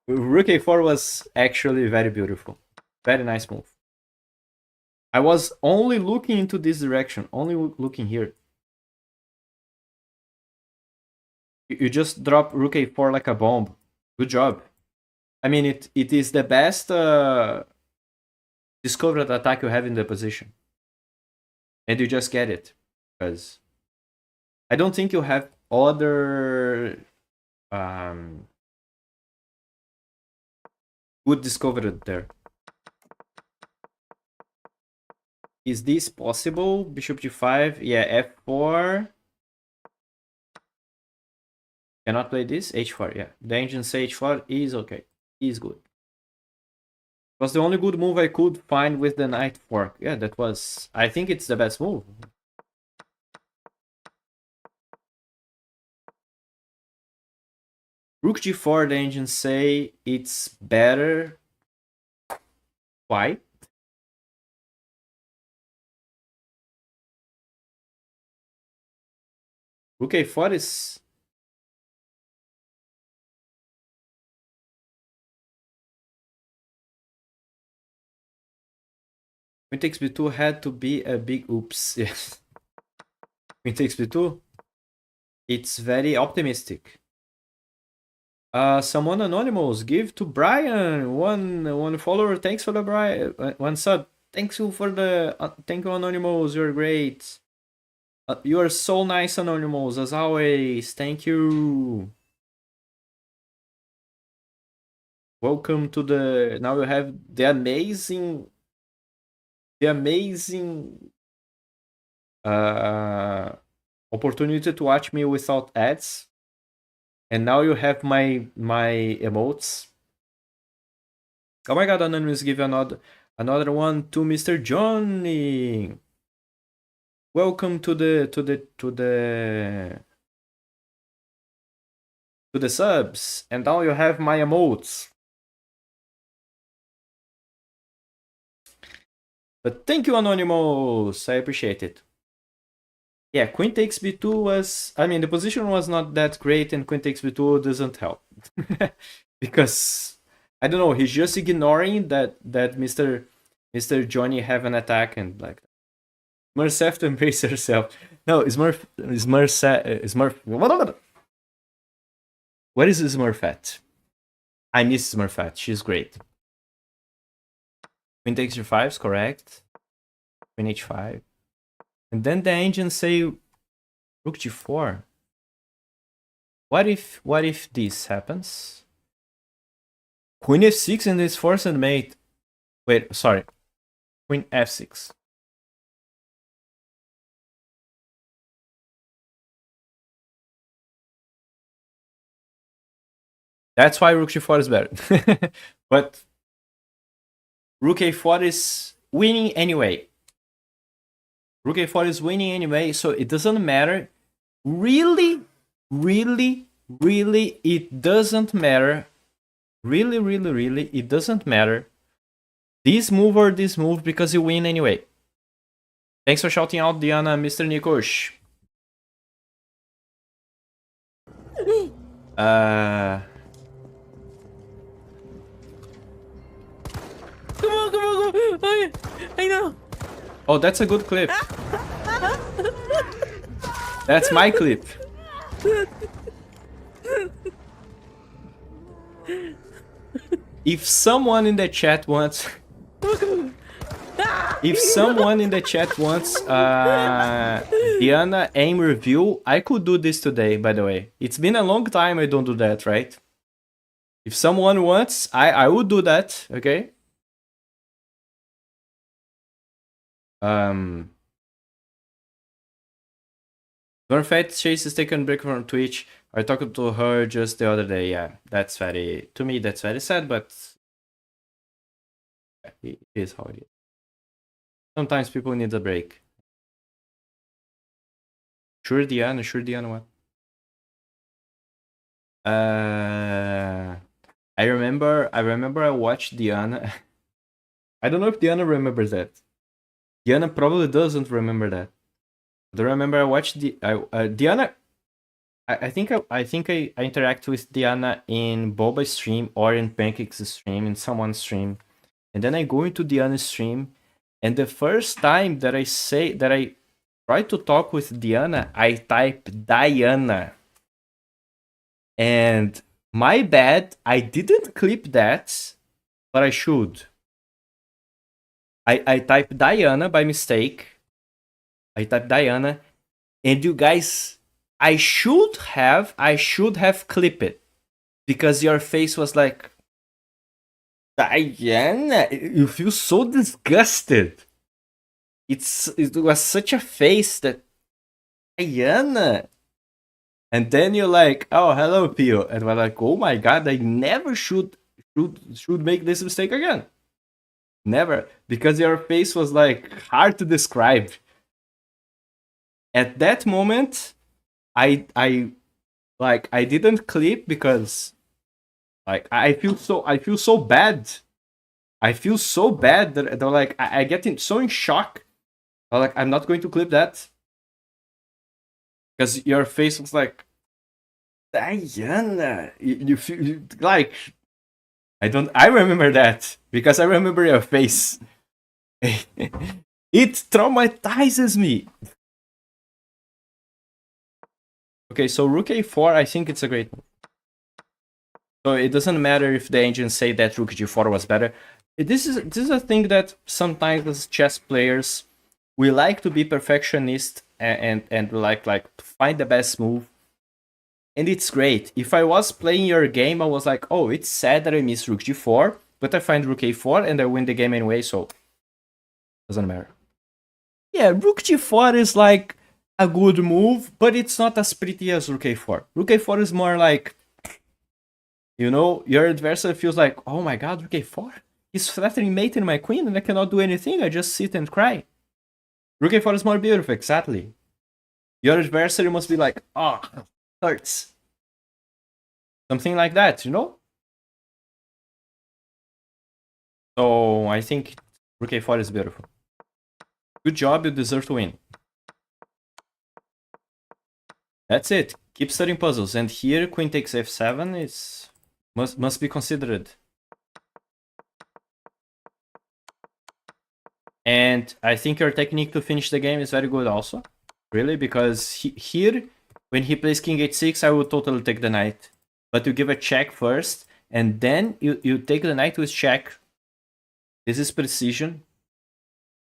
Rook a4 was actually very beautiful. Very nice move. I was only looking into this direction, only looking here. You just drop rook a4 like a bomb. Good job. I mean, it is the best discovered attack you have in the position. And you just get it. Because I don't think you have other good discovered there. Is this possible? Bishop g5. Yeah, f4. Cannot play this. h4. Yeah, the engine say h4 is okay. Is good. It was the only good move I could find with the knight fork. Yeah, that was. I think it's the best move. Rook g4. The engine say it's better. Why? Rook a4 is. Queen takes b2 had to be a big oops. Yes. Queen takes b2. It's very optimistic. Someone anonymous. Give to Brian. One follower. Thanks for the Brian. One sub. Thanks you for the. Thank you, anonymous. You're great. You are so nice, anonymous, as always. Thank you. Welcome to the. Now you have the amazing opportunity to watch me without ads. And now you have my emotes. Oh my god, anonymous, give another one to Mr. Johnny. Welcome to the subs, and now you have my emotes. But thank you, anonymous. I appreciate it. Yeah, queen takes b2 was. I mean, the position was not that great, and queen takes b2 doesn't help because I don't know. He's just ignoring that Mr. Johnny have an attack and like. Smurf to embrace herself. No, Smurf. What is Smurfette? I miss Smurfette. She's great. Queen takes G5 is correct. Queen H5. And then the engine say Rook G4. What if this happens? Queen F6 and this forced mate. Wait, sorry. Queen F6. That's why Rook G4 is better. But Rook A4 is winning anyway. Rook A4 is winning anyway, so it doesn't matter. Really, it doesn't matter. Really, it doesn't matter. This move or this move because you win anyway. Thanks for shouting out, Diana, Mr. Nikosh. Come on. I know. Oh, that's a good clip. That's my clip. If someone in the chat wants... If someone in the chat wants Diana aim review, I could do this today, by the way. It's been a long time I don't do that, right? If someone wants, I would do that, okay? Norfet Chase is taking a break from Twitch. I talked to her just the other day. Yeah, that's very... To me, that's very sad, but... It is how it is. Sometimes people need a break. Sure, Diana, what? I remember I watched Diana. I don't know if Diana remembers that. Diana probably doesn't remember that. But I remember I watched Diana. I think I interact with Diana in Boba stream or in Pancake's stream, in someone's stream. And then I go into Diana's stream, and the first time that I try to talk with Diana, I type Diana. And my bad, I didn't clip that, but I should. I typed Diana by mistake. I typed Diana, and you guys, I should have clipped it, because your face was like, Diana, you feel so disgusted. It was such a face that, Diana. And then you're like, oh, hello, Pio. And we're like, oh my god, I never should make this mistake again. Never. Because your face was like hard to describe. At that moment, I didn't clip because like I feel so bad. I feel so bad that they're like I get so in shock. I'm like, I'm not going to clip that. Because your face was like, Diana, you feel like I remember that because I remember your face. It traumatizes me. Okay, so Rook A4, I think it's a great move. So it doesn't matter if the engines say that Rook G4 was better. This is a thing that sometimes as chess players, we like to be perfectionist and like to find the best move. And it's great. If I was playing your game, I was like, oh, it's sad that I miss Rook G4, but I find Rook A4 and I win the game anyway, so doesn't matter. Yeah, Rook G4 is like a good move, but it's not as pretty as Rook A4. Rook A4 is more like, you know, your adversary feels like, oh my god, Rook A4? He's threatening mating my queen and I cannot do anything, I just sit and cry. Rook A4 is more beautiful, exactly. Your adversary must be like, oh, hurts. Something like that, you know? So I think Rook A4 is beautiful. Good job, you deserve to win. That's it. Keep studying puzzles. And here, Queen takes F7 is must be considered. And I think your technique to finish the game is very good also. Really, because here, when he plays king h6, I would totally take the knight. But you give a check first, and then you take the knight with check. This is precision.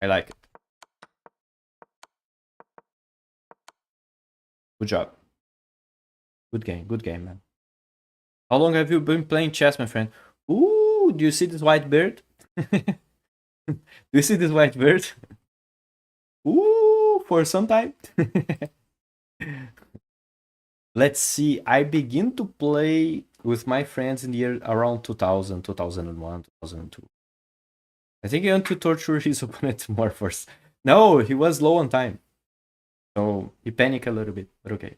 I like it. Good job. Good game, man. How long have you been playing chess, my friend? Ooh, do you see this white bird? Do you see this white bird? Ooh, for some time. Let's see. I begin to play with my friends in the year around 2000, 2001, 2002. I think I want to torture his opponent more first. No, he was low on time. So he panicked a little bit, but okay.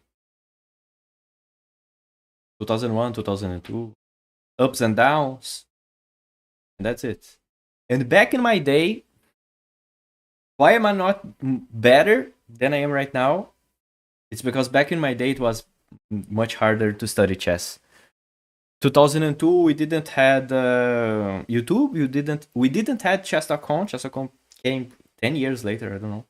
2001, 2002. Ups and downs. And that's it. And back in my day, why am I not better than I am right now? It's because back in my day, it was much harder to study chess. 2002, we didn't had YouTube. We didn't had chess.com. Chess.com came 10 years later. I don't know,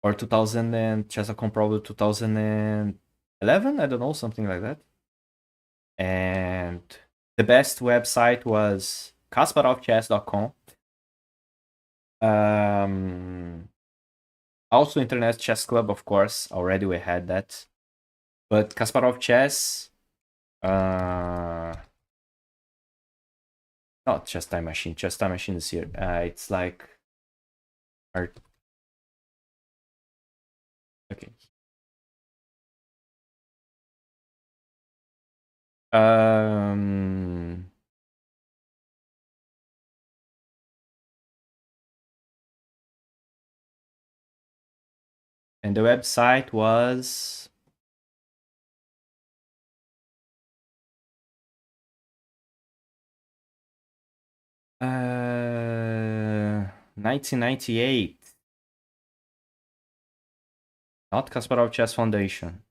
or 2000 and chess.com probably 2011. I don't know, something like that. And the best website was kasparovchess.com. Also Internet Chess Club, of course. Already we had that. But Kasparov Chess, not Chess Time Machine. Chess Time Machine is here. It's like art. Okay. And the website was 1998. Not Kasparov Chess Foundation.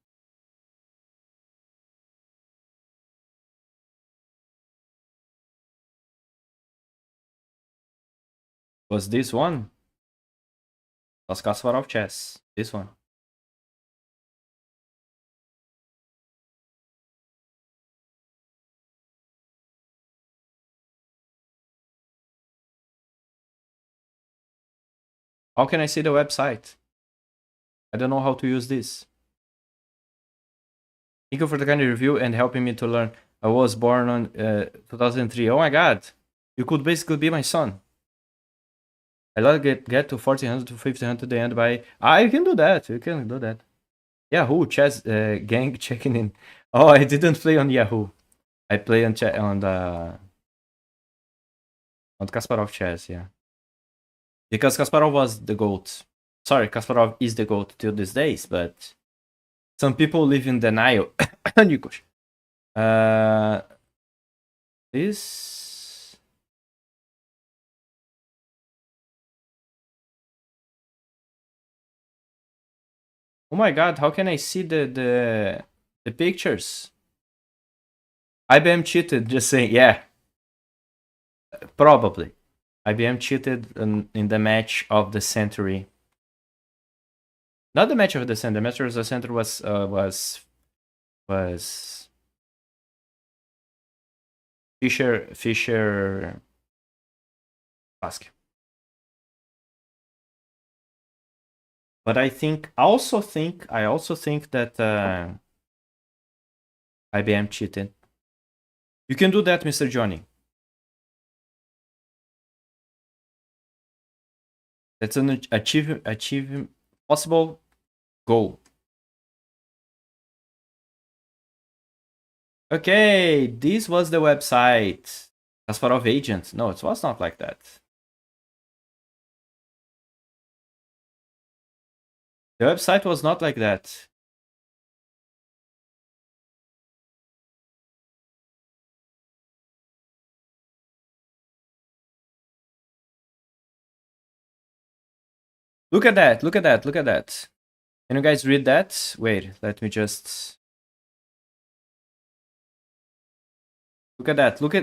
Was this one? Was Kasparov Chess. This one. How can I see the website? I don't know how to use this. Thank you for the kind review and helping me to learn. I was born on 2003. Oh my god. You could basically be my son. I love get to 1400 to 1500 the end by... you can do that. You can do that. Yahoo, chess gang checking in. Oh, I didn't play on Yahoo. I play on Kasparov Chess, yeah. Because Kasparov was the GOAT. Sorry, Kasparov is the GOAT till these days, but some people live in denial. Nikos. This... Oh my god, how can I see the pictures? IBM cheated, just saying, yeah. Probably. IBM cheated in the match of the century. Not the match of the century. The match of the century was Fischer Basque. But I also think that IBM cheated. You can do that, Mr. Johnny. That's an achieving possible goal. Okay, this was the website. Kasparov agent. No, it was not like that. The website was not like that. Look at that, look at that, look at that. Can you guys read that? Wait, let me just... Look at that, look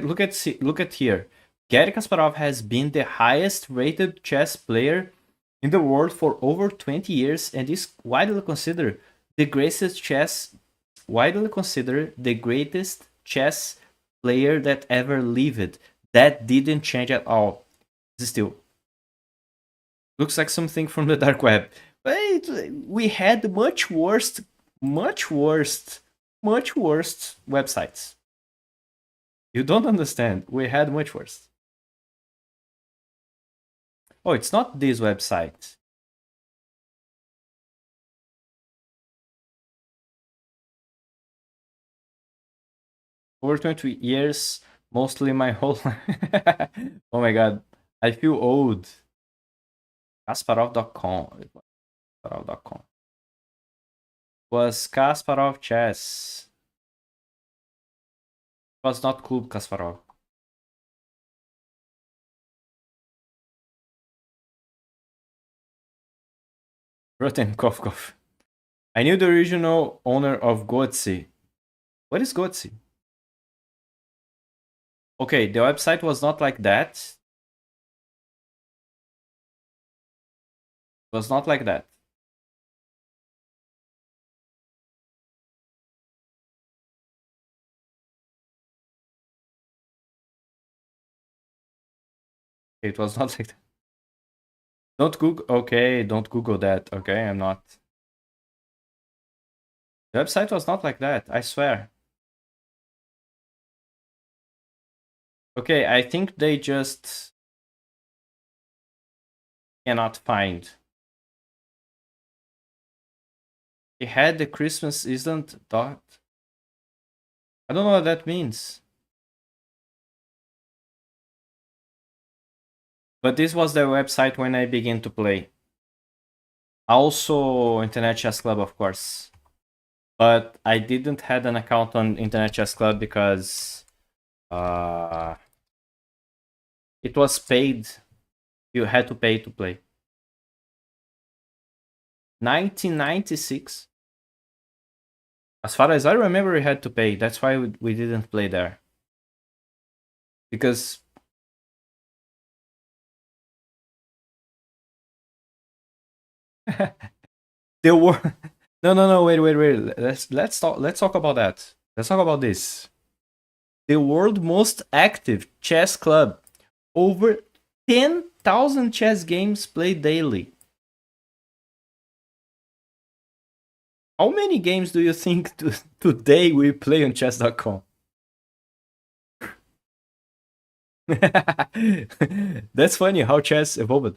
at here. Garry Kasparov has been the highest rated chess player in the world for over 20 years and is widely considered the greatest chess player that ever lived. That didn't change at all. Still looks like something from the dark web. But we had much worse websites. You don't understand. We had much worse. Oh, it's not this website. Over 20 years, mostly my whole life. Oh my god, I feel old. Kasparov.com. Kasparov.com. Was Kasparov chess. Was not Club Kasparov. Roten Kovkov. I knew the original owner of Gotsi. What is Gotsi? Okay, the website was not like that. It was not like that. It was not like that. Don't Google. Okay, don't Google that. Okay, I'm not. The website was not like that, I swear. Okay, I think they just cannot find. He had the Christmas isn't dot. I don't know what that means. But this was their website when I began to play. Also Internet Chess Club, of course. But I didn't have an account on Internet Chess Club because it was paid. You had to pay to play. 1996. As far as I remember, we had to pay. That's why we didn't play there. Because there were no wait. Let's talk about that. Let's talk about this. The world most active chess club. Over 10,000 chess games played daily. How many games do you think today we play on chess.com? That's funny how chess evolved.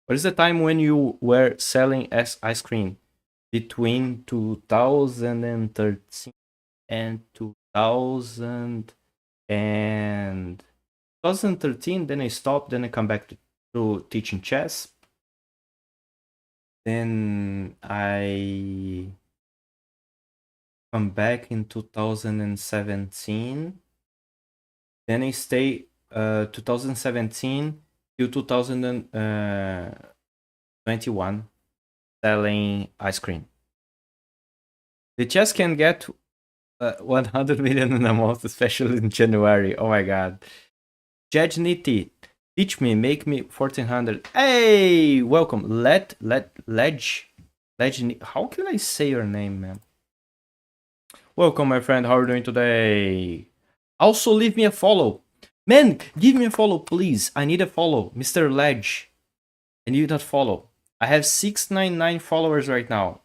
What is the time when you were selling ice cream? Between 2013 and 2013, then I stopped, then I come back to teaching chess. Then I come back in 2017. Then I stay 2017 to 2021 selling ice cream. The chess can get 100 million in a month, especially in January. Oh my god. Jajniti, teach me, make me 1400. Hey, welcome. Ledge. How can I say your name, man? Welcome, my friend. How are you doing today? Also, leave me a follow. Man, give me a follow, please. I need a follow. Mr. Ledge. I need that follow. I have 699 followers right now.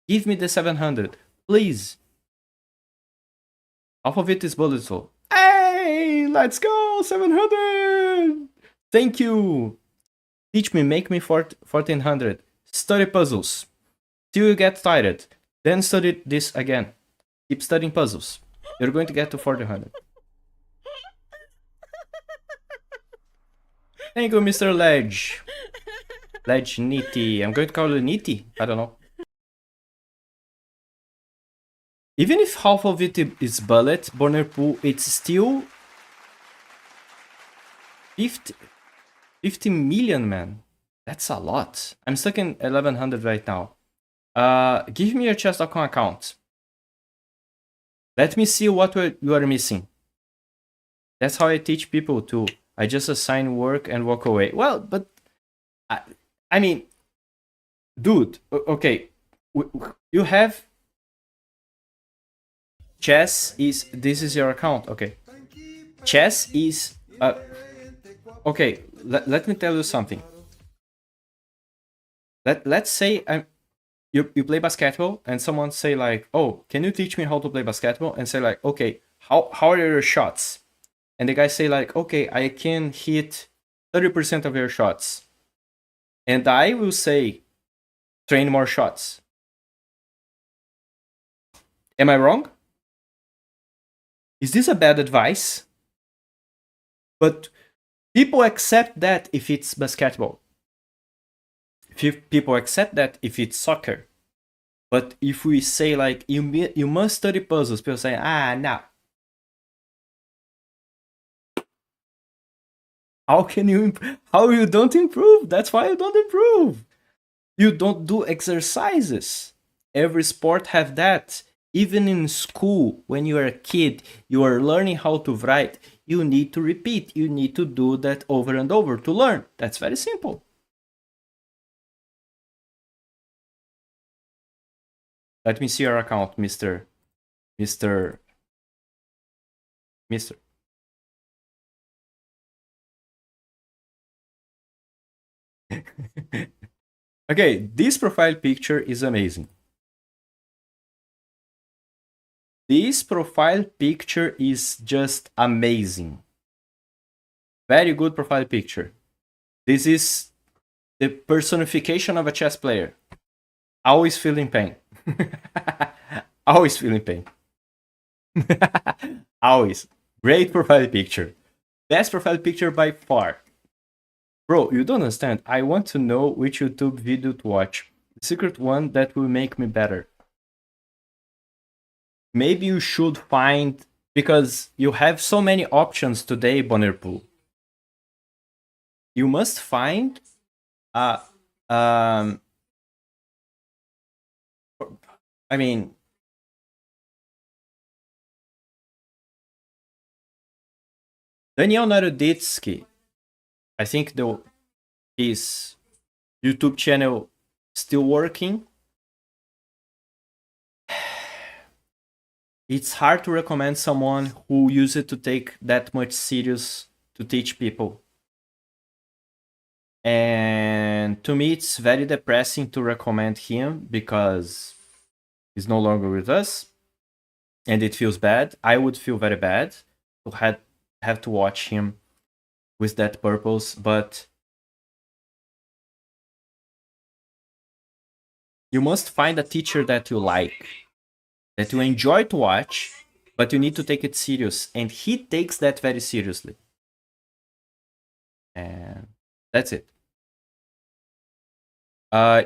Give me the 700, please. Half of it is bulletful. Hey, let's go, 700. Thank you. Teach me, make me 1400. Study puzzles till you get tired. Then study this again. Keep studying puzzles. You're going to get to 1400. Thank you, Mr. Ledge. Ledge Nitty. I'm going to call you Nitty. I don't know. Even if half of it is bullet, burner pool, it's still 50 million, man. That's a lot. I'm stuck in 1100 right now. Give me your chess.com account. Let me see what you are missing. That's how I teach people too. I just assign work and walk away. Well, but I mean, dude, okay, you have chess is this is your account, okay? Chess is okay. Let me tell you something. Let's say you play basketball and someone say like, oh, can you teach me how to play basketball? And say like, okay, how are your shots? And the guy say like, okay, I can hit 30% of your shots. And I will say, train more shots. Am I wrong? Is this a bad advice? But people accept that if it's basketball. People accept that if it's soccer. But if we say like, you must study puzzles, people say, no. How you don't improve? That's why you don't improve. You don't do exercises. Every sport have that. Even in school, when you are a kid, you are learning how to write. You need to repeat. You need to do that over and over to learn. That's very simple. Let me see your account, Mr. Okay, this profile picture is amazing. This profile picture is just amazing. Very good profile picture. This is the personification of a chess player. Always feeling pain. Always feeling pain. Always. Great profile picture. Best profile picture by far. Bro, you don't understand. I want to know which YouTube video to watch. The secret one that will make me better. Maybe you should find, because you have so many options today, Bonnerpool. You must find I mean, Daniel Naroditsky, I think his YouTube channel still working. It's hard to recommend someone who used to take that much serious to teach people. And to me, it's very depressing to recommend him because he's no longer with us. And it feels bad. I would feel very bad to have to watch him with that purpose, but you must find a teacher that you like, that you enjoy to watch, but you need to take it serious. And he takes that very seriously. And that's it.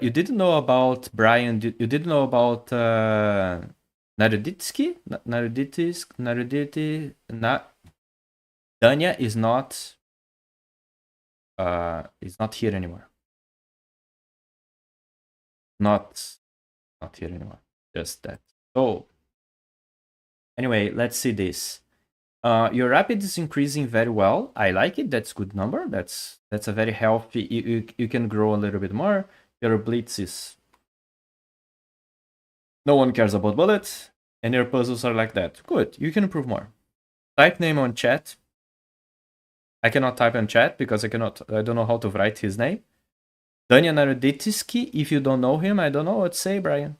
You didn't know about Brian, you didn't know about Naroditsky? Danya is not here anymore. Not here anymore. Just that. So anyway, let's see this. Your rapid is increasing very well. I like it. That's good number. That's a very healthy. You can grow a little bit more. Your blitz is. No one cares about bullets, and your puzzles are like that. Good. You can improve more. Type name on chat. I cannot type on chat because I don't know how to write his name. Daniel Naroditsky, if you don't know him, I don't know what to say, Brian.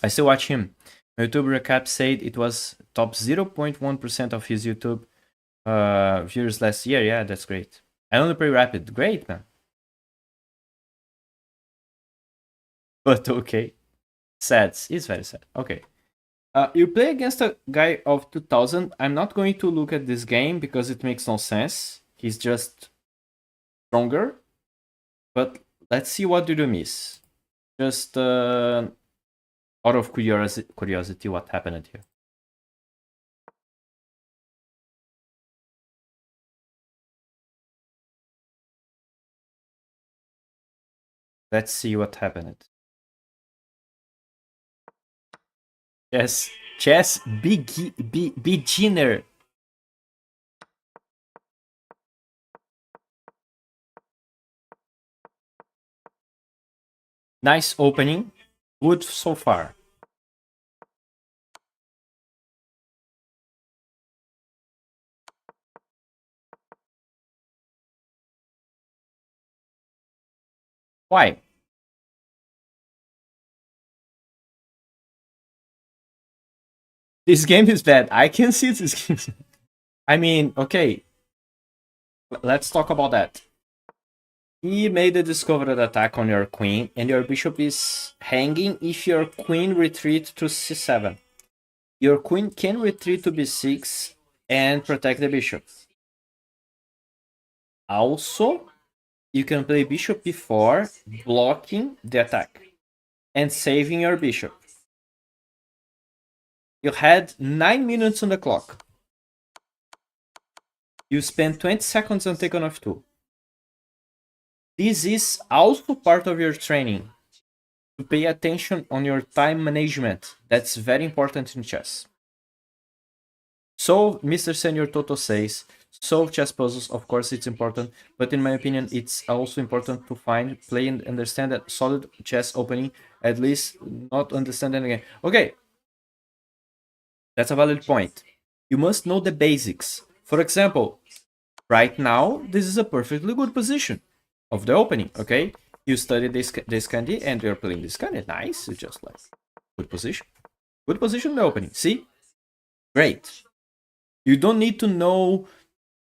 I still watch him. My YouTube recap said it was top 0.1% of his YouTube viewers last year. Yeah, that's great. I only play rapid. Great, man. But okay. Sad. It's very sad. Okay. You play against a guy of 2000. I'm not going to look at this game because it makes no sense. He's just stronger. But let's see what did you miss. Just out of curiosity, what happened here? Let's see what happened. Chess beginner. Nice opening. Good so far. Why? This game is bad. I can see this game. I mean, okay. Let's talk about that. He made a discovered attack on your queen, and your bishop is hanging if your queen retreats to c7. Your queen can retreat to b6 and protect the bishop. Also, you can play bishop b4, blocking the attack and saving your bishop. You had 9 minutes on the clock. You spent 20 seconds on take on f2. This is also part of your training. To pay attention on your time management. That's very important in chess. So, Mr. Senior Toto says, solve chess puzzles, of course it's important, but in my opinion it's also important to find, play and understand a solid chess opening, at least not understanding again. Okay, that's a valid point. You must know the basics. For example, right now, this is a perfectly good position of the opening, okay? You study this candy and you're playing this candy. Nice, you just like, good position. Good position in the opening, see? Great. You don't need to know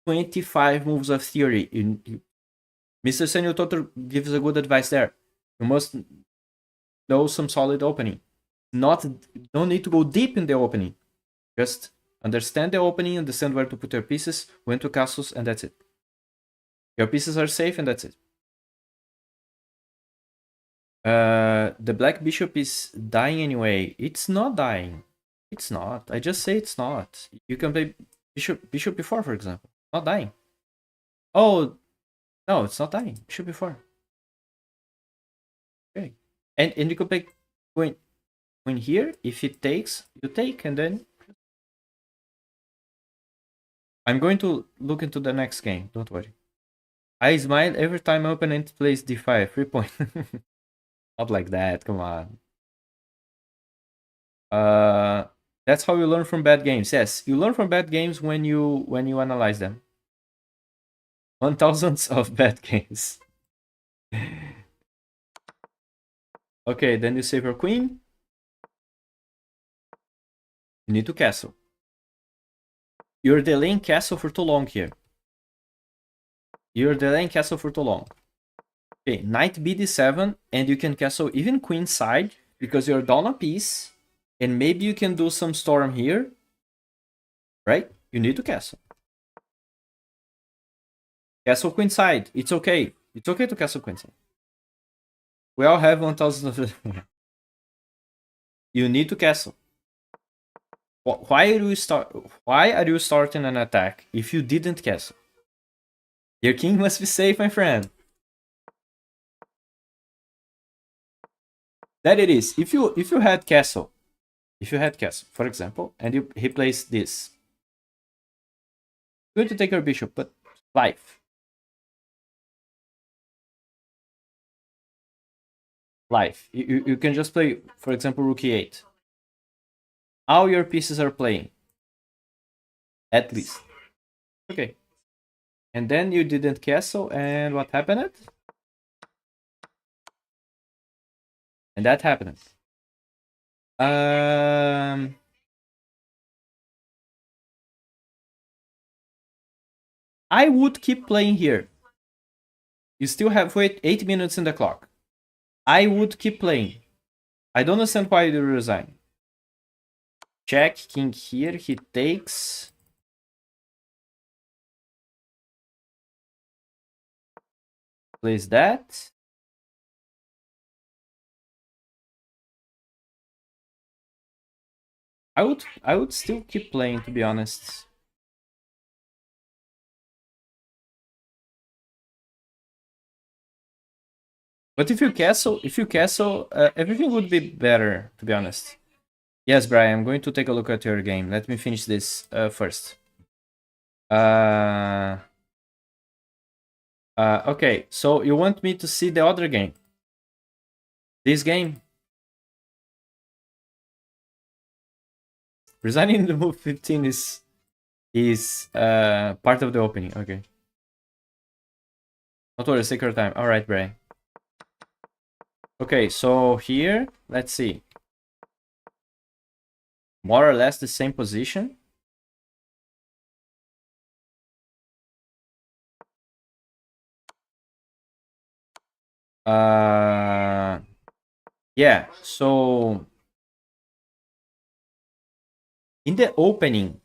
25 moves of theory. Mr. Senor Toto gives a good advice there. You must know some solid opening. Don't need to go deep in the opening. Just understand the opening, understand where to put your pieces, when to castles, and that's it. Your pieces are safe, and that's it. The black bishop is dying anyway. It's not dying. It's not. I just say it's not. You can play bishop b4, for example. Not dying. Oh, no, it's not dying. Bishop b4. Okay. And you can play queen here. If it takes, you take, and then I'm going to look into the next game. Don't worry. I smile every time my opponent plays d5. 3 point. Not like that. Come on. That's how you learn from bad games. Yes, you learn from bad games when you analyze them. 1000s of bad games. Okay, then you save your queen. You need to castle. You're delaying castle for too long here. You're delaying castle for too long. Okay, knight bd7, and you can castle even queen side because you're down a piece, and maybe you can do some storm here, right? You need to castle. Castle queen side. It's okay. It's okay to castle queen side. We all have 1000 of them. You need to castle. Why are you starting an attack if you didn't castle? Your king must be safe, my friend. That it is. If you had castle, for example, and he plays this, you're going to take your bishop, but life. You can just play, for example, rook e8. All your pieces are playing. At least. Okay. And then you didn't castle, and what happened? And that happened. I would keep playing here. You still have 8 minutes in the clock. I would keep playing. I don't understand why you resign. Check, king here, he takes. Plays that. I would still keep playing, to be honest. But if you castle, everything would be better, to be honest. Yes, Brian, I'm going to take a look at your game. Let me finish this first. Okay, so you want me to see the other game? This game. Resigning the move 15 is part of the opening. Okay. Not worry, take your time. Alright, Bray. Okay, so here, let's see. More or less the same position. Yeah, so in the opening,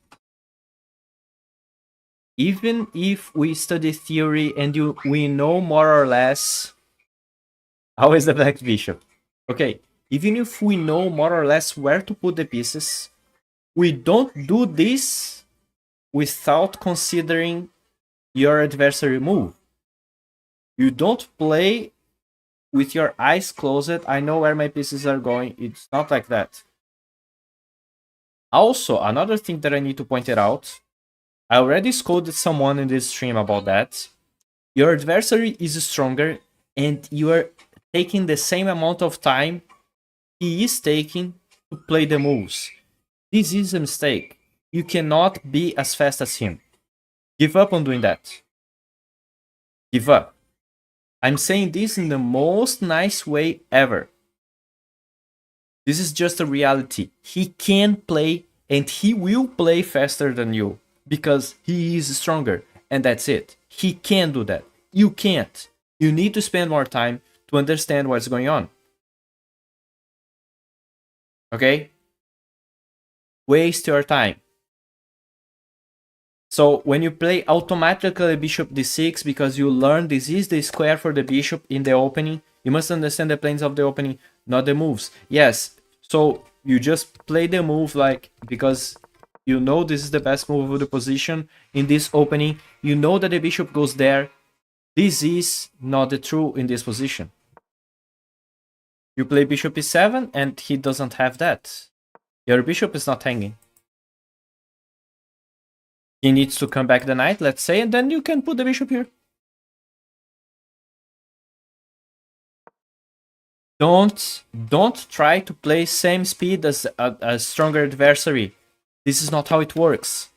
even if we study theory and we know more or less how is the black bishop. Okay, even if we know more or less where to put the pieces, we don't do this without considering your adversary move. You don't play with your eyes closed. I know where my pieces are going. It's not like that. Also, another thing that I need to point it out, I already scolded someone in this stream about that. Your adversary is stronger and you are taking the same amount of time he is taking to play the moves. This is a mistake. You cannot be as fast as him. Give up on doing that. Give up. I'm saying this in the most nice way ever. This is just a reality. He can play and he will play faster than you because he is stronger, and that's it. He can do that. You can't. You need to spend more time to understand what's going on. Okay? Waste your time. So when you play automatically bishop d6 because you learn this is the square for the bishop in the opening, you must understand the planes of the opening, not the moves. Yes, so you just play the move like because you know this is the best move of the position in this opening. You know that the bishop goes there. This is not the true in this position. You play bishop e7 and he doesn't have that. Your bishop is not hanging. He needs to come back the knight, let's say, and then you can put the bishop here. Don't try to play same speed as a stronger adversary. This is not how it works.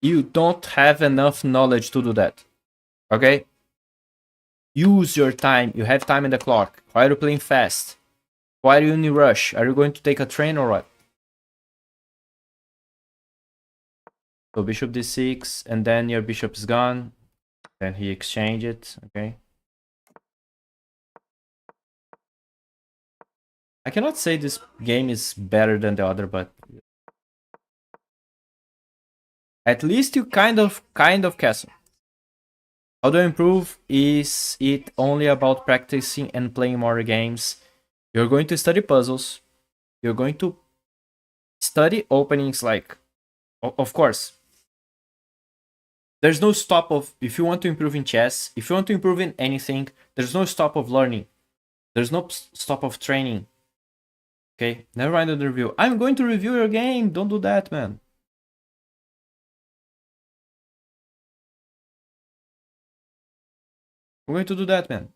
You don't have enough knowledge to do that. Okay? Use your time. You have time in the clock. Why are you playing fast? Why are you in a rush? Are you going to take a train or what? So bishop d6, and then your bishop is gone. Then he exchange it. Okay. I cannot say this game is better than the other, but at least you kind of castle. How to improve? Is it only about practicing and playing more games? You're going to study puzzles. You're going to study openings like, of course. There's no stop of, if you want to improve in chess, if you want to improve in anything, there's no stop of learning. There's no stop of training. Okay, never mind the review. I'm going to review your game. Don't do that, man. I'm going to do that, man.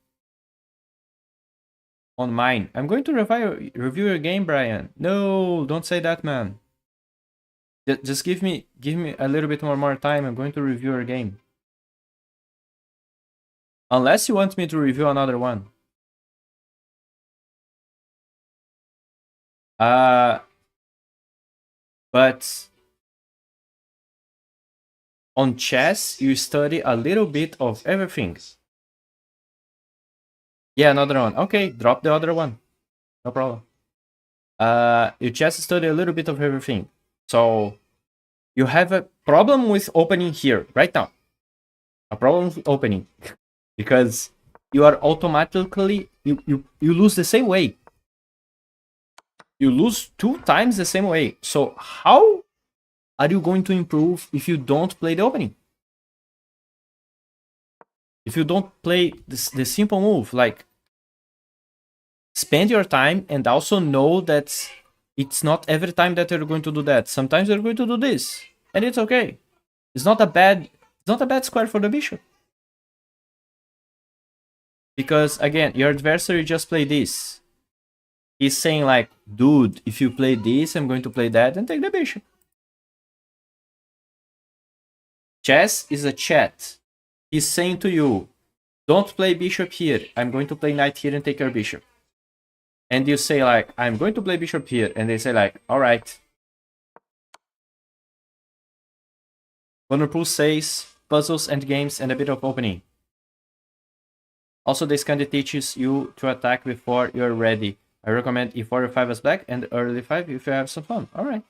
On mine. I'm going to review your game, Brian. No, don't say that, man. Just give me a little bit more time. I'm going to review your game. Unless you want me to review another one. But on chess, you study a little bit of everything. Yeah, another one. Okay, drop the other one. No problem. You just study a little bit of everything. So you have a problem with opening here right now. A problem with opening because you are automatically you lose the same way. You lose 2 times the same way. So how are you going to improve if you don't play the opening? If you don't play the simple move, like spend your time and also know that it's not every time that you're going to do that. Sometimes you're going to do this, and it's okay. It's not a bad square for the bishop. Because again, your adversary just played this. He's saying like, dude, if you play this, I'm going to play that and take the bishop. Chess is a chat. He's saying to you, don't play bishop here. I'm going to play knight here and take your bishop. And you say like, I'm going to play bishop here. And they say like, all right. Wonderful says, puzzles and games and a bit of opening. Also, this kind of teaches you to attack before you're ready. I recommend e4 e5 as black and early 5 if you have some fun. Alright.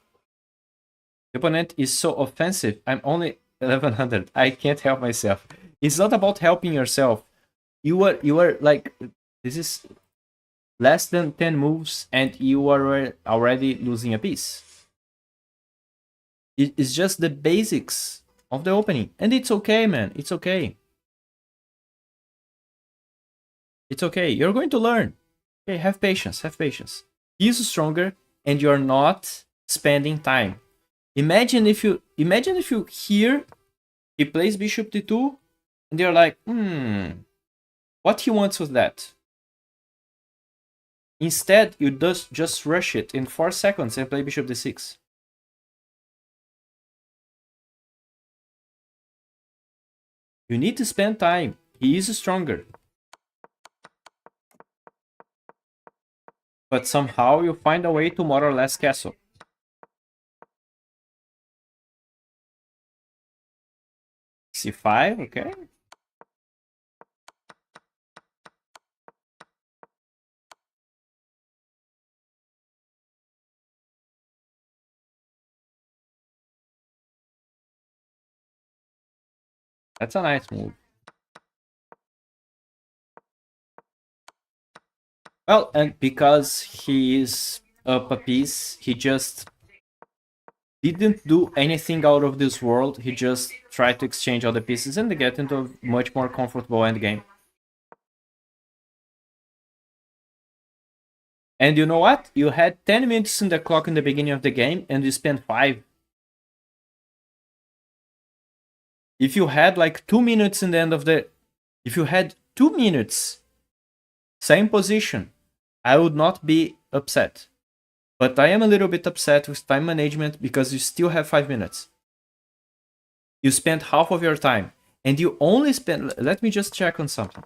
The opponent is so offensive. I'm only 1100. I can't help myself. It's not about helping yourself. You are like, this is less than 10 moves and you are already losing a piece. It's just the basics of the opening. And it's okay, man. It's okay. It's okay. You're going to learn. Okay, have patience. Have patience. He's stronger and you're not spending time. Imagine if you hear he plays bishop d2 and you're like, what he wants with that? Instead, you just rush it in 4 seconds and play bishop d6. You need to spend time. He is stronger. But somehow you find a way to more or less castle. c5, okay. That's a nice move. Well, and because he is up a piece, he just didn't do anything out of this world. He just tried to exchange all the pieces and get into a much more comfortable endgame. And you know what? You had 10 minutes in the clock in the beginning of the game and you spent 5. If you had like 2 minutes in the end of the... If you had 2 minutes, same position, I would not be upset. But I am a little bit upset with time management because you still have 5 minutes. You spent half of your time. And you only spent... Let me just check on something.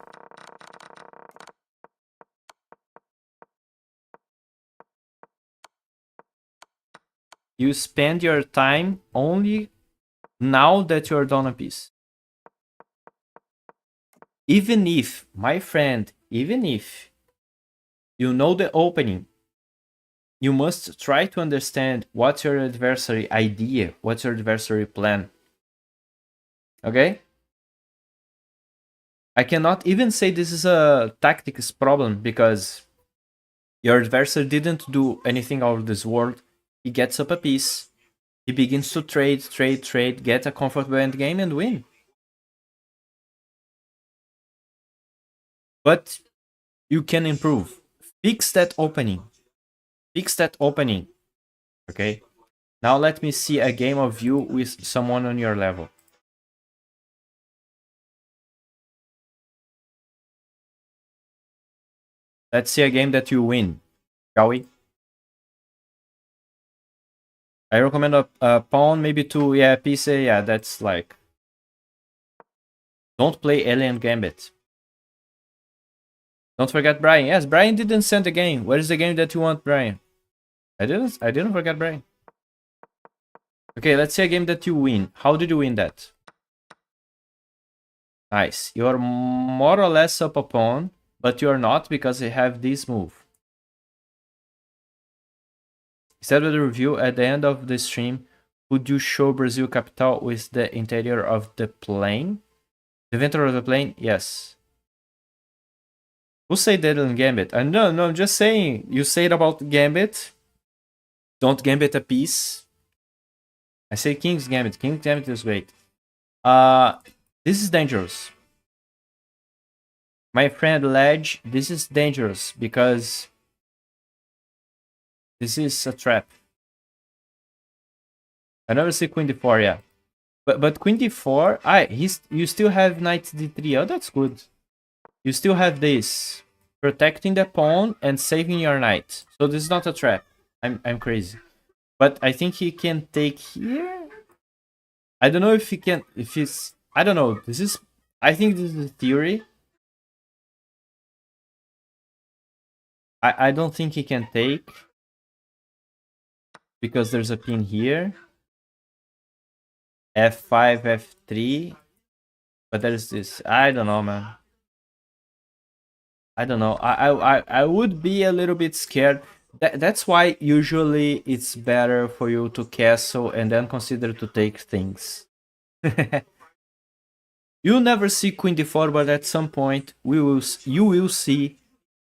You spend your time only now that you're done a piece. Even if, my friend, even if you know the opening, you must try to understand what's your adversary idea, what's your adversary plan. Okay? I cannot even say this is a tactics problem because your adversary didn't do anything out of this world. He gets up a piece, he begins to trade, get a comfortable endgame and win. But you can improve. Fix that opening. Fix that opening. Okay? Now let me see a game of you with someone on your level. Let's see a game that you win, shall we? I recommend a pawn, maybe 2, yeah, piece, yeah, that's like... Don't play Alien Gambit. Don't forget Brian. Yes, Brian didn't send the game. Where is the game that you want, Brian? I didn't forget Brian. Okay, let's see a game that you win. How did you win that? Nice. You are more or less up a pawn, but you are not because you have this move. Instead of the review at the end of the stream, would you show Brazil capital with the interior of the plane? The interior of the plane? Yes. Who said that in Gambit? No, I'm just saying. You said about Gambit. Don't Gambit a piece. I say King's Gambit. King's Gambit is great. This is dangerous. My friend Ledge, this is dangerous because this is a trap. I never see Queen d4, yeah. But Queen d4, you still have Knight d3. Oh, that's good. you still have this protecting the pawn and saving your knight. So this is not a trap. I'm crazy. But I think he can take here. I don't know if he can, if he's, I don't know. This is, I think this is a theory. I don't think he can take because there's a pin here. F5, F3. But there's this, I don't know, man. I don't know. I would be a little bit scared. That's why usually it's better for you to castle and then consider to take things. You'll never see Queen d4, but at some point you will see.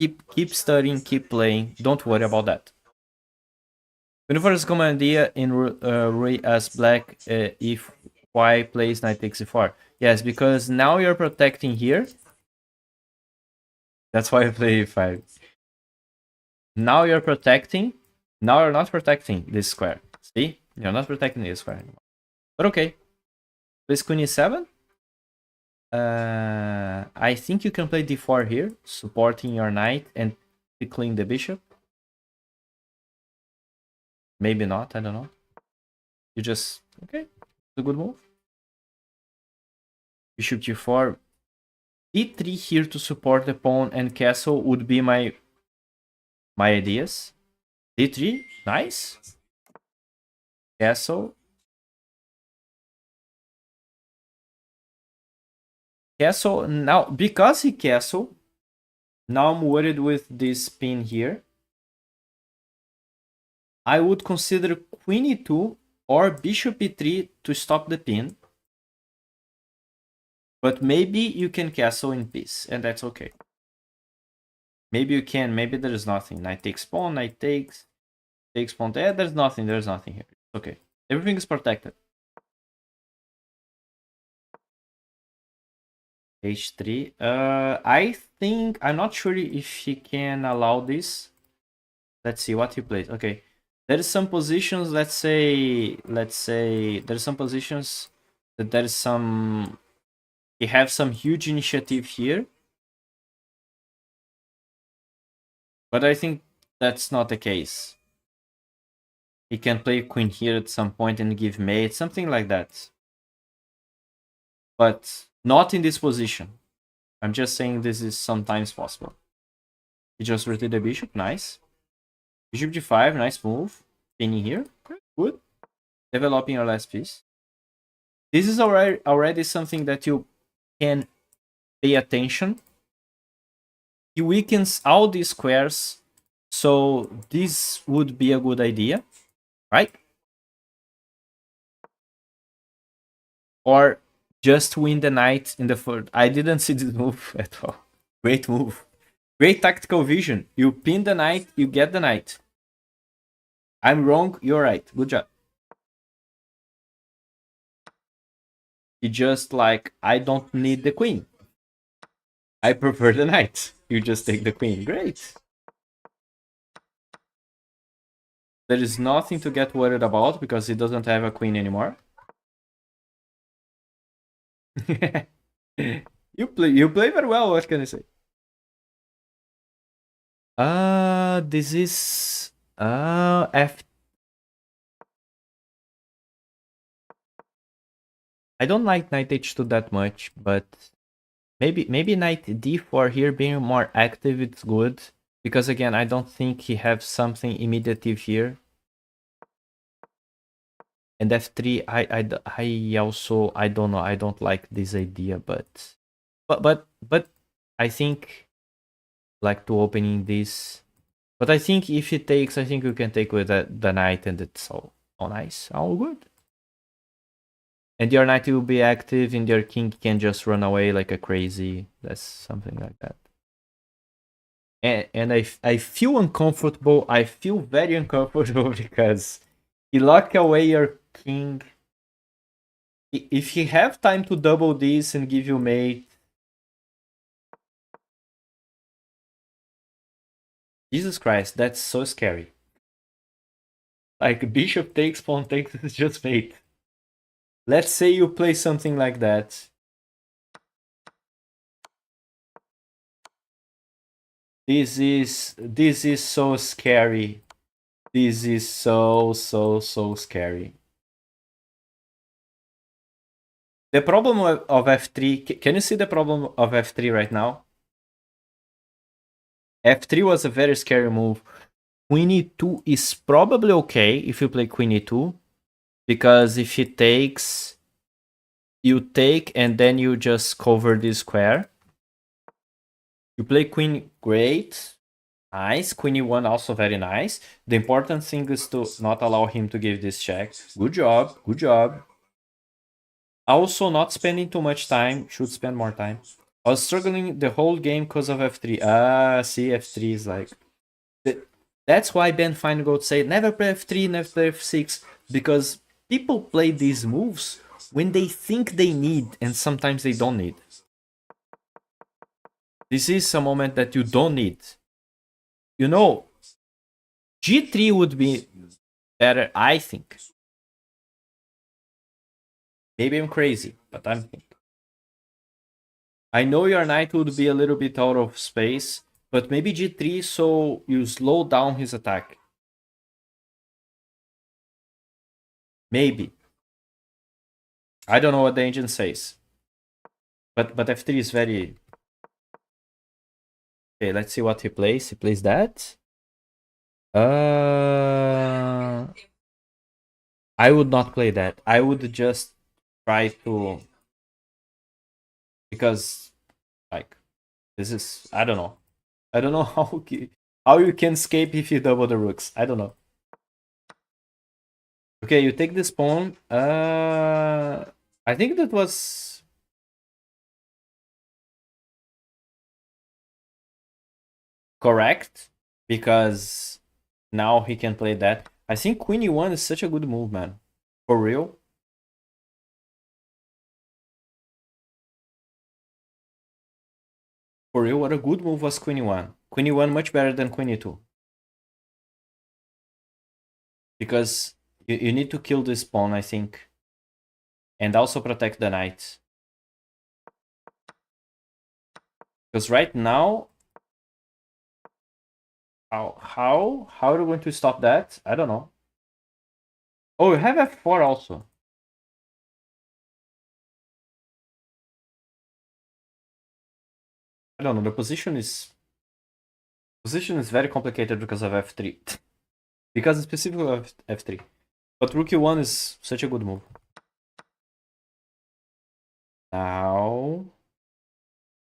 Keep studying, keep playing. Don't worry about that. 24 is common idea in Rui as black if Y plays knight takes e4. Yes, because now you're protecting here. That's why I play e5. Now you're protecting. Now you're not protecting this square. See? You're not protecting this square anymore. But okay. Plays Queen e7. I think you can play d4 here, supporting your knight and tickling the bishop. Maybe not, I don't know. You just, okay, it's a good move. Bishop g4. e3 here to support the pawn and castle would be my ideas. d3, nice. Castle. Castle, now, because he castle, now I'm worried with this pin here. I would consider Queen e2 or Bishop e3 to stop the pin. But maybe you can castle in peace, and that's okay. Maybe you can, maybe there's nothing. Knight takes pawn, knight takes pawn. Yeah, there's nothing here. Okay, everything is protected. h3. I think, I'm not sure if he can allow this. Let's see what he plays. Okay, there is some positions, let's say there's some positions that there is some, he have some huge initiative here. But I think that's not the case. He can play queen here at some point and give mate, something like that. But not in this position. I'm just saying this is sometimes possible. He just rotated the bishop, nice. Bishop g5, nice move. Pinning here, good. Developing your last piece. This is already something that you can pay attention. He weakens all these squares, so this would be a good idea, right? Or just win the knight in the first. I didn't see this move at all. Great move. Great tactical vision. You pin the knight, you get the knight. I'm wrong, you're right. Good job. You just like, I don't need the queen. I prefer the knight. You just take the queen. Great. There is nothing to get worried about because he doesn't have a queen anymore. You play very well, what can I say? This is F. I don't like knight h2 that much, but maybe knight d4 here being more active, it's good. Because again, I don't think he has something immediative here. And f3, I also, I don't know, I don't like this idea, but I think like to opening this. But I think if he takes, I think you can take with the knight and it's all nice, all good. And your knight will be active and your king can just run away like a crazy. That's something like that. And I feel uncomfortable. I feel very uncomfortable because he locked away your king. If he have time to double this and give you mate. Jesus Christ, that's so scary. Like bishop takes, pawn takes, it's just mate. Let's say you play something like that. This is so scary. This is so scary. The problem of f3, can you see the problem of f3 right now? f3 was a very scary move. Queen e2 is probably okay if you play queen e2, because if he takes, you take and then you just cover this square. You play queen, great, nice. Queen e1 also very nice. The important thing is to not allow him to give this check. Good job, good job. Also not spending too much time, should spend more time. I was struggling the whole game because of f3. See, f3 is like... That's why Ben Feingold said never play f3, never play f6, because people play these moves when they think they need, and sometimes they don't need. This is a moment that you don't need. You know, g3 would be better, I think. Maybe I'm crazy, but I'm thinking. I know your knight would be a little bit out of space, but maybe g3 so you slow down his attack. Maybe. I don't know what the engine says. But f3 is very... Okay, let's see what he plays. He plays that. I would not play that. I would just try to... Because, like, this is... I don't know. I don't know how you can escape if you double the rooks. I don't know. Okay, you take this pawn. I think that was... correct, because now he can play that. I think queen e1 is such a good move, man. For real. For real, what a good move was queen e1. Queen e1 much better than queen e2. Because you need to kill this pawn, I think. And also protect the knight. Because right now... How are we going to stop that? I don't know. Oh, you have f4 also. I don't know, the position is very complicated because of f3. Because specifically of f3. But rook e1 is such a good move. Now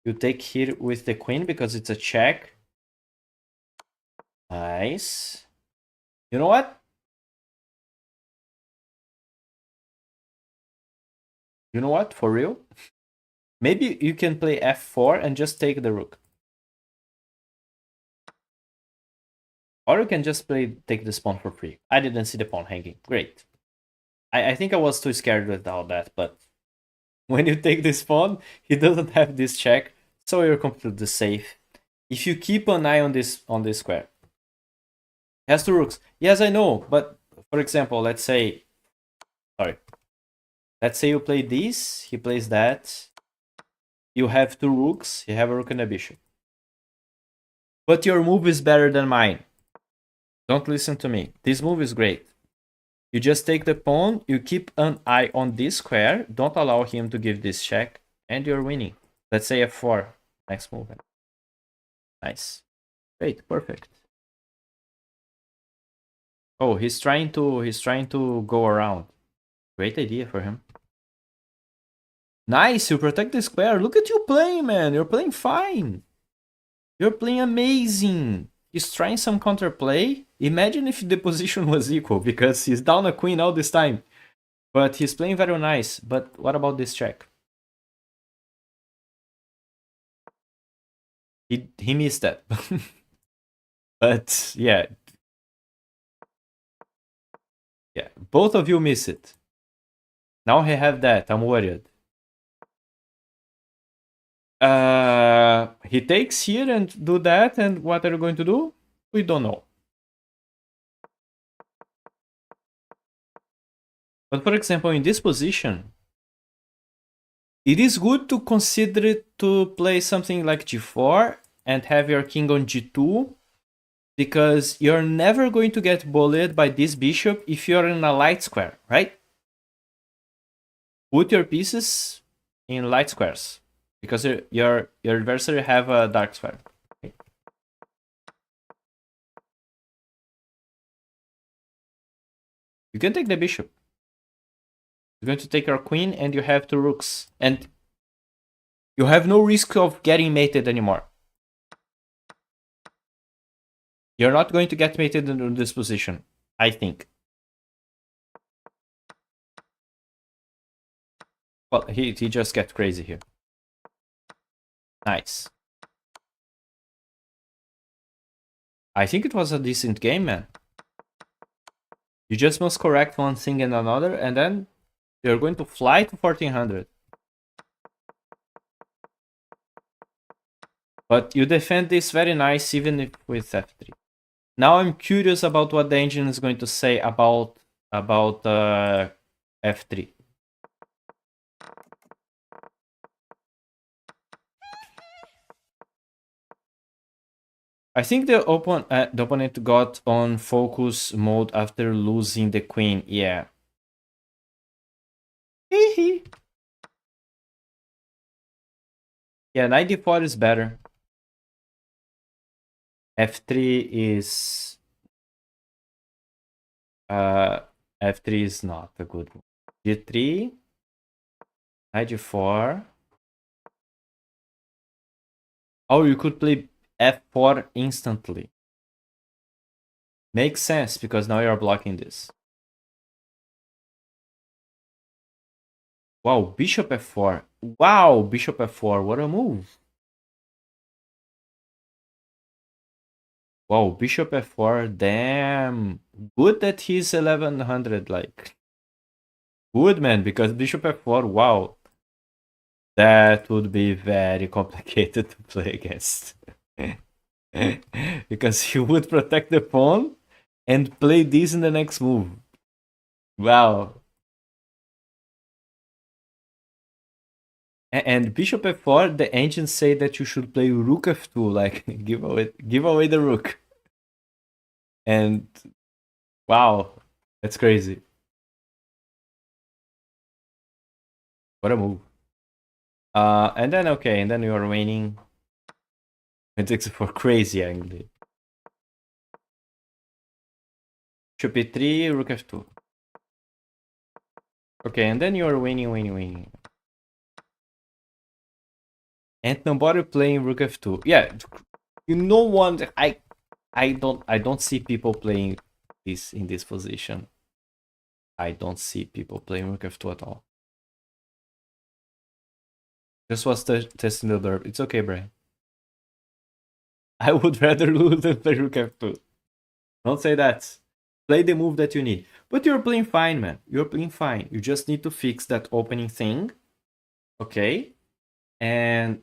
you take here with the queen because it's a check. Nice. You know what? You know what? For real? Maybe you can play f4 and just take the rook. Or you can just take this pawn for free. I didn't see the pawn hanging. Great. I think I was too scared with all that, but when you take this pawn, he doesn't have this check, so you're completely safe. If you keep an eye on this square. He has two rooks. Yes, I know, but for example, let's say you play this, he plays that. You have two rooks, you have a rook and a bishop. But your move is better than mine. Don't listen to me. This move is great. You just take the pawn, you keep an eye on this square, don't allow him to give this check, and you're winning. Let's say f4. Next move. Nice. Great, perfect. Oh, he's trying to go around. Great idea for him. Nice, you protect the square. Look at you playing, man. You're playing fine. You're playing amazing. He's trying some counterplay. Imagine if the position was equal, because he's down a queen all this time. But he's playing very nice. But what about this check? He missed that. But yeah. Yeah, both of you miss it. Now he have that. I'm worried. He takes here and do that, and what are you going to do? We don't know. But for example, in this position, it is good to consider to play something like g4 and have your king on g2, because you're never going to get bullied by this bishop if you're in a light square, right? Put your pieces in light squares, because your adversary have a dark square. Okay. You can take the bishop. You're going to take your queen, and you have 2 rooks, and you have no risk of getting mated anymore. You're not going to get mated in this position, I think. Well, he just get crazy here. Nice. I think it was a decent game, man. You just must correct one thing and another, and then you're going to fly to 1400. But you defend this very nice, even if with f3. Now I'm curious about what the engine is going to say about f3. I think the opponent got on focus mode after losing the queen. Yeah. Yeah, knight d4 is better. f3 is f3 is not a good move. g3, knight g4. Oh, you could play f4 instantly. Makes sense, because now you're blocking this. Wow, bishop f4. Wow, bishop f4. What a move. Wow, bishop f4. Damn. Good that he's 1100, like. Good, man, because bishop f4, wow. That would be very complicated to play against. Because he would protect the pawn and play this in the next move. Wow. And bishop f4, the engines say that you should play rook f2, like give away the rook. And wow, that's crazy. What a move. And then okay, and then you are winning. It takes for crazy angle. Bishop e3, rook f2. Okay, and then you are winning. And nobody playing rook f2. Yeah, you know what? I don't see people playing this in this position. I don't see people playing rook f2 at all. Just was testing the derp. It's okay, Brian. I would rather lose than play rook f2. Don't say that. Play the move that you need. But you're playing fine, man. You're playing fine. You just need to fix that opening thing. Okay? And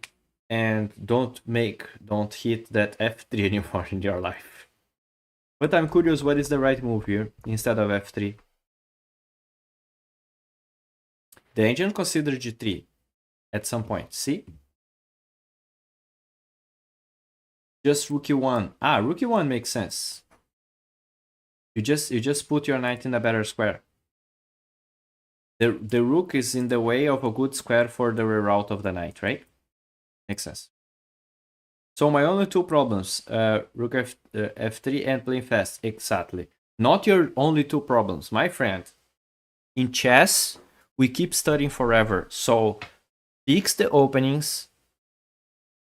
don't hit that f3 anymore in your life. But I'm curious, what is the right move here instead of f3? The engine considered g3 at some point. See? Just rook e1. Ah, rook e1 makes sense. You just put your knight in a better square. The rook is in the way of a good square for the reroute of the knight, right? Makes sense. So my only 2 problems, rook f3 and playing fast. Exactly. Not your only 2 problems, my friend. In chess, we keep studying forever. So fix the openings.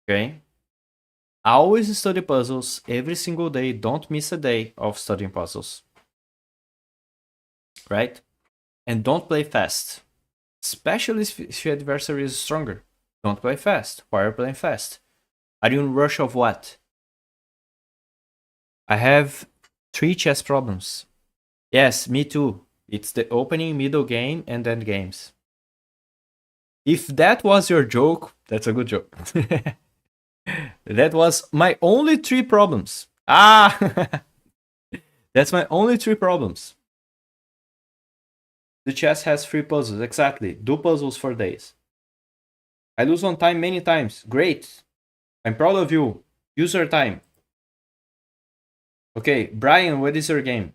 Okay. Always study puzzles every single day. Don't miss a day of studying puzzles. Right? And don't play fast. Especially if your adversary is stronger. Don't play fast. Why are you playing fast? Are you in rush of what? I have 3 chess problems. Yes, me too. It's the opening, middle game, and end games. If that was your joke, that's a good joke. That was my only 3 problems. Ah! That's my only 3 problems. The chess has 3 puzzles, exactly. Do puzzles for days. I lose on time many times. Great. I'm proud of you. User time. Okay, Brian, what is your game?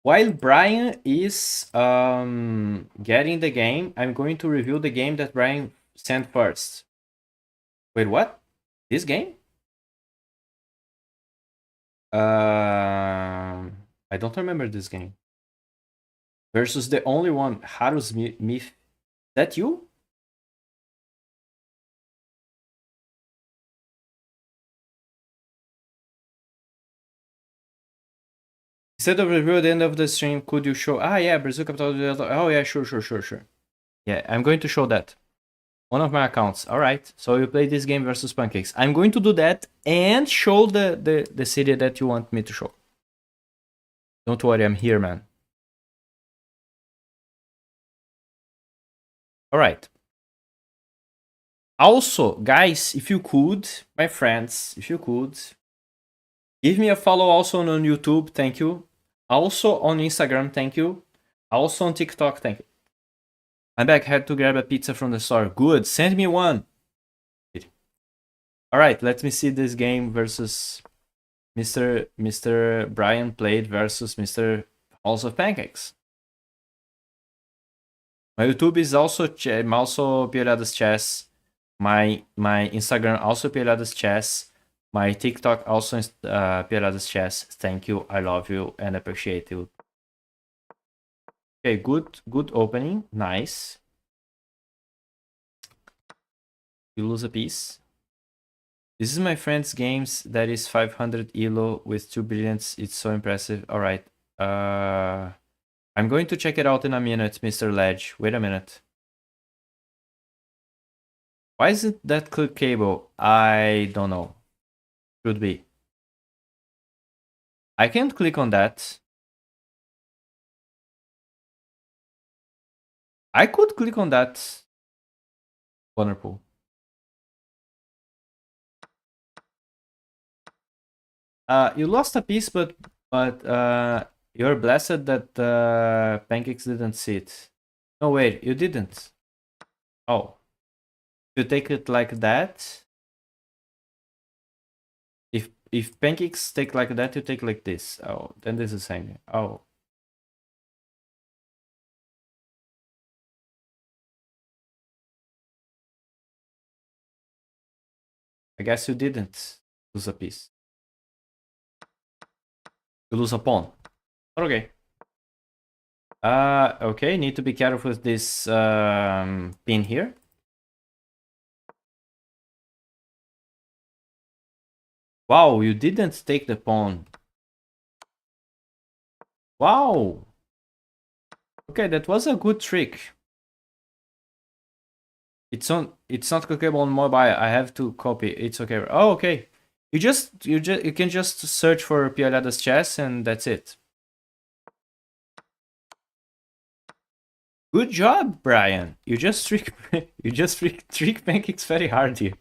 While Brian is getting the game, I'm going to review the game that Brian sent first. Wait, what? This game? I don't remember this game. Versus the only one, Haru's Myth. That you? Instead of review at the end of the stream, could you show? Ah, yeah, Brazil Capital. Oh, yeah, sure. Yeah, I'm going to show that. One of my accounts. All right. So you play this game versus Pancakes. I'm going to do that and show the city that you want me to show. Don't worry, I'm here, man. All right. Also, guys, if you could, my friends, if you could, give me a follow also on YouTube, thank you. Also on Instagram, thank you. Also on TikTok, thank you. I'm back, had to grab a pizza from the store. Good, send me one. All right, let me see this game versus Mr. Brian played versus Mr. Halls of Pancakes. My YouTube is also Piolhadas Chess. My Instagram also Piolhadas Chess. My TikTok also Piolhadas Chess. Thank you, I love you and appreciate you. Okay, good opening, nice. You lose a piece. This is my friend's games. That is 500 elo with 2 brilliants. It's so impressive. All right. I'm going to check it out in a minute, Mr. Ledge. Wait a minute. Why isn't that clickable? I don't know. Should be. I can't click on that. I could click on that. Wonderful. You lost a piece, but you're blessed that Pancakes didn't see it. No, wait, you didn't. Oh. You take it like that. If Pancakes take like that, you take like this. Oh, then this is the same. Oh. I guess you didn't lose a piece. You lose a pawn. Okay. Okay, need to be careful with this pin here. Wow, you didn't take the pawn. Wow. Okay, that was a good trick. It's not clickable on mobile. I have to copy. It's okay. Oh, okay. You can just search for Piolhadas Chess and that's it. Good job, Brian. You just trick Pancakes very hard here.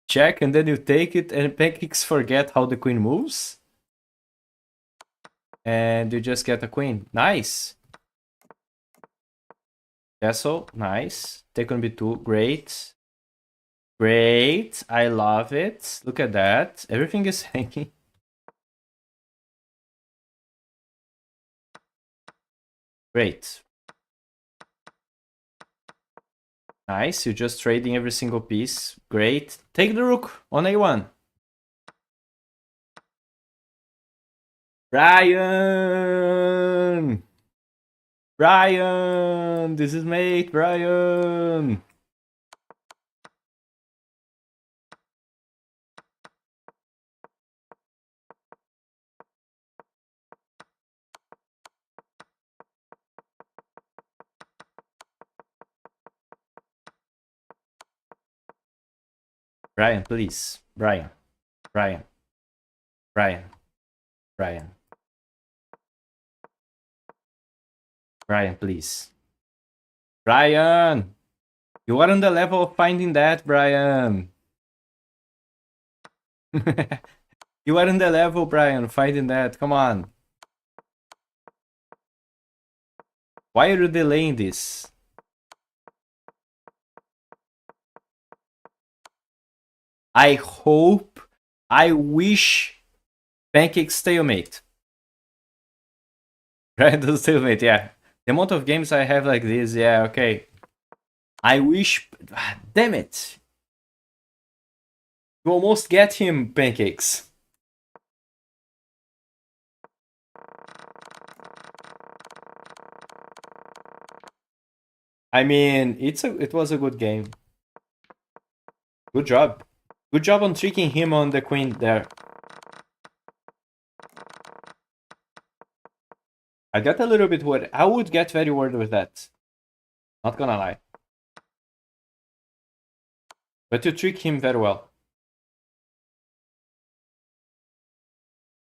Check and then you take it and Pancakes forget how the queen moves. And you just get a queen. Nice. Castle, nice. Take on b2, great. Great, I love it. Look at that. Everything is hanging. Great. Nice, you're just trading every single piece. Great. Take the rook on a1. Brian! Brian! This is mate, Brian! Brian, please. Brian. Brian. Brian. Brian. Brian, please. Brian! You are on the level of finding that, Brian. You are on the level, Brian, finding that. Come on. Why are you delaying this? I hope, I wish Pancake stalemate. Right, the stalemate, yeah. The amount of games I have like this, yeah, okay. I wish, damn it. You almost get him, Pancakes. I mean, it was a good game. Good job. Good job on tricking him on the queen there. I got a little bit worried. I would get very worried with that. Not gonna lie. But you trick him very well.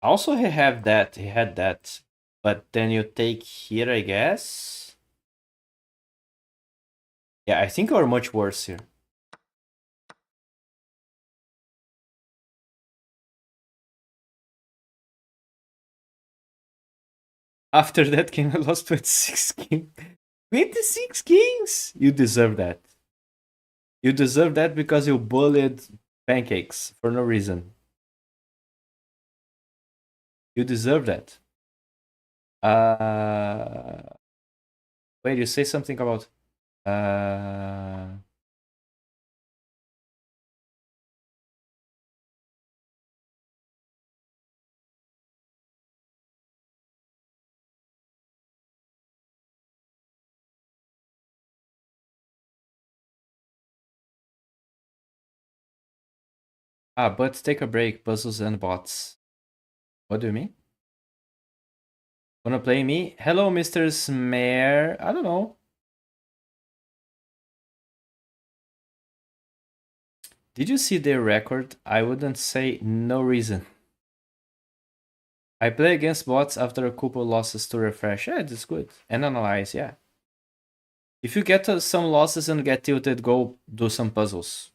Also, he had that. But then you take here, I guess. Yeah, I think we're much worse here. After that game, I lost 26 kings. 26 kings! You deserve that. You deserve that because you bullied Pancakes for no reason. You deserve that. Wait, you say something about... but take a break, puzzles and bots. What do you mean? Wanna play me? Hello, Mr. Smear. I don't know. Did you see their record? I wouldn't say no reason. I play against bots after a couple losses to refresh. Yeah, that's good. And analyze, yeah. If you get some losses and get tilted, go do some puzzles.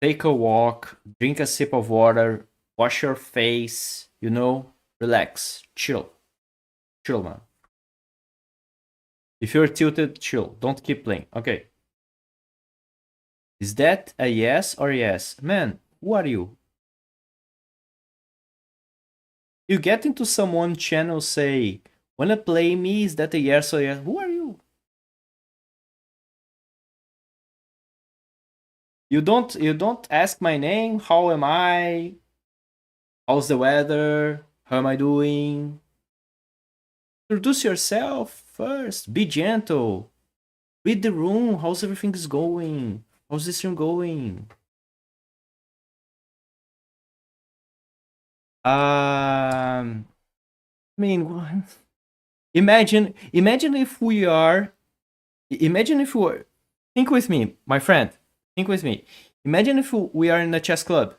Take a walk, drink a sip of water, wash your face, you know, relax, chill. Chill, man. If you're tilted, chill. Don't keep playing. Okay. Is that a yes or yes? Man, who are you? You get into someone channel, say, wanna play me? Is that a yes or yes? Who are you? You don't ask my name. How am I? How's the weather? How am I doing? Introduce yourself first. Be gentle. Read the room. How's everything is going? How's this room going? I mean, imagine if we are. Imagine if we were. Think with me, my friend. Think with me. Imagine if we are in a chess club.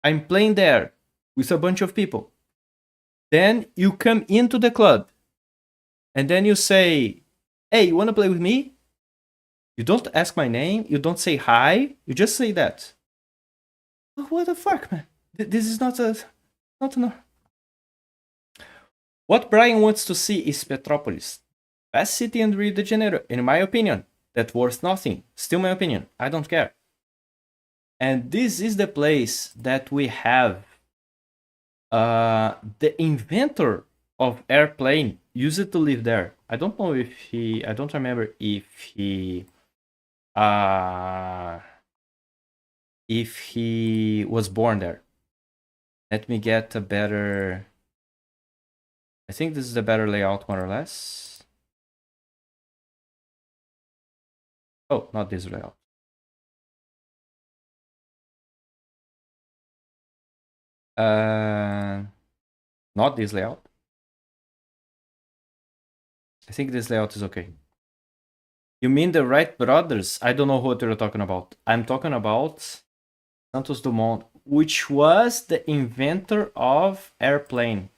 I'm playing there with a bunch of people. Then you come into the club. And then you say, hey, you want to play with me? You don't ask my name. You don't say hi. You just say that. What the fuck, man? This is not an... What Brian wants to see is Petropolis. Best city in Rio de Janeiro, in my opinion. That's worth nothing. Still my opinion. I don't care. And this is the place that we have the inventor of airplane used to live there. I don't know if he... I don't remember if he was born there. Let me get a better... I think this is a better layout, more or less. Oh, not this layout. Not this layout. I think this layout is okay. You mean the Wright brothers? I don't know what you're talking about. I'm talking about Santos Dumont, which was the inventor of airplane.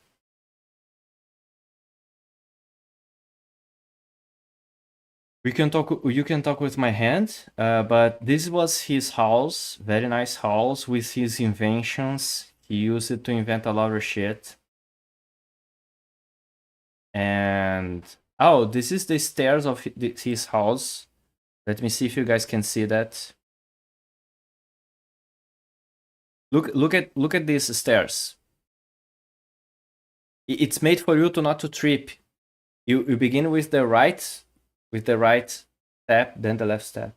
You can talk with my hand, but this was his house, very nice house with his inventions. He used it to invent a lot of shit. And oh, this is the stairs of his house. Let me see if you guys can see that. Look at these stairs. It's made for you to not to trip. You begin with the right step, then the left step.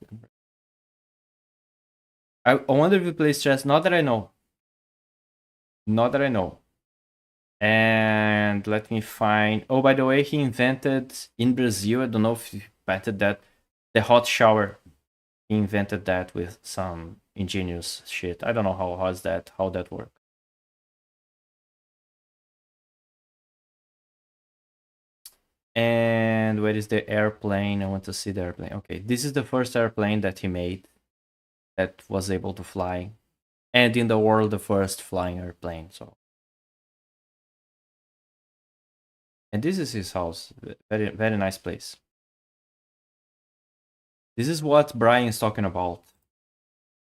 I wonder if you play chess. Not that I know. Not that I know. And let me find. Oh, by the way, he invented in Brazil. I don't know if he invented that. The hot shower. He invented that with some ingenious shit. I don't know how that works. And where is the airplane? I want to see the airplane. Okay, this is the first airplane that he made that was able to fly. And in the world, the first flying airplane. So, and this is his house. Very, very nice place. This is what Brian is talking about.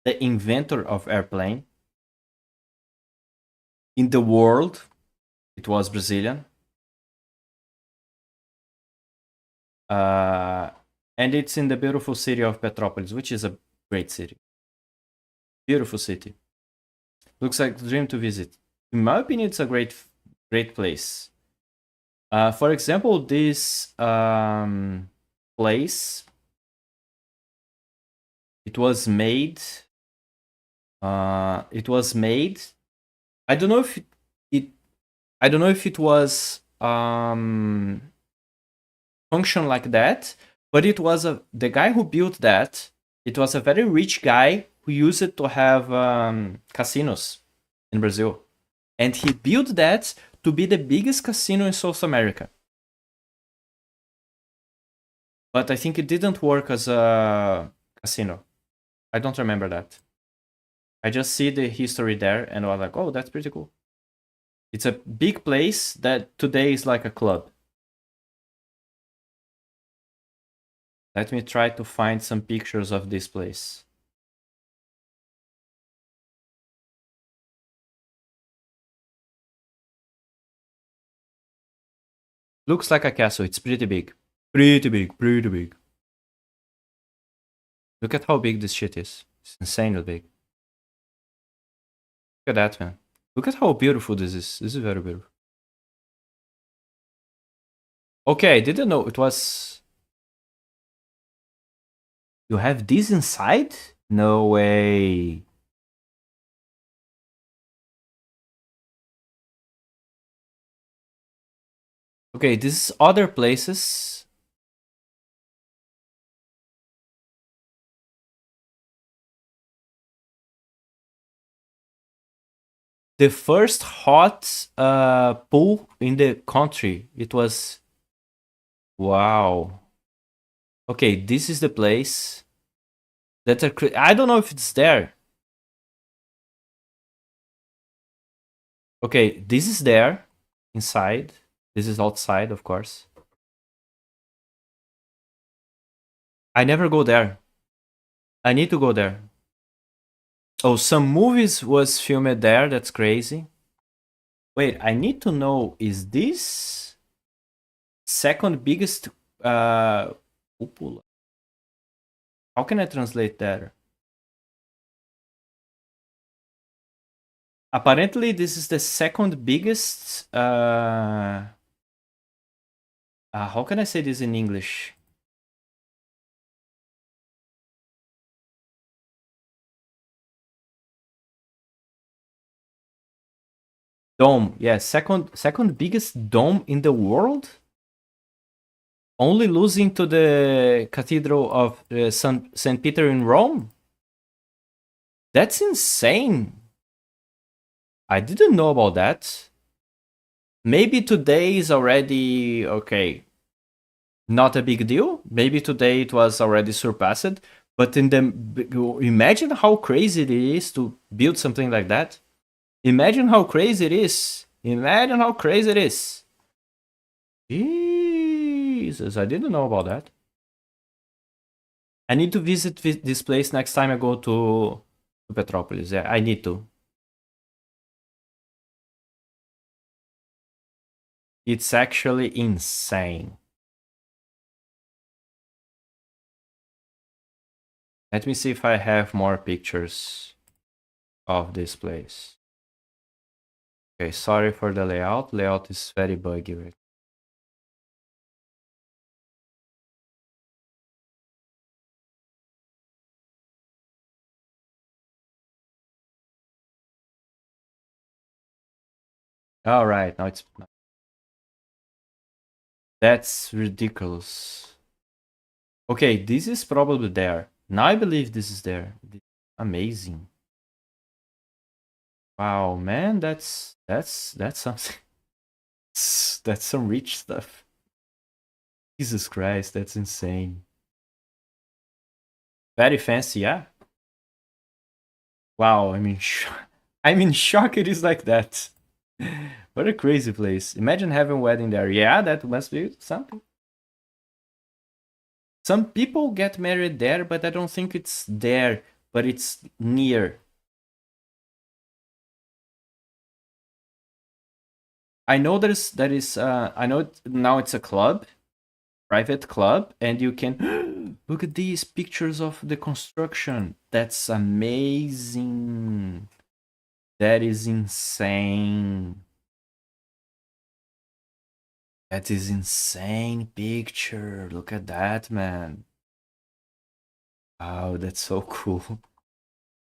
The inventor of airplane. In the world, it was Brazilian. And it's in the beautiful city of Petrópolis, which is a great city. Beautiful city. Looks like a dream to visit. In my opinion, it's a great place. For example, this place, it was made. I don't know if it was function like that, but it was the guy who built that. It was a very rich guy who used it to have casinos in Brazil, and he built that to be the biggest casino in South America. But I think it didn't work as a casino. I don't remember that. I just see the history there, and I was like, oh, that's pretty cool. It's a big place that today is like a club. Let me try to find some pictures of this place. Looks like a castle. It's pretty big. Pretty big. Look at how big this shit is. It's insanely big. Look at that, man. Look at how beautiful this is. This is very beautiful. Okay, I didn't know it was... You have this inside? No way. Okay, this is other places. The first hot pool in the country. It was... Wow. Okay, this is the place. I don't know if it's there. Okay, this is there. Inside. This is outside, of course. I never go there. I need to go there. Oh, some movies was filmed there. That's crazy. Wait, I need to know, is this second biggest cúpula? How can I translate that? Apparently, this is the second biggest... how can I say this in English? Dome, yeah, second biggest dome in the world? Only losing to the Cathedral of St. Peter in Rome? That's insane. I didn't know about that. Maybe today is already, okay, not a big deal. Maybe today it was already surpassed. But imagine how crazy it is to build something like that. Imagine how crazy it is. Imagine how crazy it is. Jesus, I didn't know about that. I need to visit this place next time I go to Petrópolis. Yeah, I need to. It's actually insane. Let me see if I have more pictures. of this place. Okay, sorry for the layout. Layout is very buggy right. All right, now it's that's ridiculous. Okay, this is probably there. Now I believe this is there. Amazing. Wow, man, that's something. That's some rich stuff. Jesus Christ, that's insane. Very fancy, yeah. Wow, I'm in shock it is like that. What a crazy place. Imagine having a wedding there. Yeah, that must be something. Some people get married there, but I don't think it's there, but it's near. I know I know now it's a club, private club, and you can look at these pictures of the construction. That's amazing. That is insane. That is insane picture. Look at that, man. Wow, that's so cool.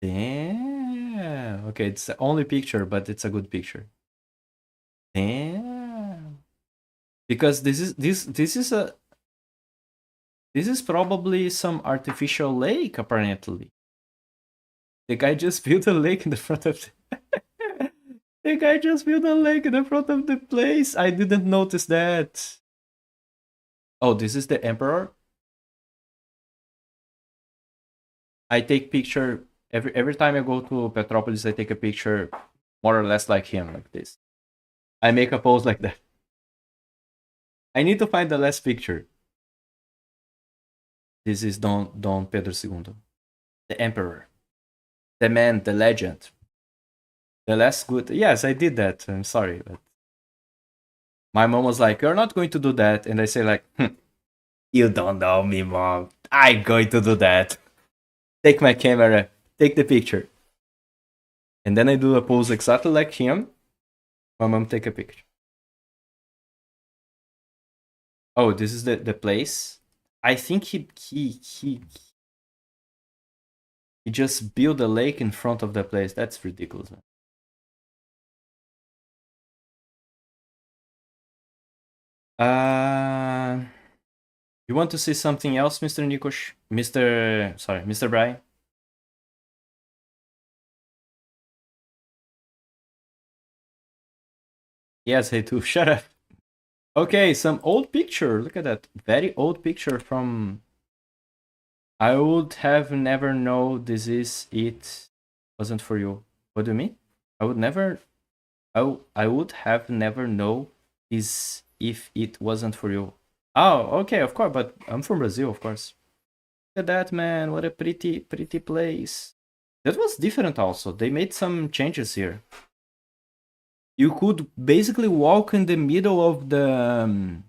Damn. Okay, it's the only picture, but it's a good picture. Damn. Because this is probably some artificial lake, apparently. The guy just built a lake in the front of the guy just built a lake in the front of the place. I didn't notice that. Oh, this is the emperor. I take picture every time I go to Petropolis. I take a picture more or less like him, like this. I make a pose like that. I need to find the last picture. This is Don Pedro II, the emperor, the man, the legend, the last good. Yes, I did that. I'm sorry, but my mom was like, "You're not going to do that," and I say like, "You don't know me, mom. I'm going to do that. Take my camera, take the picture." And then I do a pose exactly like him. My mom take a picture. Oh, this is the place. I think he just built a lake in front of the place. That's ridiculous, man. You want to see something else, Mr. Nikos? Mr. Brian? Yes, hey too. Shut up. Okay, some old picture. Look at that. Very old picture from. I would have never known this is it wasn't for you. What do you mean? I would never. I would have never know this if it wasn't for you. Oh, okay, of course, but I'm from Brazil, of course. Look at that, man. What a pretty place. That was different also. They made some changes here. You could basically walk in the middle of the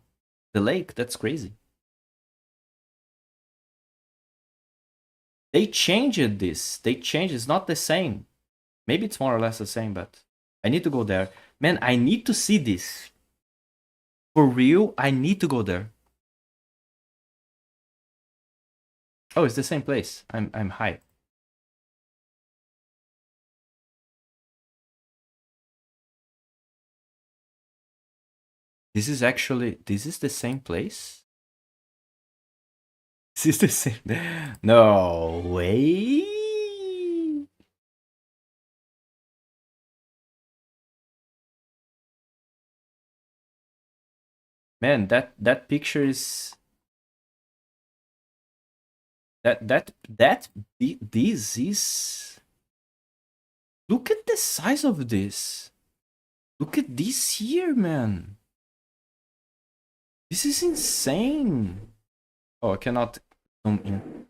lake. That's crazy. They changed this. They changed. It's not the same. Maybe it's more or less the same, but I need to go there. Man, I need to see this. For real, I need to go there. Oh, it's the same place. I'm high. This is the same place? This is the same. No way. Man, that picture is this is. Look at the size of this. Look at this here, man. This is insane. Oh, I cannot zoom in.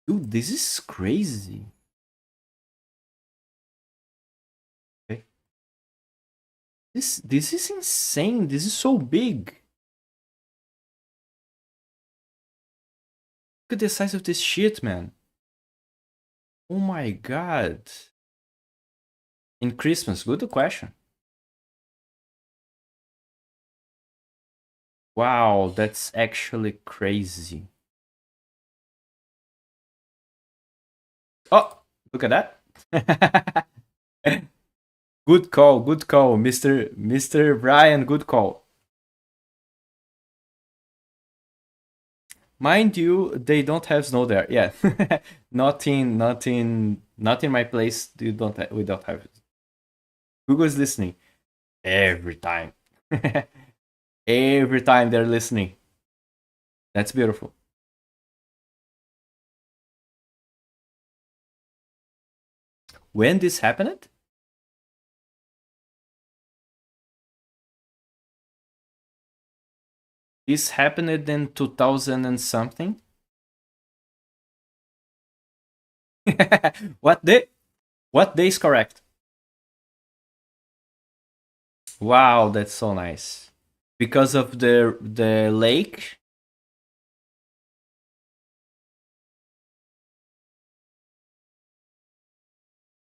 Dude, this is crazy. Okay. This is insane. This is so big. Look at the size of this shit, man. Oh my god. In Christmas, good question. Wow, that's actually crazy. Oh, look at that. Good call, Mr. Brian, good call. Mind you, they don't have snow there. Yeah. Not in my place. We don't have it. Google's listening. Every time. Every time they're listening. That's beautiful. When this happened? This happened in 2000 and something. What day? What day is correct? Wow, that's so nice. Because of the lake.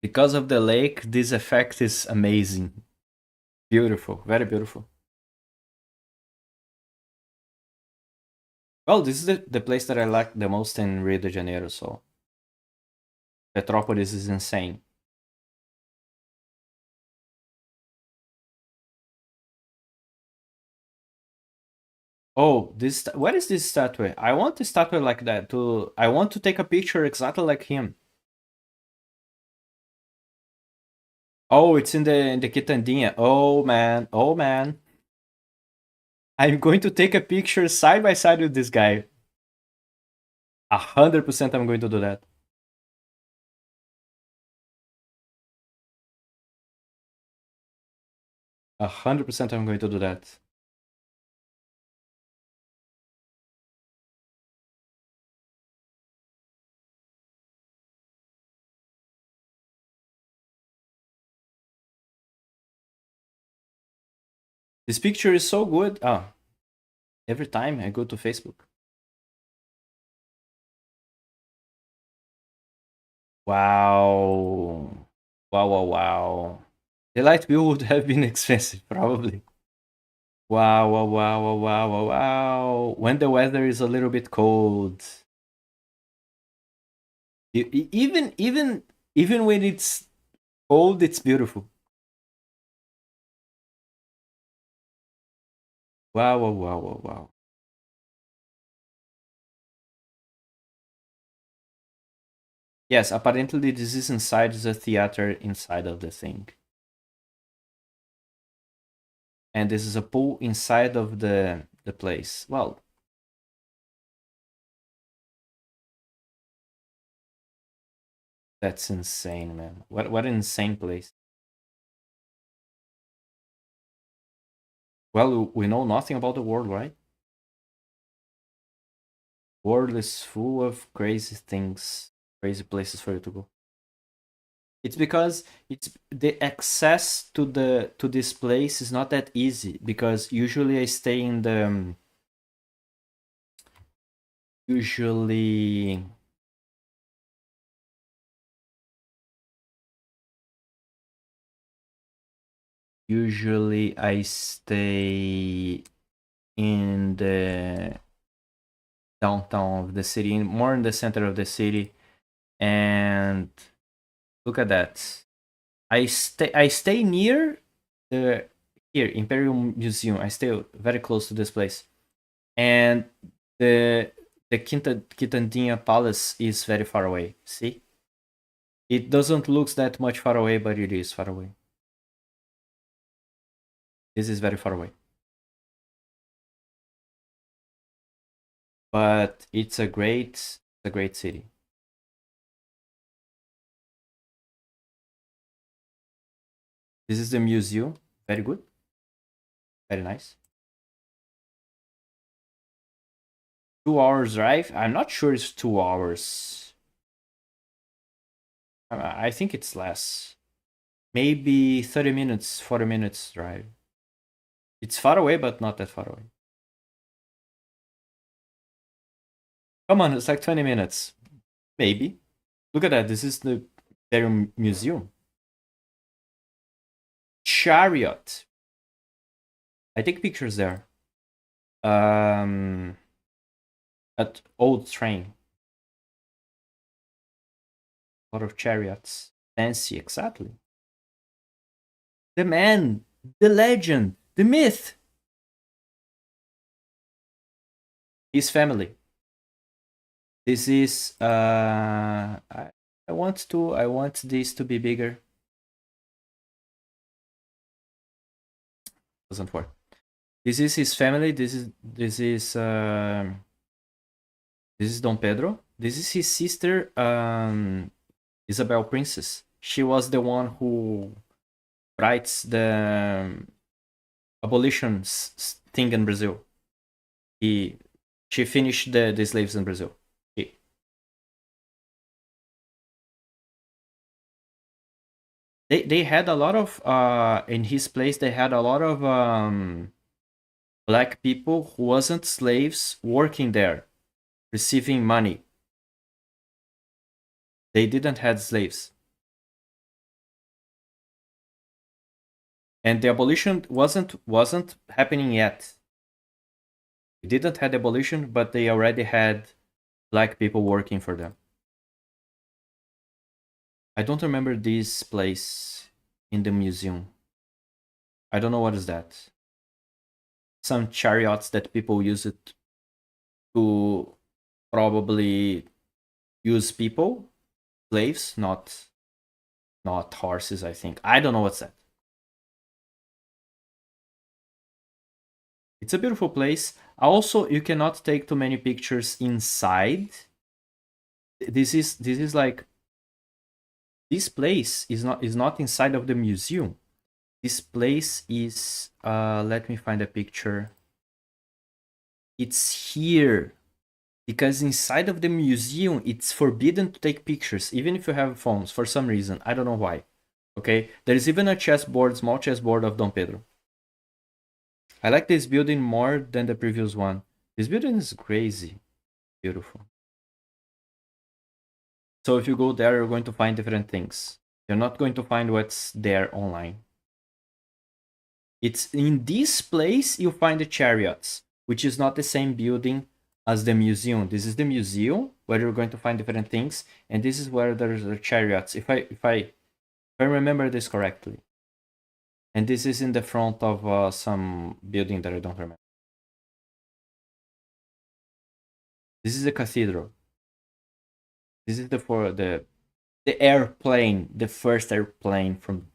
Because of the lake, this effect is amazing. Beautiful, very beautiful. Well, this is the place that I like the most in Rio de Janeiro, so Petropolis is insane. Oh, what is this statue? I want a statue like that I want to take a picture exactly like him. Oh, it's in the Quitandinha. Oh man, oh man. I'm going to take a picture side by side with this guy. 100% I'm going to do that. A 100% I'm going to do that. This picture is so good. Ah, every time I go to Facebook. Wow. Wow, wow, wow. The light bill would have been expensive, probably. Wow, wow, wow, wow, wow, wow, wow. When the weather is a little bit cold. Even when it's cold, it's beautiful. Wow, wow, wow, wow, wow. Yes, apparently this is inside the theater inside of the thing. And this is a pool inside of the place. Well, that's insane, man. What an insane place. Well, we know nothing about the world, right? World is full of crazy things, crazy places for you to go. It's because it's the access to this place is not that easy because usually I stay in the usually usually I stay in the downtown of the city, more in the center of the city, and look at that. I stay near the here Imperial Museum. I stay very close to this place, and the Quitandinha Palace is very far away. See, it doesn't look that much far away, but it is far away. This is very far away, but it's a great city. This is the museum. Very good, very nice. 2 hours drive. I'm not sure it's 2 hours. I think it's less. Maybe 30 minutes, 40 minutes drive. It's far away, but not that far away. Come on, it's like 20 minutes. Maybe. Look at that. This is the Imperial Museum. chariot. I take pictures there. At old train. A lot of chariots. Fancy, exactly. The man, the legend, the myth. His family. This is I want this to be bigger. Doesn't work. This is his family. This is Dom Pedro. This is his sister, Isabel Princess. She was the one who writes the abolition thing in Brazil. She finished the slaves in Brazil. They had a lot of in his place. They had a lot of black people who wasn't slaves working there, receiving money. They didn't have slaves, and the abolition wasn't happening yet. They didn't have abolition, but they already had black people working for them. I don't remember this place in the museum. I don't know what is that. Some chariots that people use it to probably use people, slaves, not horses, I think. I don't know what's that. It's a beautiful place. Also, you cannot take too many pictures inside. This is like, this place is not inside of the museum. This place is let me find a picture. It's here. Because inside of the museum, it's forbidden to take pictures, even if you have phones, for some reason. I don't know why. Okay? There is even a chessboard, small chessboard of Dom Pedro. I like this building more than the previous one. This building is crazy. Beautiful. So if you go there, you're going to find different things. You're not going to find what's there online. It's in this place you find the chariots, which is not the same building as the museum. This is the museum where you're going to find different things, and this is where there's the chariots. If I remember this correctly. And this is in the front of some building that I don't remember. This is the cathedral. This is the airplane, the first airplane from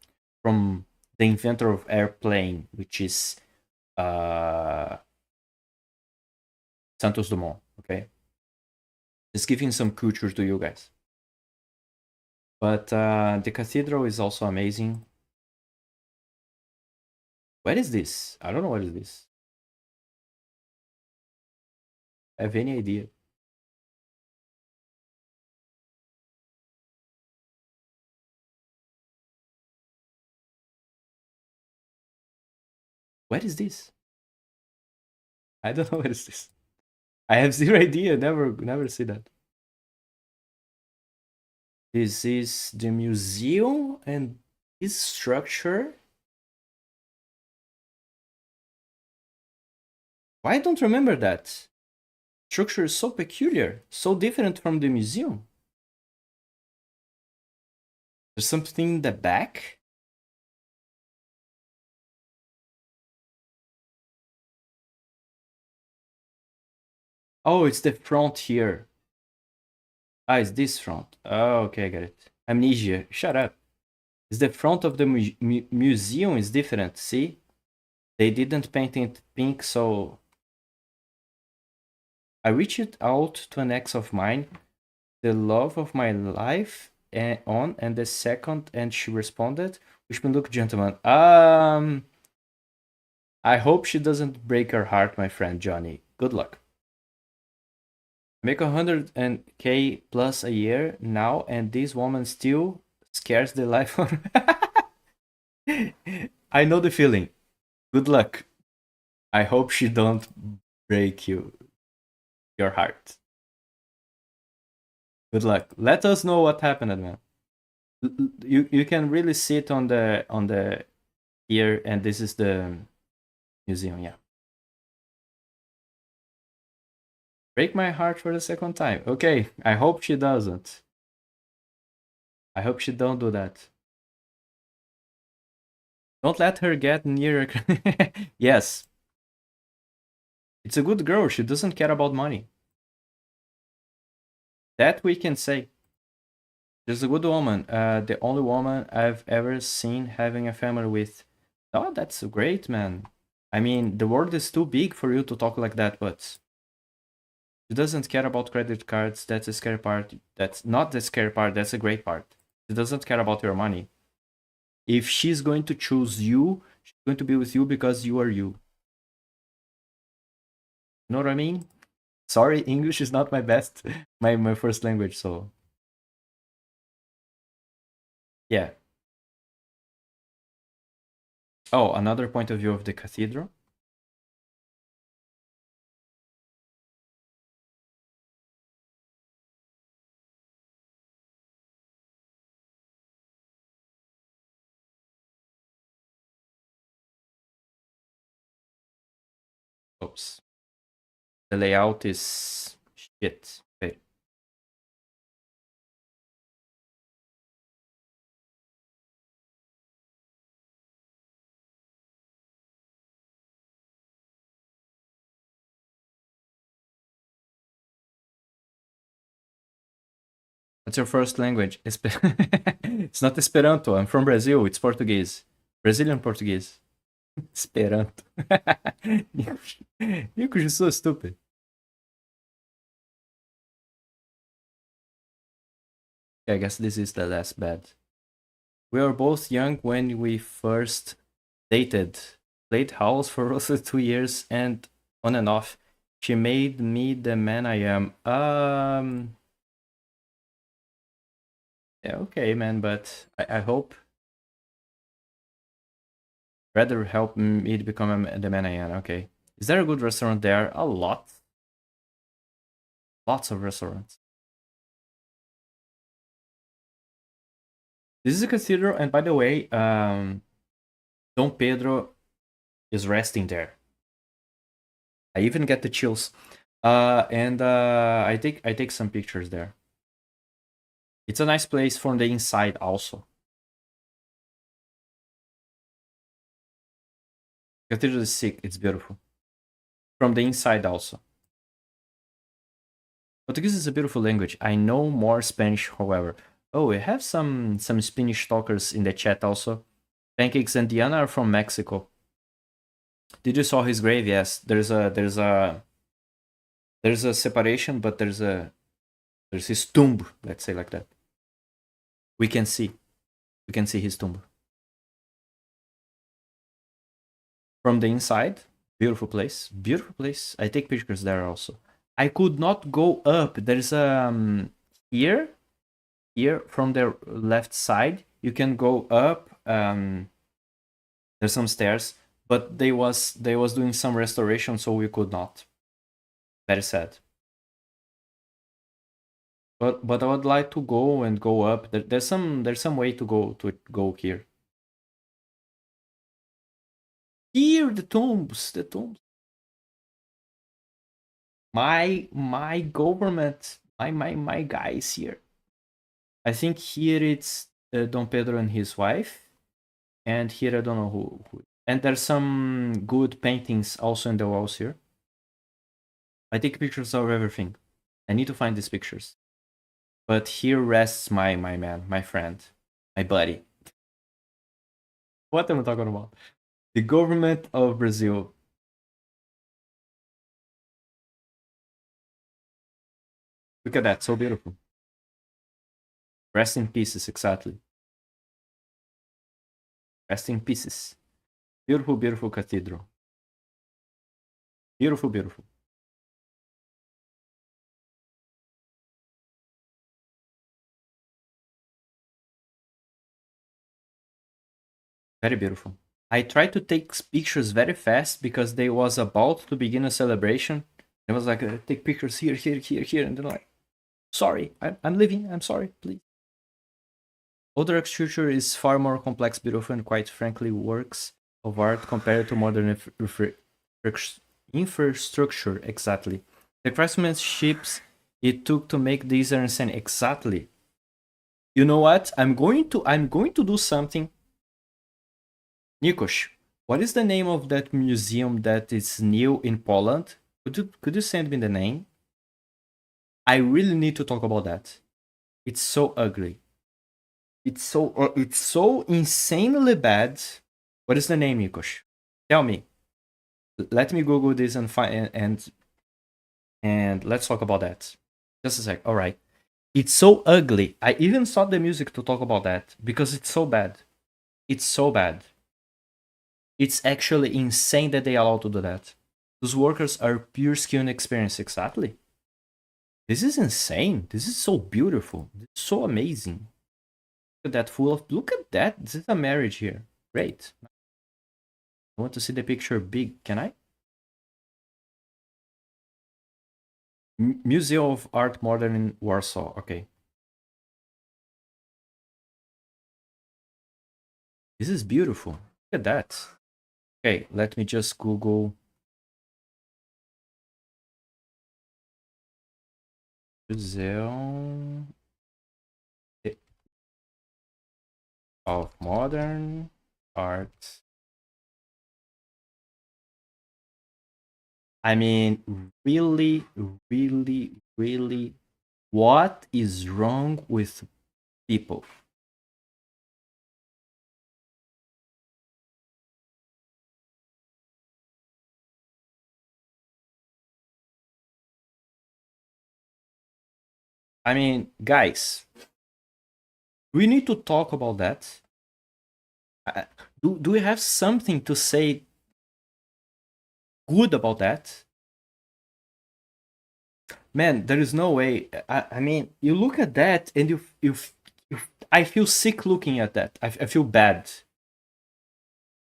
the inventor of airplane, which is Santos Dumont. Okay, just giving some culture to you guys. But the cathedral is also amazing. Where is this? I don't know what is this. I have any idea. What is this? I don't know what is this. I have zero idea. Never see that. This is the museum, and this structure. Why I don't remember that? Structure is so peculiar, so different from the museum. There's something in the back. Oh, it's the front here. Ah, it's this front. Oh, okay, I get it. Amnesia. Shut up. It's the front of the museum is different, see? They didn't paint it pink, so... I reached out to an ex of mine, the love of my life, and the second, and she responded, wish me luck, gentlemen. I hope she doesn't break her heart, my friend Johnny. Good luck. Make 100K plus a year now, and this woman still scares the life out of I know the feeling. Good luck. I hope she don't break your heart. Good luck. Let us know what happened, man. You can really see it on the here, and this is the museum. Yeah. Break my heart for the second time. Okay, I hope she doesn't. I hope she don't do that. Don't let her get near. Yes. It's a good girl. She doesn't care about money. That we can say. She's a good woman. The only woman I've ever seen having a family with. Oh, that's great, man. I mean, the world is too big for you to talk like that, but she doesn't care about credit cards. That's a scary part. That's not the scary part. That's a great part. She doesn't care about your money. If she's going to choose you, she's going to be with you because you are you. You know what I mean? Sorry, English is not my best, my first language, so yeah. Oh, another point of view of the cathedral. Oops. The layout is shit. Wait. What's your first language? It's not Esperanto. I'm from Brazil. It's Portuguese. Brazilian Portuguese. Esperanto. Nico, you're so stupid. I guess this is the last bed. We were both young when we first dated. Played house for also 2 years and on and off. She made me the man I am. Yeah, okay, man, but I hope rather help me to become the man I am. Okay. Is there a good restaurant there? A lot. Lots of restaurants. This is a cathedral, and by the way, Dom Pedro is resting there. I even get the chills. And I take some pictures there. It's a nice place from the inside also. Cathedral is sick. It's beautiful. From the inside also. Portuguese is a beautiful language. I know more Spanish, however. Oh, we have some Spanish talkers in the chat also. Pancakes and Diana are from Mexico. Did you saw his grave? Yes. There's a separation, but there's his tomb. Let's say like that. We can see his tomb from the inside. Beautiful place. Beautiful place. I take pictures there also. I could not go up. There's here from the left side. You can go up. There's some stairs, but they was doing some restoration, so we could not. Very sad. But I would like to go and go up. There's some way to go here. Here, the tombs. My government, my guys here. I think here it's Dom Pedro and his wife, and here I don't know who. And there's some good paintings also in the walls here. I take pictures of everything. I need to find these pictures. But here rests my man, my friend, my buddy. What am I talking about? The government of Brazil. Look at that, so beautiful. Rest in pieces, exactly. Rest in pieces. Beautiful, beautiful cathedral. Beautiful, beautiful. Very beautiful. I tried to take pictures very fast because they was about to begin a celebration. It was like, take pictures here, here, here, here. And they're like, sorry, I'm leaving. I'm sorry, please. Older architecture is far more complex, beautiful, and quite frankly, works of art compared to modern infrastructure. Exactly. The craftsmanship it took to make these are insane. Exactly. You know what? I'm going to do something. Nikos, what is the name of that museum that is new in Poland? Could you send me the name? I really need to talk about that. It's so ugly. It's so insanely bad. What is the name, Nikos? Tell me. Let me Google this and find and let's talk about that. Just a sec. All right. It's so ugly. I even stopped the music to talk about that because it's so bad. It's so bad. It's actually insane that they allow to do that. Those workers are pure skill and experience. Exactly. This is insane. This is so beautiful. It's so amazing. Look at that full of. Look at that. This is a marriage here. Great. I want to see the picture big. Can I? Museum of Art Modern in Warsaw. Okay. This is beautiful. Look at that. Okay, let me just Google Museum of Modern Art. I mean, really, really, really, what is wrong with people? I mean, guys, we need to talk about that. Do we have something to say good about that? Man, there is no way. I mean, you look at that and you I feel sick looking at that. I feel bad.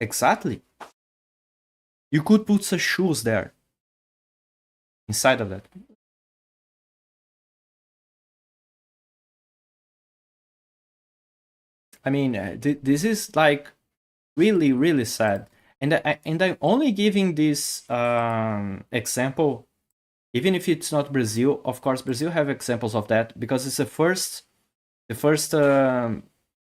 Exactly. You could put some shoes there inside of that. I mean, this is like really, really sad. And I'm only giving this example, even if it's not Brazil. Of course, Brazil have examples of that because it's the first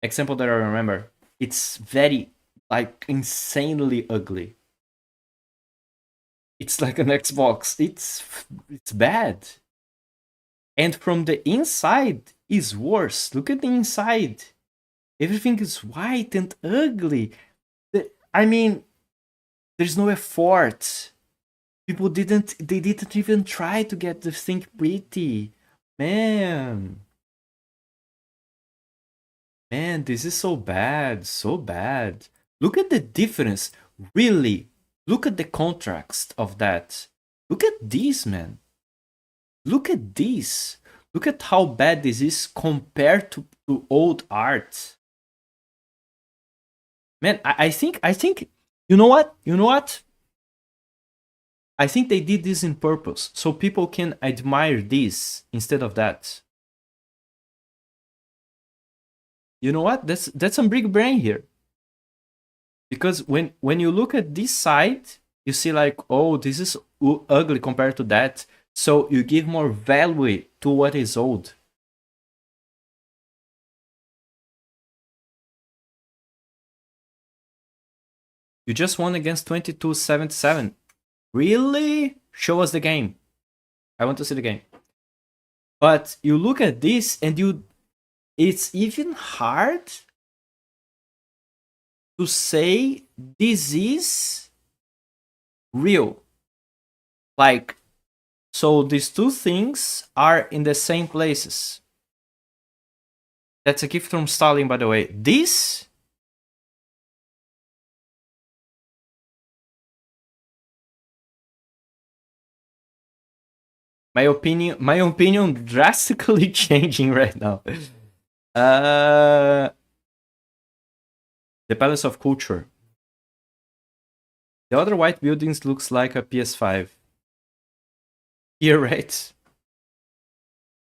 example that I remember. It's very like insanely ugly. It's like an Xbox. It's bad. And from the inside is worse. Look at the inside. Everything is white and ugly. I mean, there's no effort. People didn't even try to get the thing pretty. Man, this is so bad, so bad. Look at the difference. Really, look at the contrast of that. Look at this, man. Look at this. Look at how bad this is compared to old art. Man, I think you know what? You know what? I think they did this in purpose so people can admire this instead of that. You know what? That's some big brain here. Because when you look at this side, you see like, oh, this is ugly compared to that. So you give more value to what is old. You just won against 2277. Really? Show us the game. I want to see the game. But you look at this and it's even hard to say this is real. Like, so these two things are in the same places. That's a gift from Stalin, by the way. This my opinion drastically changing right now. The Palace of Culture. The other white buildings looks like a PS5. Here, right?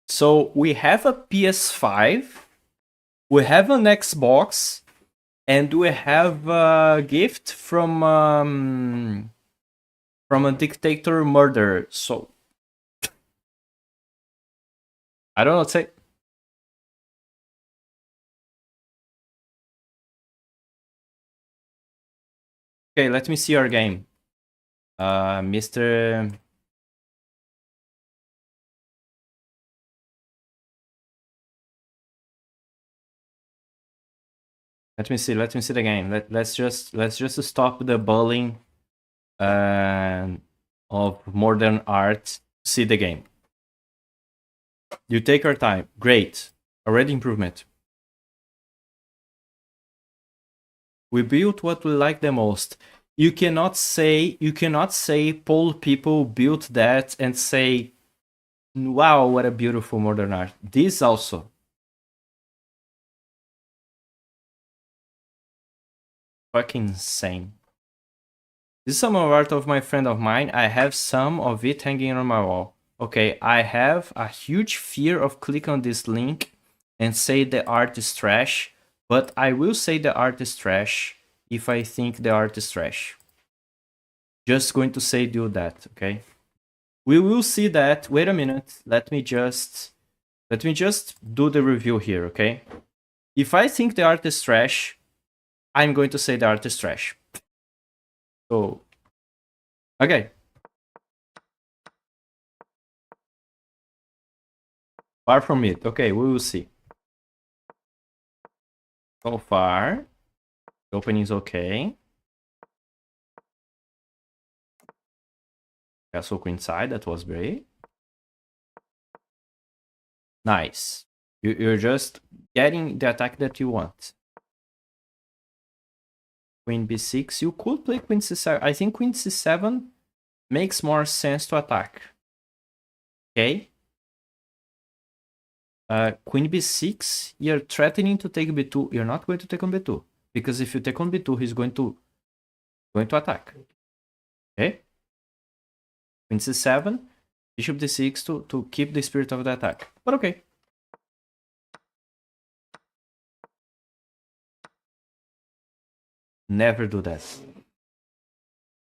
So we have a PS5 We have an Xbox, and we have a gift from a dictator murderer. So I don't know what to say. Okay, let me see your game. Mr. Let me see the game. Let's just stop the bullying of modern art. See the game. You take your time. Great. Already improvement. We built what we like the most. You cannot say poll people built that and say, wow, what a beautiful modern art. This also. Fucking insane. This is some art of my friend of mine. I have some of it hanging on my wall. Okay, I have a huge fear of clicking on this link and say the art is trash, but I will say the art is trash if I think the art is trash. Just going to say do that, okay? We will see that. Wait a minute. Let me just do the review here, okay? If I think the art is trash, I'm going to say the art is trash. So, okay. Far from it. Okay, we will see. So far, the opening is okay. Castle queen side, that was great. Nice. You're just getting the attack that you want. Queen b6. You could play queen c7. I think queen c7 makes more sense to attack. Okay. Queen b6. You're threatening to take b2. You're not going to take on b2 because if you take on b2, he's going to attack. Okay. Queen c7. Bishop d6 to keep the spirit of the attack. But okay. Never do that.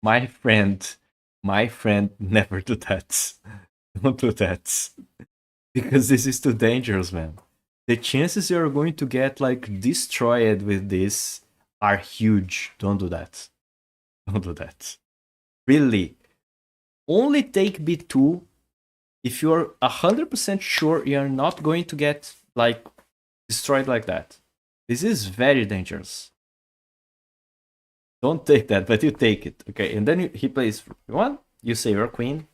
My friend, never do that. Don't do that. Because this is too dangerous, man. The chances you're going to get like destroyed with this are huge. Don't do that. Don't do that. Really. Only take b2 if you're 100% sure you're not going to get like destroyed like that. This is very dangerous. Don't take that, but you take it. Okay, and then he plays one. You say your queen.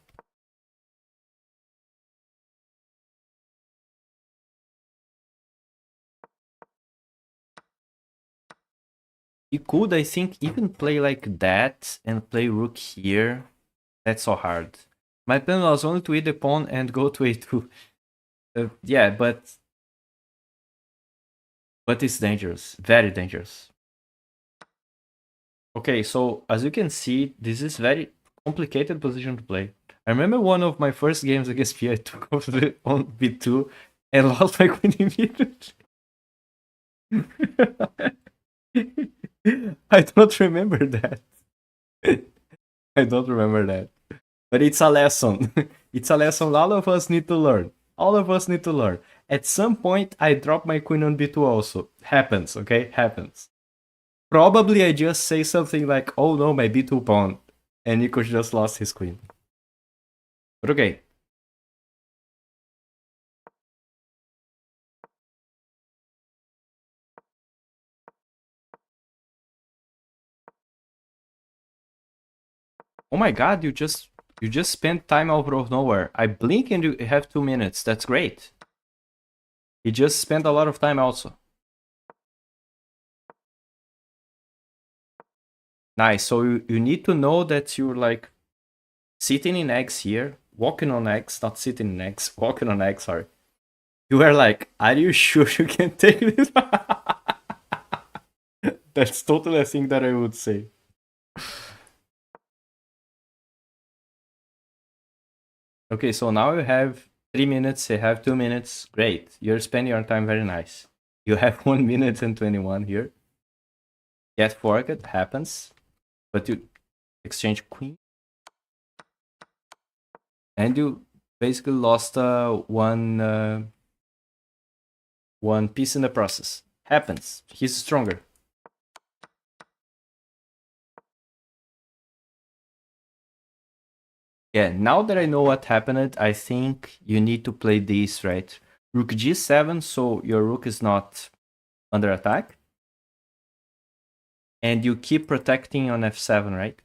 You could, I think, even play like that and play rook here. That's so hard. My plan was only to eat the pawn and go to a2. Yeah, but it's dangerous. Very dangerous. Okay, so as you can see, this is very complicated position to play. I remember one of my first games against P, I took off on b2 and lost my queen immediately. I don't remember that. I don't remember that. But it's a lesson. It's a lesson all of us need to learn. All of us need to learn. At some point, I drop my queen on b2 also. Happens, okay? Happens. Probably I just say something like, oh no, my b2 pawn. And Nico just lost his queen. But okay. Oh my god, you just spent time out of nowhere. I blink and you have 2 minutes. That's great. You just spent a lot of time also. Nice. So you need to know that you're like sitting in X here, walking on X, not sitting in X, walking on X, sorry. You were like, are you sure you can take this? That's totally a thing that I would say. Okay, so now you have 3 minutes, you have 2 minutes. Great. You're spending your time very nice. You have 1 minute and 21 here. Get forked happens, but you exchange queen, and you basically lost one piece in the process. Happens. He's stronger. Yeah, now that I know what happened, I think you need to play this, right? Rook g7, so your rook is not under attack. And you keep protecting on f7, right?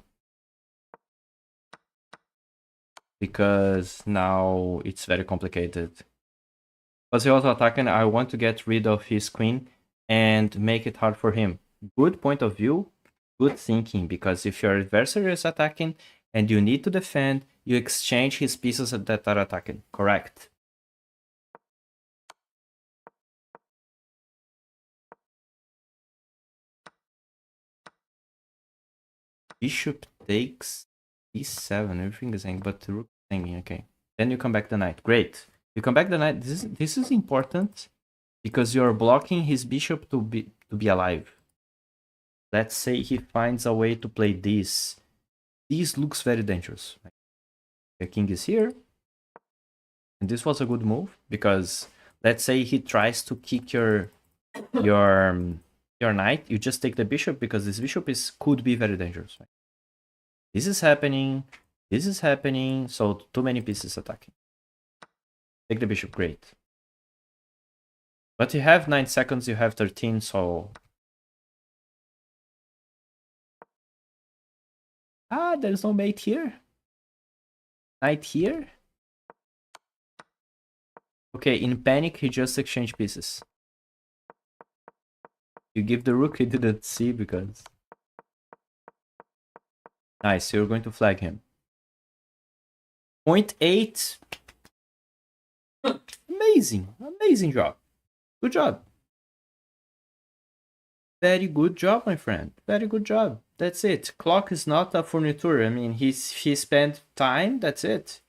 Because now it's very complicated. Because he also attacking, I want to get rid of his queen and make it hard for him. Good point of view, good thinking, because if your adversary is attacking and you need to defend, you exchange his pieces that are attacking. Correct. Bishop takes e7, everything is hanging, but the rook is hanging, okay. Then you come back the knight, great. You come back the knight, this is important because you're blocking his bishop to be alive. Let's say he finds a way to play this. This looks very dangerous. The king is here. And this was a good move because let's say he tries to kick your knight, you just take the bishop because this bishop could be very dangerous. Right? This is happening, so too many pieces attacking. Take the bishop, great. But you have 9 seconds, you have 13, so... Ah, there's no mate here. Knight here. Okay, in panic, he just exchanged pieces. You give the rook, he didn't see because... Nice, you're going to flag him. 0.8. Amazing, amazing job. Good job. Very good job, my friend. Very good job. That's it. Clock is not a furniture. I mean, he spent time, that's it.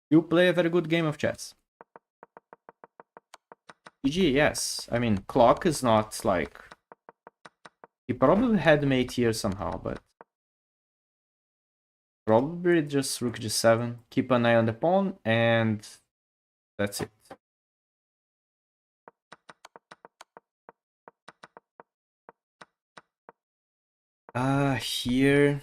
You play a very good game of chess. GG, yes. I mean, clock is not like... He probably had mate here somehow, but... Probably just rook g7, keep an eye on the pawn, and... That's it. Here...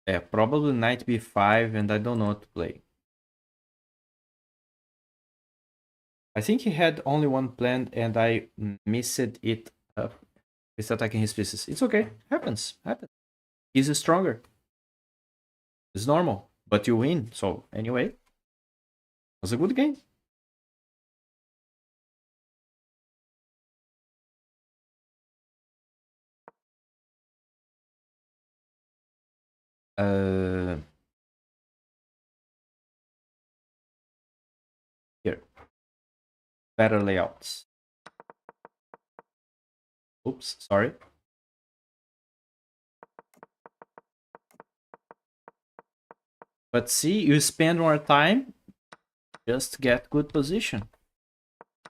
Yeah, probably knight b5, and I don't know what to play. I think he had only one plan, and I missed it up. He's attacking his pieces. It's okay. Happens. He's stronger. It's normal. But you win. So, anyway. It was a good game. Here. Better layouts. Oops, sorry. But see, you spend more time just to get good position.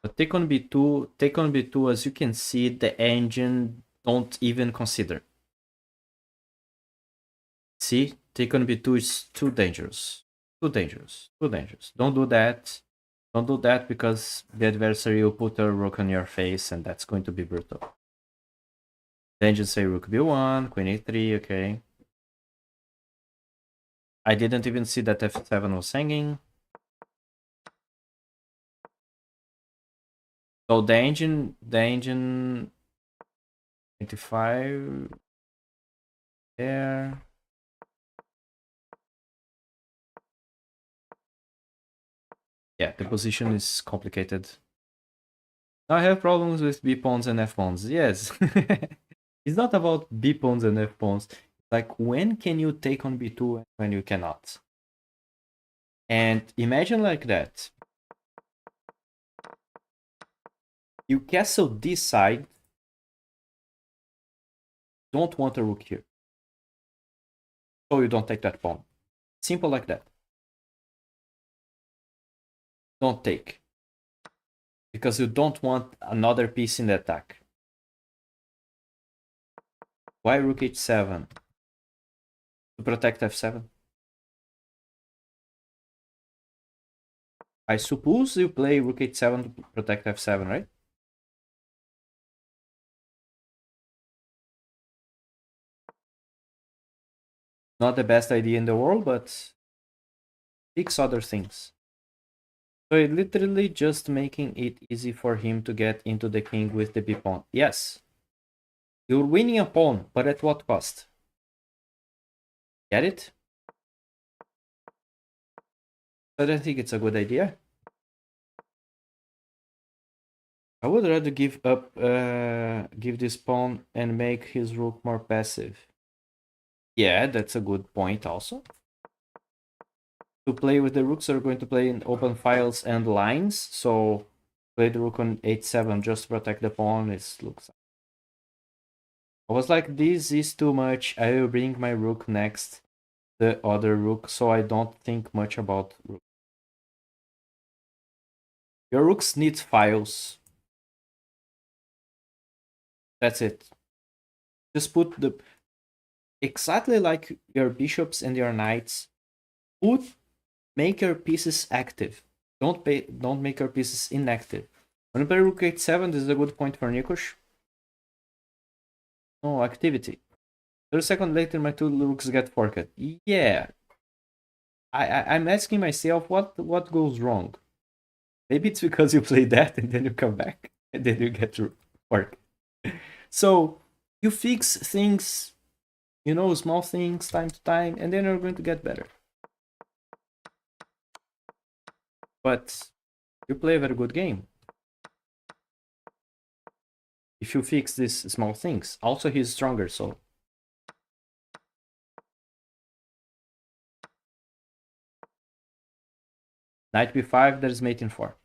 But take on b2, as you can see, the engine don't even consider. See, take on b2 is too dangerous. Too dangerous. Too dangerous. Don't do that. Don't do that because the adversary will put a rook on your face and that's going to be brutal. Then just say rook b1, queen a3, okay. I didn't even see that f7 was hanging. So the engine 25 there. Yeah, the position is complicated. I have problems with b pawns and f pawns. Yes. It's not about b pawns and f pawns. Like, when can you take on b2 and when you cannot? And imagine like that. You castle this side. Don't want a rook here. So you don't take that pawn. Simple like that. Don't take. Because you don't want another piece in the attack. Why rook h7? To protect f7? I suppose you play rook h7 to protect f7, right? Not the best idea in the world, but fix other things. So it literally just making it easy for him to get into the king with the b pawn. Yes. You're winning a pawn, but at what cost? Get it? I don't think it's a good idea. I would rather give up, give this pawn and make his rook more passive. Yeah, that's a good point also. To play with the rooks, are going to play in open files and lines, so play the rook on h7 just to protect the pawn. It looks. I was like, this is too much. I will bring my rook next the other rook, so I don't think much about rook. Your rooks need files. That's it. Just put the exactly like your bishops and your knights. Make your pieces active. Don't make your pieces inactive. When you play rook h7, this is a good point for Nikos. No activity. 30 seconds later, my two rooks get forked. Yeah. I'm asking myself what goes wrong. Maybe it's because you play that and then you come back and then you get forked. So you fix things, you know, small things time to time, and then you're going to get better. But you play a very good game. If you fix these small things. Also, he's stronger, so. Knight b5, there's mate in 4.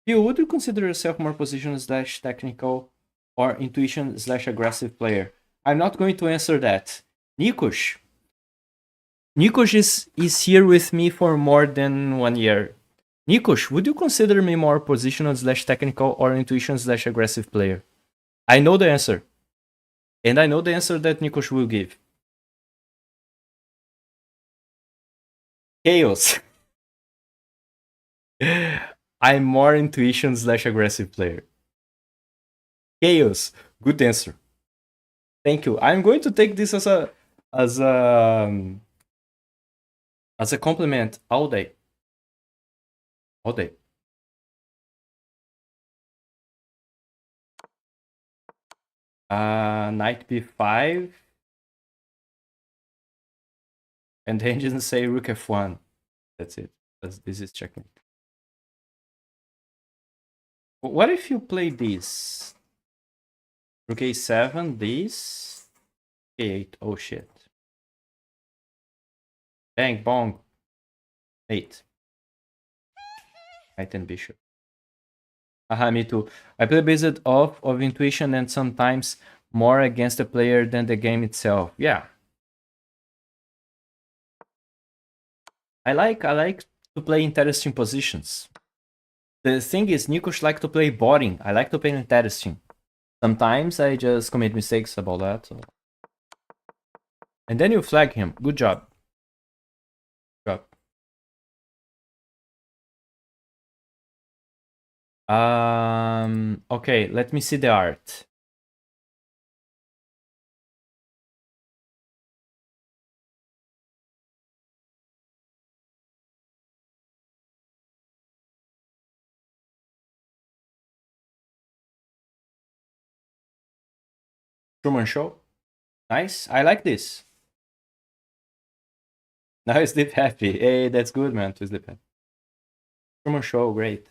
Would you consider yourself more position / technical or intuition / aggressive player? I'm not going to answer that. Nikos is here with me for more than 1 year. Nikos, would you consider me more positional / technical or intuition / aggressive player? I know the answer. And I know the answer that Nikos will give. Chaos. I'm more intuition / aggressive player. Chaos. Good answer. Thank you. I'm going to take this as a compliment all day. All day. Knight b5. And the engines say rook f1. That's it. This is checkmate. What if you play this? Rook a7, this. a8. Oh shit. Bang, bong. 8. Knight and bishop. Haha, me too. I play based off of intuition and sometimes more against the player than the game itself. Yeah. I like to play interesting positions. The thing is, Nikos like to play boring. I like to play interesting. Sometimes I just commit mistakes about that. So. And then you flag him. Good job. Good job. Okay, let me see the art. Truman Show. Nice. I like this. Now you sleep happy. Hey, that's good, man, to sleep happy. Truman Show, great.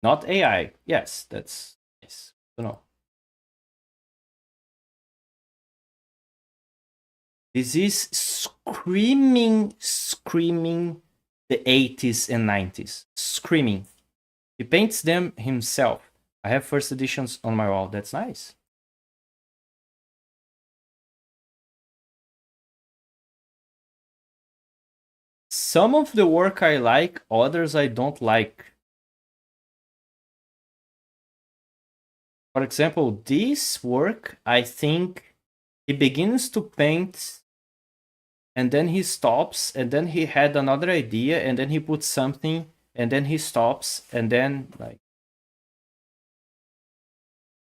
Not AI. Yes, that's nice to know. This is screaming the 80s and 90s. Screaming. He paints them himself. I have first editions on my wall. That's nice. Some of the work I like, others I don't like. For example, this work, I think he begins to paint and then he stops and then he had another idea and then he puts something and then he stops and then like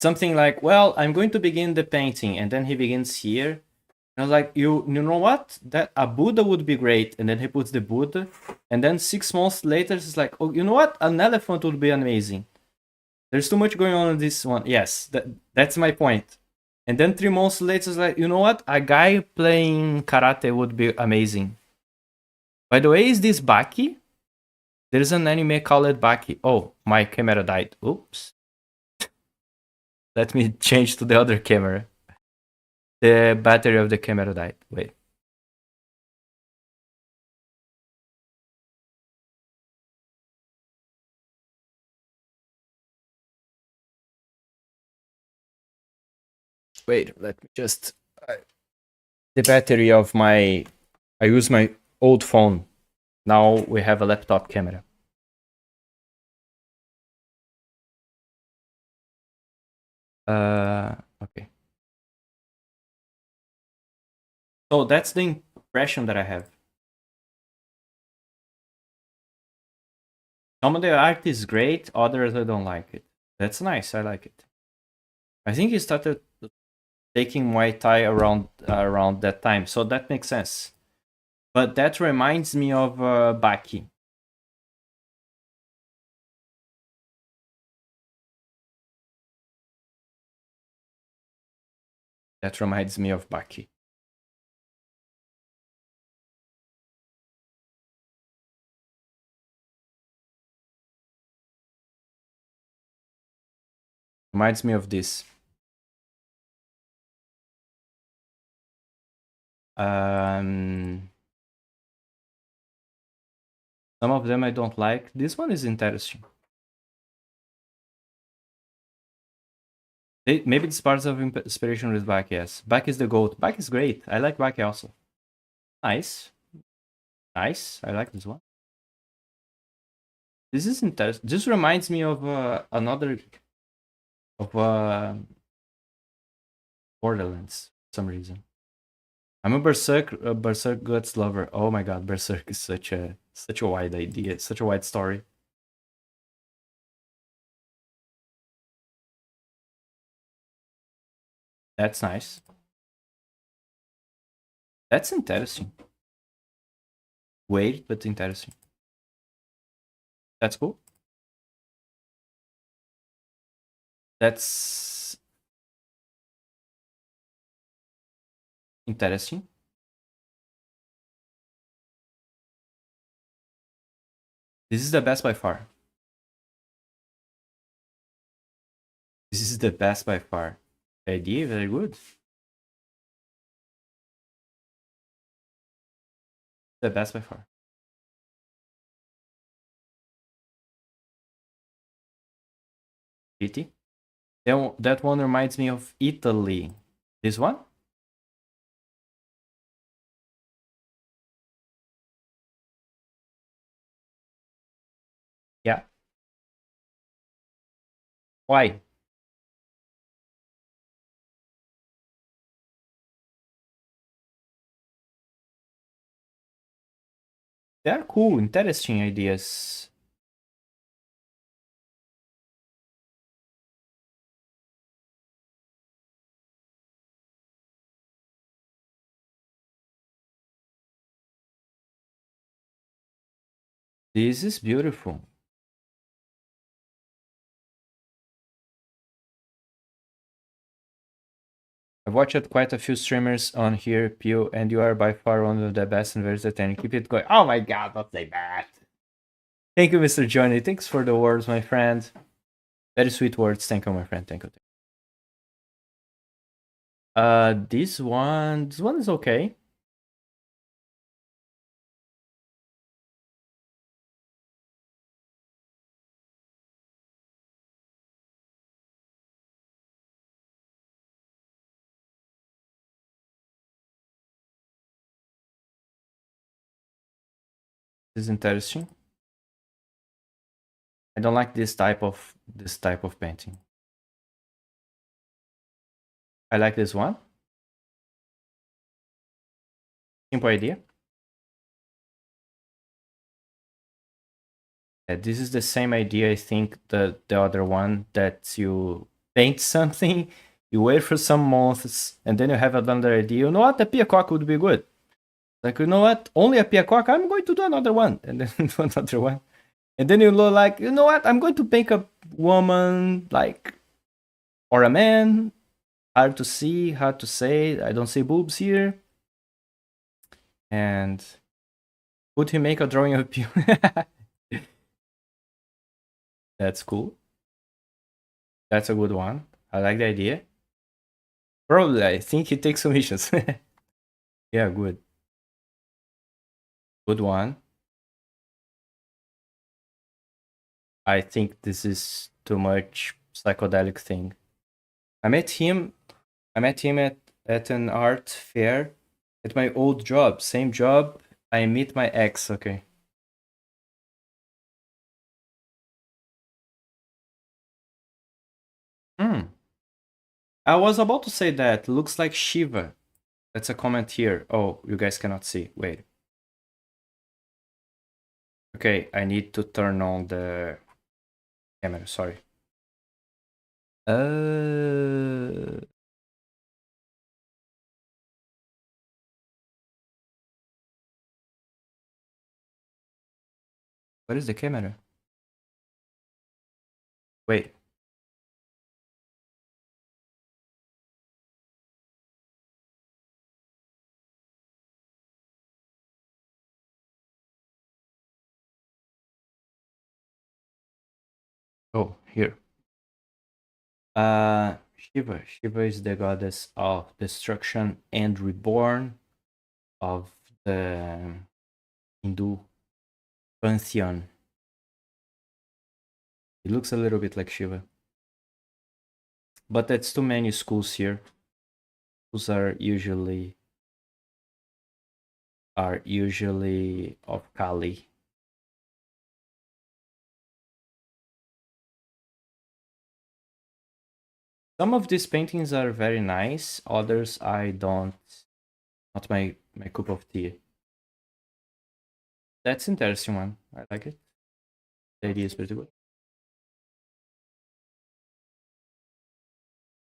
something like, well, I'm going to begin the painting, and then he begins here. And I was like, you know what? That a Buddha would be great, and then he puts the Buddha, and then 6 months later, it's like, oh, you know what? An elephant would be amazing. There's too much going on in this one. Yes, that's my point. And then 3 months later, it's like, you know what? A guy playing karate would be amazing. By the way, is this Baki? There's an anime called Baki. Oh, my camera died. Oops. Let me change to the other camera. The battery of the camera died. Wait. Wait, let me just... the battery of my... I use my old phone. Now we have a laptop camera. Okay. So that's the impression that I have. Some of the art is great, others I don't like it. That's nice, I like it. I think he started taking Muay Thai around that time, so that makes sense. But that reminds me of Baki. That reminds me of Baki. Reminds me of this. Some of them I don't like. This one is interesting. Maybe it's part of inspiration with Baki, yes. Baki is the GOAT. Baki is great. I like Baki also. Nice. Nice. I like this one. This is interesting. This reminds me of another... of Borderlands for some reason. I'm a Berserk Guts lover. Oh my god, Berserk is such a wide idea, such a wide story. That's nice. That's interesting. Weird, but interesting. That's cool. That's interesting. This is the best by far. This is the best by far. Idea, very good. The best by far. Italy. That one reminds me of Italy. This one? Yeah. Why? They're cool, interesting ideas. This is beautiful. I've watched quite a few streamers on here, Pew, and you are by far one of the best and very entertaining. Keep it going. Oh my god, not say that. Thank you, Mr. Johnny. Thanks for the words, my friend. Very sweet words. Thank you, my friend. Thank you. This one is okay. This is interesting. I don't like this type of painting. I like this one. Simple idea. Yeah, this is the same idea, I think, the other one, that you paint something, you wait for some months, and then you have another idea. You know what? A peacock would be good. Like, you know what? Only a peacock? I'm going to do another one. And then do another one. And then you look like, you know what? I'm going to paint a woman, like, or a man. Hard to see, hard to say. I don't see boobs here. And would he make a drawing of you? That's cool. That's a good one. I like the idea. Probably, I think he takes commissions. Yeah, good. Good one. I think this is too much psychedelic thing. I met him at an art fair at my old job. Same job. I meet my ex, okay. I was about to say that. Looks like Shiva. That's a comment here. Oh, you guys cannot see. Wait. Okay, I need to turn on the camera, sorry. What is the camera? Wait. Oh, here. Shiva. Shiva is the goddess of destruction and reborn of the Hindu pantheon. It looks a little bit like Shiva. But that's too many schools here. Schools are usually of Kali. Some of these paintings are very nice, others I don't. Not my cup of tea. That's interesting one. I like it. The idea is pretty good.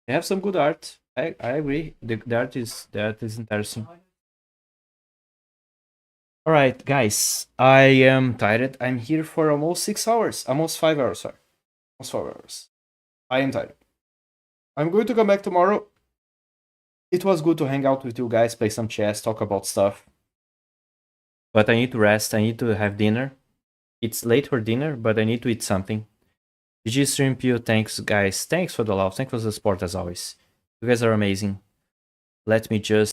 They have some good art. I agree. The art is interesting. Alright, guys. I am tired. I'm here for almost 6 hours. Almost 5 hours, sorry. Almost 5 hours. I am tired. I'm going to come back tomorrow. It was good to hang out with you guys, play some chess, talk about stuff. But I need to rest. I need to have dinner. It's late for dinner, but I need to eat something. GG Stream Pew, thanks guys. Thanks for the love. Thanks for the support as always. You guys are amazing. Let me just